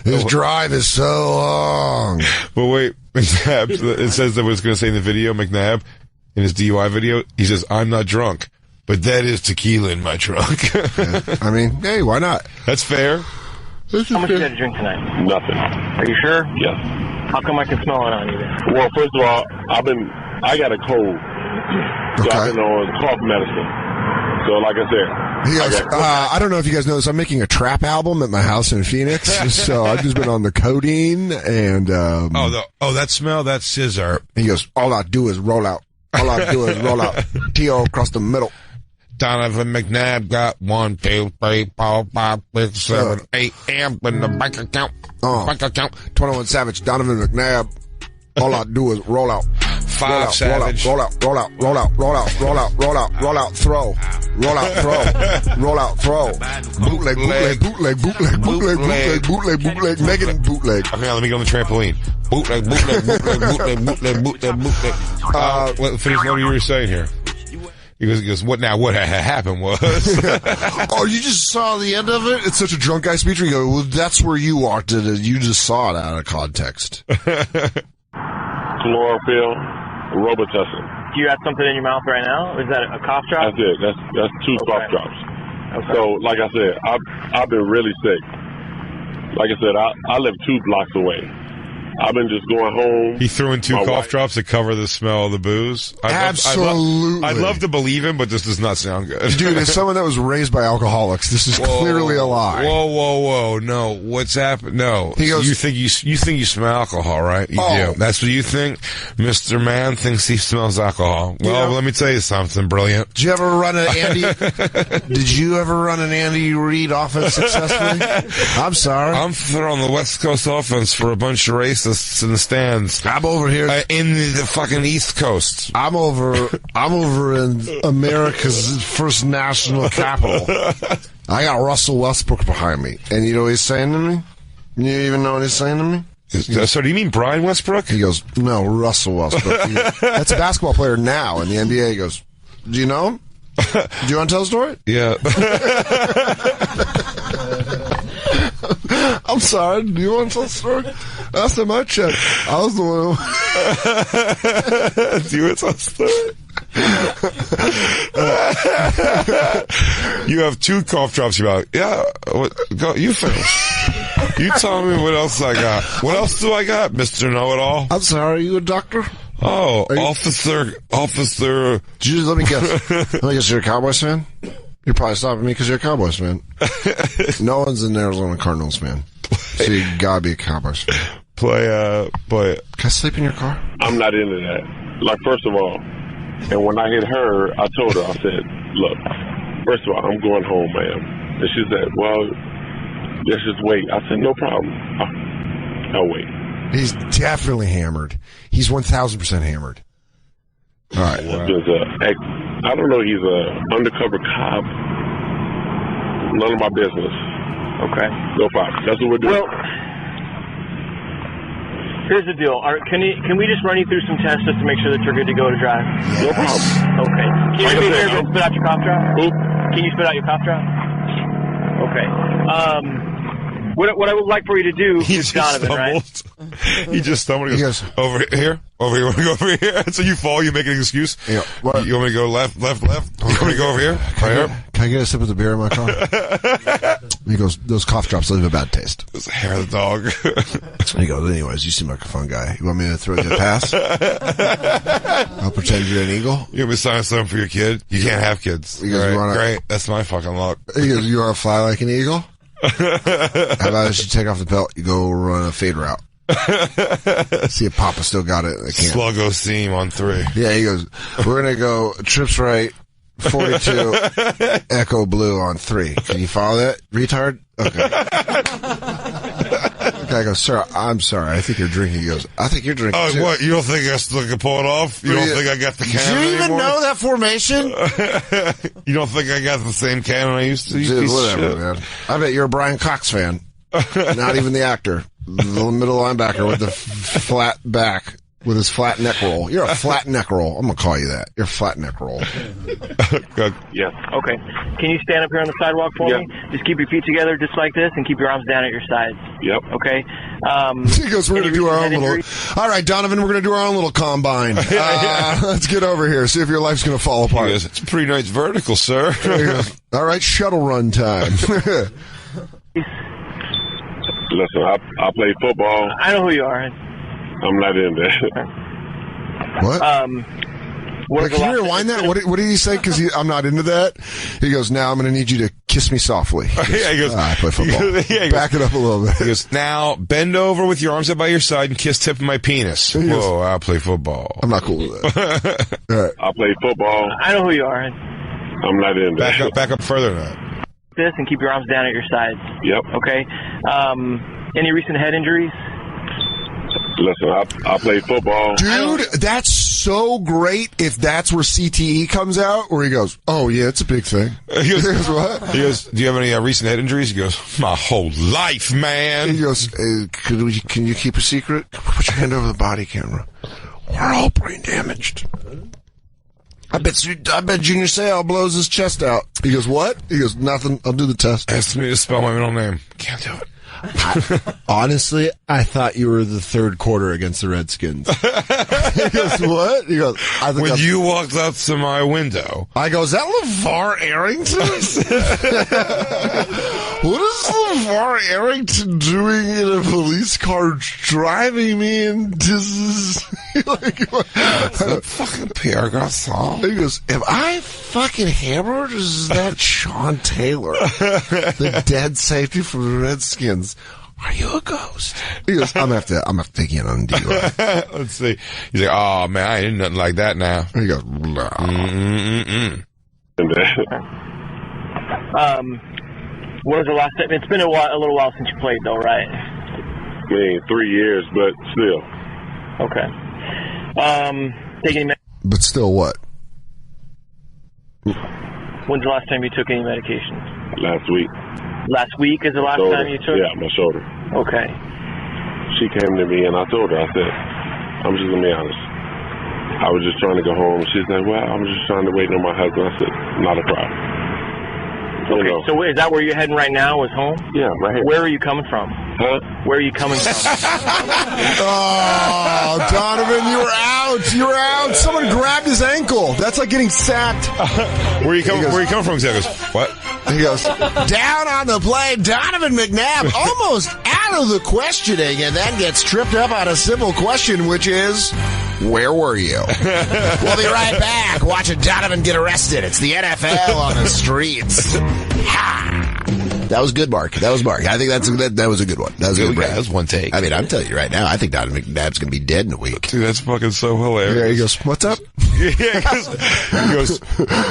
[SPEAKER 1] this drive is so long.
[SPEAKER 2] But wait, McNabb, it says that what it's going to say in the video, McNabb, in his DUI video, he says, I'm not drunk, but that is tequila in my trunk.
[SPEAKER 1] I mean, hey, why not?
[SPEAKER 2] That's fair.
[SPEAKER 16] How much you had to drink tonight?
[SPEAKER 17] Nothing.
[SPEAKER 16] Are you sure?
[SPEAKER 17] Yes.
[SPEAKER 16] How come I can smell it on you then?
[SPEAKER 17] Well, first of all, I got a cold. So I've been on cough medicine. So, like I said,
[SPEAKER 1] He goes, I don't know if you guys know this. I'm making a trap album at my house in Phoenix. So I've just been on the codeine and.
[SPEAKER 2] That smell, that's scissor.
[SPEAKER 1] He goes, all I do is roll out. All I do is roll out. T.O. across the middle.
[SPEAKER 2] Donovan McNabb got 1, 2, 3, 4, 5, 6, 7, 8 amp in the bank account. Bank account.
[SPEAKER 1] 21 Savage, Donovan McNabb. All I do is roll out.
[SPEAKER 2] 5 Savage.
[SPEAKER 1] Roll out, throw. Roll out, throw. Bootleg. Megan bootleg.
[SPEAKER 2] Okay, let me get on the trampoline. Bootleg. Finish what you were saying here. He goes, what happened was...
[SPEAKER 1] Oh, you just saw the end of it? It's such a drunk guy speech. You go, well, that's where you walked it. You just saw it out of context.
[SPEAKER 17] chlorophyll, Robitussin.
[SPEAKER 18] Do you have something in your mouth right now? Is that a cough drop?
[SPEAKER 17] That's it. That's 2 cough drops. Okay. So, like I said, I've been really sick. Like I said, I live 2 blocks away. I've been just going home.
[SPEAKER 2] He threw in 2 cough drops to cover the smell of the booze.
[SPEAKER 1] Absolutely.
[SPEAKER 2] I'd love to believe him, but this does not sound good.
[SPEAKER 1] Dude, as someone that was raised by alcoholics, this is clearly a lie.
[SPEAKER 2] Whoa. No, what's happened? No. He goes, you think you smell alcohol, right? You do. That's what you think? Mr. Man thinks he smells alcohol. Well, let me tell you something brilliant.
[SPEAKER 1] Did you ever run an Andy Reid offense successfully? I'm sorry.
[SPEAKER 2] I'm throwing the West Coast offense for a bunch of racists in the stands.
[SPEAKER 1] I'm over here
[SPEAKER 2] in the fucking East Coast.
[SPEAKER 1] I'm over in America's first national capital. I got Russell Westbrook behind me, and you know what he's saying to me? You even know what he's saying to me?
[SPEAKER 2] So do you mean Brian Westbrook?
[SPEAKER 1] He goes, no, Russell Westbrook. That's a basketball player now in the NBA. He goes, do you know him? Do you want to tell the story?
[SPEAKER 2] Yeah.
[SPEAKER 1] I'm sorry. Do you want to tell the story? That's in my check. I was the one who...
[SPEAKER 2] Do you want to tell the story? You have 2 cough drops. You're like, yeah, go, you finish. You tell me what else I got. What else do I got, Mr. Know-It-All?
[SPEAKER 1] I'm sorry. Are you a doctor?
[SPEAKER 2] Oh, officer.
[SPEAKER 1] Let me guess. You're a Cowboys fan? You're probably stopping me because you're a Cowboys fan. No one's an Arizona Cardinals fan. So you gotta be a Cowboys fan.
[SPEAKER 2] Play.
[SPEAKER 1] Can I sleep in your car?
[SPEAKER 17] I'm not into that. Like, first of all, and when I hit her, I told her, I said, look, first of all, I'm going home, ma'am. And she said, well, let's just wait. I said, no problem. I'll wait.
[SPEAKER 1] He's definitely hammered. He's 1,000% hammered. All right.
[SPEAKER 17] I don't know. He's an undercover cop. None of my business.
[SPEAKER 18] Okay.
[SPEAKER 17] No problem. That's what we're doing.
[SPEAKER 18] Well, here's the deal. Can we just run you through some tests just to make sure that you're good to go to drive?
[SPEAKER 17] No problem.
[SPEAKER 18] Okay. Can you spit out your cough drop? Can you spit out your cough drop? Okay. What I would like for you to do is Donovan, right?
[SPEAKER 2] He just stumbled. He goes, over here. You want to go over here? So you fall, you make an excuse? Yeah. What? You want me to go left? You want me to go over here? Right here?
[SPEAKER 1] Can I get a sip of the beer in my car? He goes, those cough drops leave a bad taste.
[SPEAKER 2] It's the hair of the dog.
[SPEAKER 1] He goes, anyways, you seem like a fun guy. You want me to throw you a pass? I'll pretend you're an eagle.
[SPEAKER 2] You want me to sign something for your kid? You can't have kids. He goes, great. That's my fucking luck.
[SPEAKER 1] He goes, you want to fly like an eagle? How about if you take off the belt, you go run a fade route? See if Papa still got it.
[SPEAKER 2] Sluggo seam on 3.
[SPEAKER 1] Yeah, he goes, we're going to go trips right, 42, Echo Blue on 3. Can you follow that, retard? Okay. Guy goes, sir, I'm sorry. I think you're drinking. He goes, I think you're drinking too.
[SPEAKER 2] What? You don't think I still can pull it off? You don't think I got the cannon
[SPEAKER 5] Do you even know that formation?
[SPEAKER 2] You don't think I got the same cannon I used to?
[SPEAKER 1] Dude, whatever, man. I bet you're a Brian Cox fan. Not even the actor. The middle linebacker with the flat back. With his flat neck roll. You're a flat neck roll. I'm going to call you that. You're a flat neck roll.
[SPEAKER 17] Good. Yeah.
[SPEAKER 18] Okay. Can you stand up here on the sidewalk for me? Just keep your feet together just like this and keep your arms down at your sides.
[SPEAKER 17] Yep.
[SPEAKER 18] Okay.
[SPEAKER 1] He goes, we're going to do our own little... All right, Donovan, we're going to do our own little combine. Let's get over here. See if your life's going to fall apart.
[SPEAKER 2] Goes, it's a pretty nice vertical, sir.
[SPEAKER 1] All right, shuttle run time.
[SPEAKER 17] Listen, I play football.
[SPEAKER 18] I know who you are.
[SPEAKER 17] I'm not in there.
[SPEAKER 1] What? Can you rewind that? What did he say? Because I'm not into that. He goes, now I'm going to need you to kiss me softly. He goes, I play football. Back it up a little bit.
[SPEAKER 2] He goes, now bend over with your arms up by your side and kiss tip of my penis. Whoa, I play football.
[SPEAKER 1] I'm not cool with that. All right.
[SPEAKER 17] I play football.
[SPEAKER 18] I know who you are.
[SPEAKER 17] I'm not into that.
[SPEAKER 2] Back up further than that.
[SPEAKER 18] This and keep your arms down at your sides.
[SPEAKER 17] Yep.
[SPEAKER 18] Okay. Any recent head injuries?
[SPEAKER 17] Listen, I play football.
[SPEAKER 1] Dude, that's so great if that's where CTE comes out, where he goes, oh, yeah, it's a big thing.
[SPEAKER 2] He goes,
[SPEAKER 1] what?
[SPEAKER 2] He goes, do you have any recent head injuries? He goes, my whole life, man.
[SPEAKER 1] He goes, can you keep a secret? Put your hand over the body camera. We're all brain damaged. I bet Junior Seau blows his chest out. He goes, what? He goes, nothing. I'll do the test.
[SPEAKER 2] Asked me to spell my middle name. Can't do it.
[SPEAKER 5] Honestly, I thought you were the third quarter against the Redskins.
[SPEAKER 1] He goes, what? He goes, I think
[SPEAKER 2] when you walked up to my window.
[SPEAKER 1] I go, is that LeVar Arrington? What is LeVar Arrington doing in a police car driving me into this?
[SPEAKER 2] Fucking Pierre Garçon.
[SPEAKER 1] He goes, am I fucking hammered? Or is that Sean Taylor, the dead safety from the Redskins? Are you a ghost? He goes, I'm gonna have to take you in on DUI.
[SPEAKER 2] Let's see. He's like, oh man, I ain't nothing like that now.
[SPEAKER 1] He goes,
[SPEAKER 18] What was the last time? It's been a little while since you played, though, right?
[SPEAKER 17] I mean, 3 years, but still.
[SPEAKER 18] Okay.
[SPEAKER 1] But still what?
[SPEAKER 18] When's the last time you took any medication?
[SPEAKER 17] Last week.
[SPEAKER 18] Last week is the last time you took?
[SPEAKER 17] Yeah, my shoulder.
[SPEAKER 18] Okay.
[SPEAKER 17] She came to me and I told her, I said, I'm just going to be honest. I was just trying to go home. She said, well, I'm just trying to wait on my husband. I said, not a problem.
[SPEAKER 18] Okay, so is that where you're heading right now, is home?
[SPEAKER 17] Yeah, right here.
[SPEAKER 18] Where are you coming from?
[SPEAKER 17] Huh?
[SPEAKER 18] Where are you coming from?
[SPEAKER 1] Oh, Donovan, you were out. You were out. Someone grabbed his ankle. That's like getting sacked.
[SPEAKER 2] Where are you coming from? He goes, what?
[SPEAKER 1] He goes, down on the play, Donovan McNabb almost out of the questioning and then gets tripped up on a simple question, which is, where were you? We'll be right back watching Donovan get arrested. It's the NFL on the streets. Ha! That was good, Mark. That was Mark. I think that was a good one. That was a good break.
[SPEAKER 2] That was one take.
[SPEAKER 1] I mean, I'm telling you right now, I think Donovan McNabb's going to be dead in a week.
[SPEAKER 2] Dude, that's fucking so hilarious.
[SPEAKER 1] Yeah, he goes, what's up?
[SPEAKER 2] Yeah, he goes,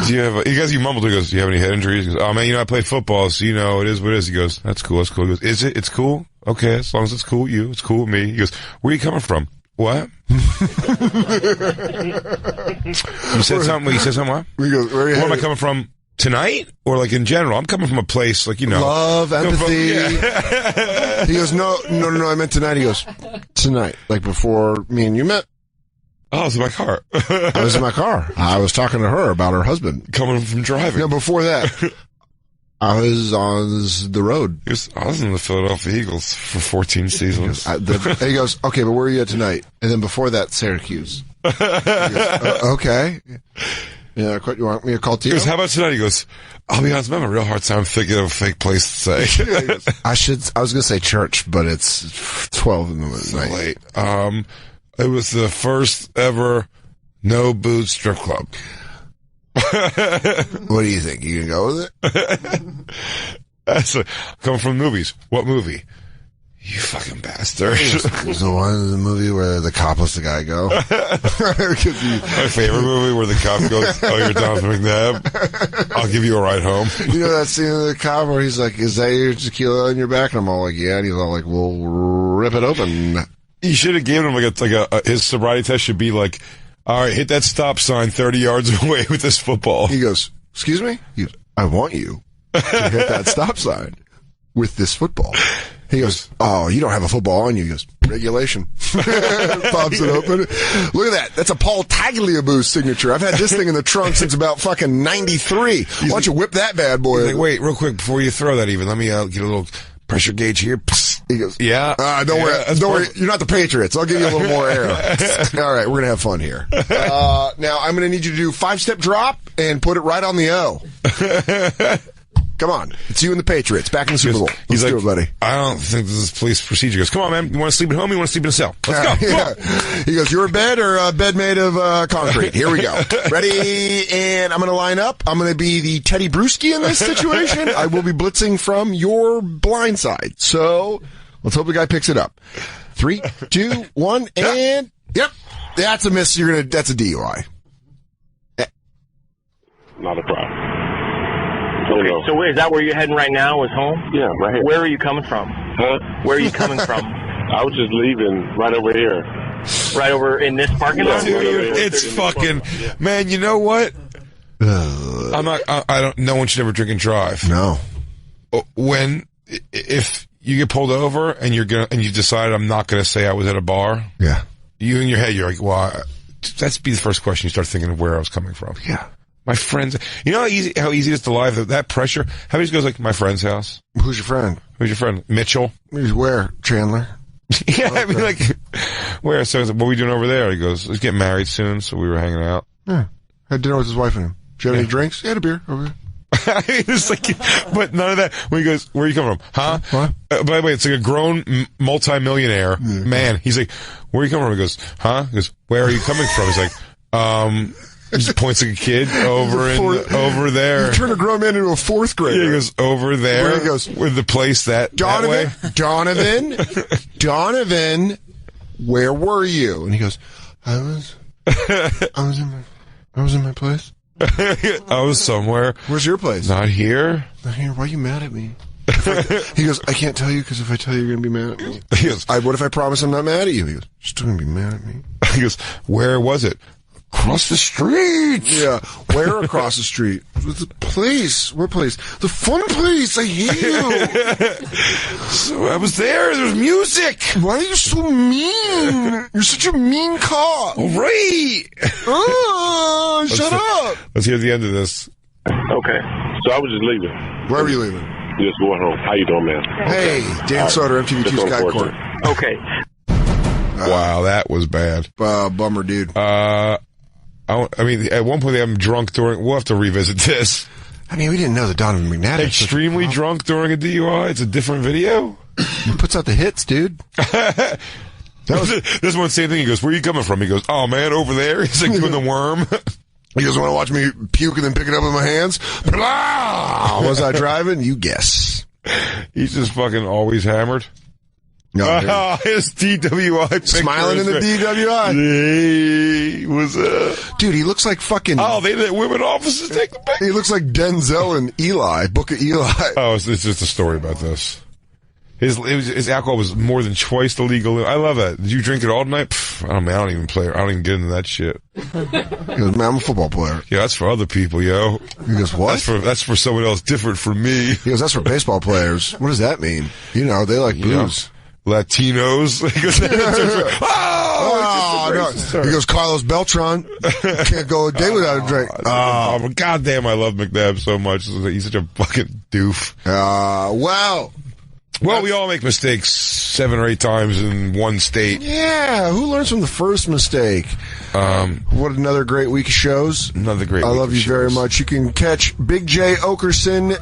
[SPEAKER 2] do you have he mumbled, he goes, do you have any head injuries? He goes, oh man, I play football, so it is what it is. He goes, that's cool. He goes, is it? It's cool? Okay, as long as it's cool with you, it's cool with me. He goes, where are you coming from? What? You said something, what?
[SPEAKER 1] He goes, where
[SPEAKER 2] am I coming from? Tonight? Or like in general? I'm coming from a place like,
[SPEAKER 1] love, empathy. He goes, no, I meant tonight. He goes, tonight. Like before me and you met.
[SPEAKER 2] Oh, I was in my car.
[SPEAKER 1] I was in my car. I was talking to her about her husband.
[SPEAKER 2] Coming from driving.
[SPEAKER 1] No, before that. I was on the road.
[SPEAKER 2] I was in the Philadelphia Eagles for 14 seasons.
[SPEAKER 1] He goes, okay, but where are you at tonight? And then before that, Syracuse. He goes, okay. Yeah, you want me to call to you?
[SPEAKER 2] He goes, how about tonight? He goes, I'll be honest, I'm having a real hard time thinking of a fake place to say.
[SPEAKER 1] I was going to say church, but it's 12 in the night.
[SPEAKER 2] Late. It was the first ever no booze strip club.
[SPEAKER 1] What do you think? You gonna go with
[SPEAKER 2] it? Coming from movies. What movie? You fucking bastard.
[SPEAKER 1] There's the one in the movie where the cop lets the guy go.
[SPEAKER 2] My favorite movie where the cop goes, oh, you're Donovan McNabb? I'll give you a ride home.
[SPEAKER 1] You know that scene of the cop where he's like, is that your tequila on your back? And I'm all like, yeah. And he's all like, well, rip it open.
[SPEAKER 2] You should have given him his sobriety test should be like, all right, hit that stop sign 30 yards away with this football.
[SPEAKER 1] He goes, excuse me? He goes, I want you to hit that stop sign with this football. He goes, oh, you don't have a football on you. He goes, regulation. Pops it open. Look at that. That's a Paul Tagliabue signature. I've had this thing in the trunk since about fucking 93. Why don't you whip that bad boy?
[SPEAKER 2] Like, wait, real quick, before you throw that even, let me get a little pressure gauge here.
[SPEAKER 1] He goes,
[SPEAKER 2] yeah.
[SPEAKER 1] Don't worry. You're not the Patriots. I'll give you a little more air. All right, we're going to have fun here. Now, I'm going to need you to do 5-step drop and put it right on the O. Come on. It's you and the Patriots back in the Super Bowl.
[SPEAKER 2] He's
[SPEAKER 1] Let's
[SPEAKER 2] like,
[SPEAKER 1] do it, buddy.
[SPEAKER 2] I don't think this is police procedure. He goes, come on, man. You want to sleep at home? You want to sleep in a cell? Let's go.
[SPEAKER 1] Yeah. He goes, you're a bed or a bed made of concrete? Here we go. Ready? And I'm going to line up. I'm going to be the Teddy Bruschi in this situation. I will be blitzing from your blind side. So let's hope the guy picks it up. 3, 2, 1, and yep. That's a miss. That's a DUI.
[SPEAKER 17] Not a problem.
[SPEAKER 18] Okay, so is that where you're heading right now? Is home?
[SPEAKER 17] Yeah, right here.
[SPEAKER 18] Where are you coming from?
[SPEAKER 17] Huh?
[SPEAKER 18] Where are you coming from?
[SPEAKER 17] I was just leaving right over here.
[SPEAKER 18] Right over in this parking lot?
[SPEAKER 2] Dude, it's fucking, man, you know what? No one should ever drink and drive.
[SPEAKER 1] No.
[SPEAKER 2] If you get pulled over and you decide I'm not going to say I was at a bar.
[SPEAKER 1] Yeah.
[SPEAKER 2] You in your head, you're like, well, that's be the first question you start thinking of where I was coming from.
[SPEAKER 1] Yeah.
[SPEAKER 2] My friends, you know how easy it is to lie? That pressure. How he just goes like, my friend's house.
[SPEAKER 1] Who's your friend?
[SPEAKER 2] Who's your friend? Mitchell.
[SPEAKER 1] He's where? Chandler.
[SPEAKER 2] Yeah, okay. I mean, like, where? So, what are we doing over there? He goes, let's get married soon. So we were hanging out.
[SPEAKER 1] Yeah. Had dinner with his wife and him. Did you have any drinks? He had a beer over there.
[SPEAKER 2] It's like, but none of that. When he goes, where are you coming from? Huh?
[SPEAKER 1] What?
[SPEAKER 2] By the way, it's like a grown multi-millionaire man. He's like, where are you coming from? He goes, huh? He goes, where are you coming from? He's like, he just points like a kid over there.
[SPEAKER 1] You turn a grown man into a fourth grader.
[SPEAKER 2] Yeah, he goes, over there.
[SPEAKER 1] Where he goes,
[SPEAKER 2] with the place that way.
[SPEAKER 1] Donovan, where were you? And he goes, I was in my place.
[SPEAKER 2] I was somewhere.
[SPEAKER 1] Where's your place?
[SPEAKER 2] Not here.
[SPEAKER 1] Not here. Why are you mad at me? He goes, I can't tell you because if I tell you, you're going to be mad at me.
[SPEAKER 2] He goes,
[SPEAKER 1] what if I promise I'm not mad at you? He goes, you're still going to be mad at me.
[SPEAKER 2] He goes, where was it? Across the street.
[SPEAKER 1] Yeah. Where across the street? The place. What place? The fun place. I hate you.
[SPEAKER 2] So I was there. There's music.
[SPEAKER 1] Why are you so mean? You're such a mean cop.
[SPEAKER 2] All right.
[SPEAKER 1] Shut up.
[SPEAKER 2] Let's hear the end of this.
[SPEAKER 17] Okay. So I was just leaving.
[SPEAKER 1] Where were you leaving?
[SPEAKER 17] Just going home. How you doing, man?
[SPEAKER 1] Hey, Dan Soder, MTV2 Sky Court.
[SPEAKER 18] Okay.
[SPEAKER 2] Wow, that was bad.
[SPEAKER 1] Bummer, dude.
[SPEAKER 2] I mean, at one point I'm drunk during. We'll have to revisit this.
[SPEAKER 1] I mean, we didn't know that Donovan McNabb
[SPEAKER 2] extremely drunk during a DUI. It's a different video.
[SPEAKER 1] He puts out the hits, dude.
[SPEAKER 2] This one same thing. He goes, "Where are you coming from?" He goes, "Oh man, over there." He's like doing the worm.
[SPEAKER 1] He goes, "Want to watch me puke and then pick it up with my hands?" Blah! Was I driving? You guess.
[SPEAKER 2] He's just fucking always hammered.
[SPEAKER 1] No,
[SPEAKER 2] his DWI picture.
[SPEAKER 1] Smiling in the DWI.
[SPEAKER 2] He was
[SPEAKER 1] dude, he looks like fucking...
[SPEAKER 2] Oh, they let women officers take the picture.
[SPEAKER 1] He looks like Denzel and Eli, Book of Eli.
[SPEAKER 2] Oh, it's just a story about this. His alcohol was more than twice the legal. I love that. Did you drink it all night? Pff, I don't even play. I don't even get into that shit.
[SPEAKER 1] He goes, man, I'm a football player.
[SPEAKER 2] Yeah, that's for other people, yo.
[SPEAKER 1] He goes, what?
[SPEAKER 2] That's for someone else different from me.
[SPEAKER 1] He goes, that's for baseball players. What does that mean? You know, they like booze.
[SPEAKER 2] Latinos. He goes,
[SPEAKER 1] no. He goes, Carlos Beltran can't go a day without a drink.
[SPEAKER 2] Oh, goddamn, I love McNabb so much. He's such a fucking doof. Well, we all make mistakes 7 or 8 times in one state.
[SPEAKER 1] Yeah, who learns from the first mistake? What another great week of shows.
[SPEAKER 2] Another great week
[SPEAKER 1] I love you very much. You can catch Big J Oakerson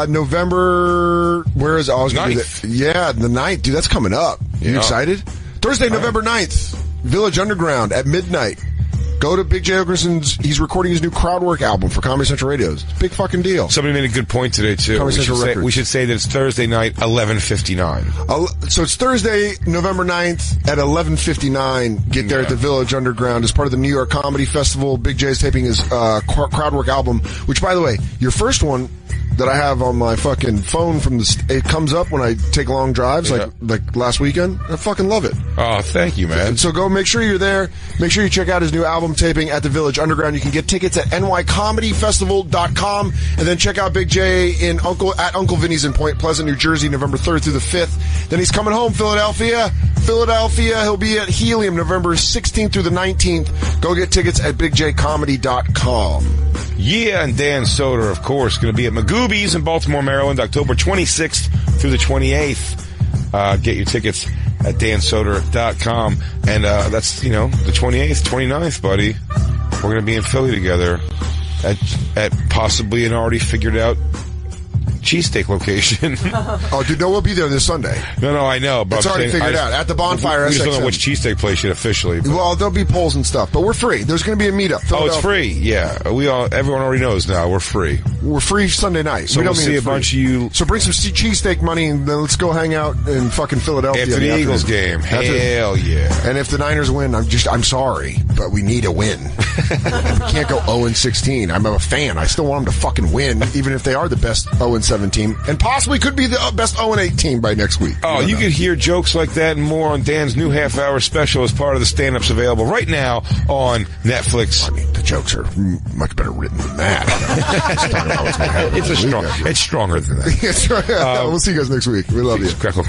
[SPEAKER 1] November... Where is it? Oh,
[SPEAKER 2] 9th.
[SPEAKER 1] Yeah, the 9th. Dude, that's coming up. You excited? Thursday, November 9th. Village Underground at midnight. Go to Big J Oakerson's. He's recording his new Crowdwork album for Comedy Central Radios. It's a big fucking deal.
[SPEAKER 2] Somebody made a good point today, too. We should say that it's Thursday night, 11:59.
[SPEAKER 1] So it's Thursday, November 9th at 11:59. Get there at the Village Underground as part of the New York Comedy Festival. Big J is taping his Crowdwork album, which, by the way, your first one that I have on my fucking phone it comes up when I take long drives, like last weekend. I fucking love it.
[SPEAKER 2] Oh, thank you, man.
[SPEAKER 1] So go make sure you're there. Make sure you check out his new album taping at the Village Underground. You can get tickets at nycomedyfestival.com, and then check out Big J at Uncle Vinny's in Point Pleasant, New Jersey, November 3rd through the 5th. Then he's coming home, Philadelphia. He'll be at Helium November 16th through the 19th. Go get tickets at bigjcomedy.com.
[SPEAKER 2] Yeah, and Dan Soder, of course, going to be at Magoobies in Baltimore, Maryland, October 26th through the 28th. Get your tickets at dansoder.com. And that's, the 28th, 29th, buddy. We're going to be in Philly together at possibly an already figured out cheesesteak location.
[SPEAKER 1] Oh, dude, no, we'll be there this Sunday.
[SPEAKER 2] No, I know. But
[SPEAKER 1] it's already figured out. At the Bonfire,
[SPEAKER 2] we just don't know
[SPEAKER 1] SXM.
[SPEAKER 2] which cheesesteak place yet officially. But.
[SPEAKER 1] Well, there'll be polls and stuff, but we're free. There's going to be a meetup.
[SPEAKER 2] Oh, it's free. Yeah, everyone already knows now. We're free.
[SPEAKER 1] We're free Sunday night.
[SPEAKER 2] So
[SPEAKER 1] we don't
[SPEAKER 2] we'll see a bunch of you.
[SPEAKER 1] So bring some cheesesteak money and then let's go hang out in fucking Philadelphia
[SPEAKER 2] After the Eagles game. Hell yeah.
[SPEAKER 1] And if the Niners win, I'm sorry, but we need a win. We can't go 0-16. I'm a fan. I still want them to fucking win, even if they are the best 0-7 team, and possibly could be the best 0-8 team by next week.
[SPEAKER 2] Oh, you could hear jokes like that and more on Dan's new half-hour special as part of the stand-ups available right now on Netflix.
[SPEAKER 1] I mean, the jokes are much better written than that.
[SPEAKER 2] It's stronger than that.
[SPEAKER 1] We'll see you guys next week. We love you.
[SPEAKER 2] Crackle.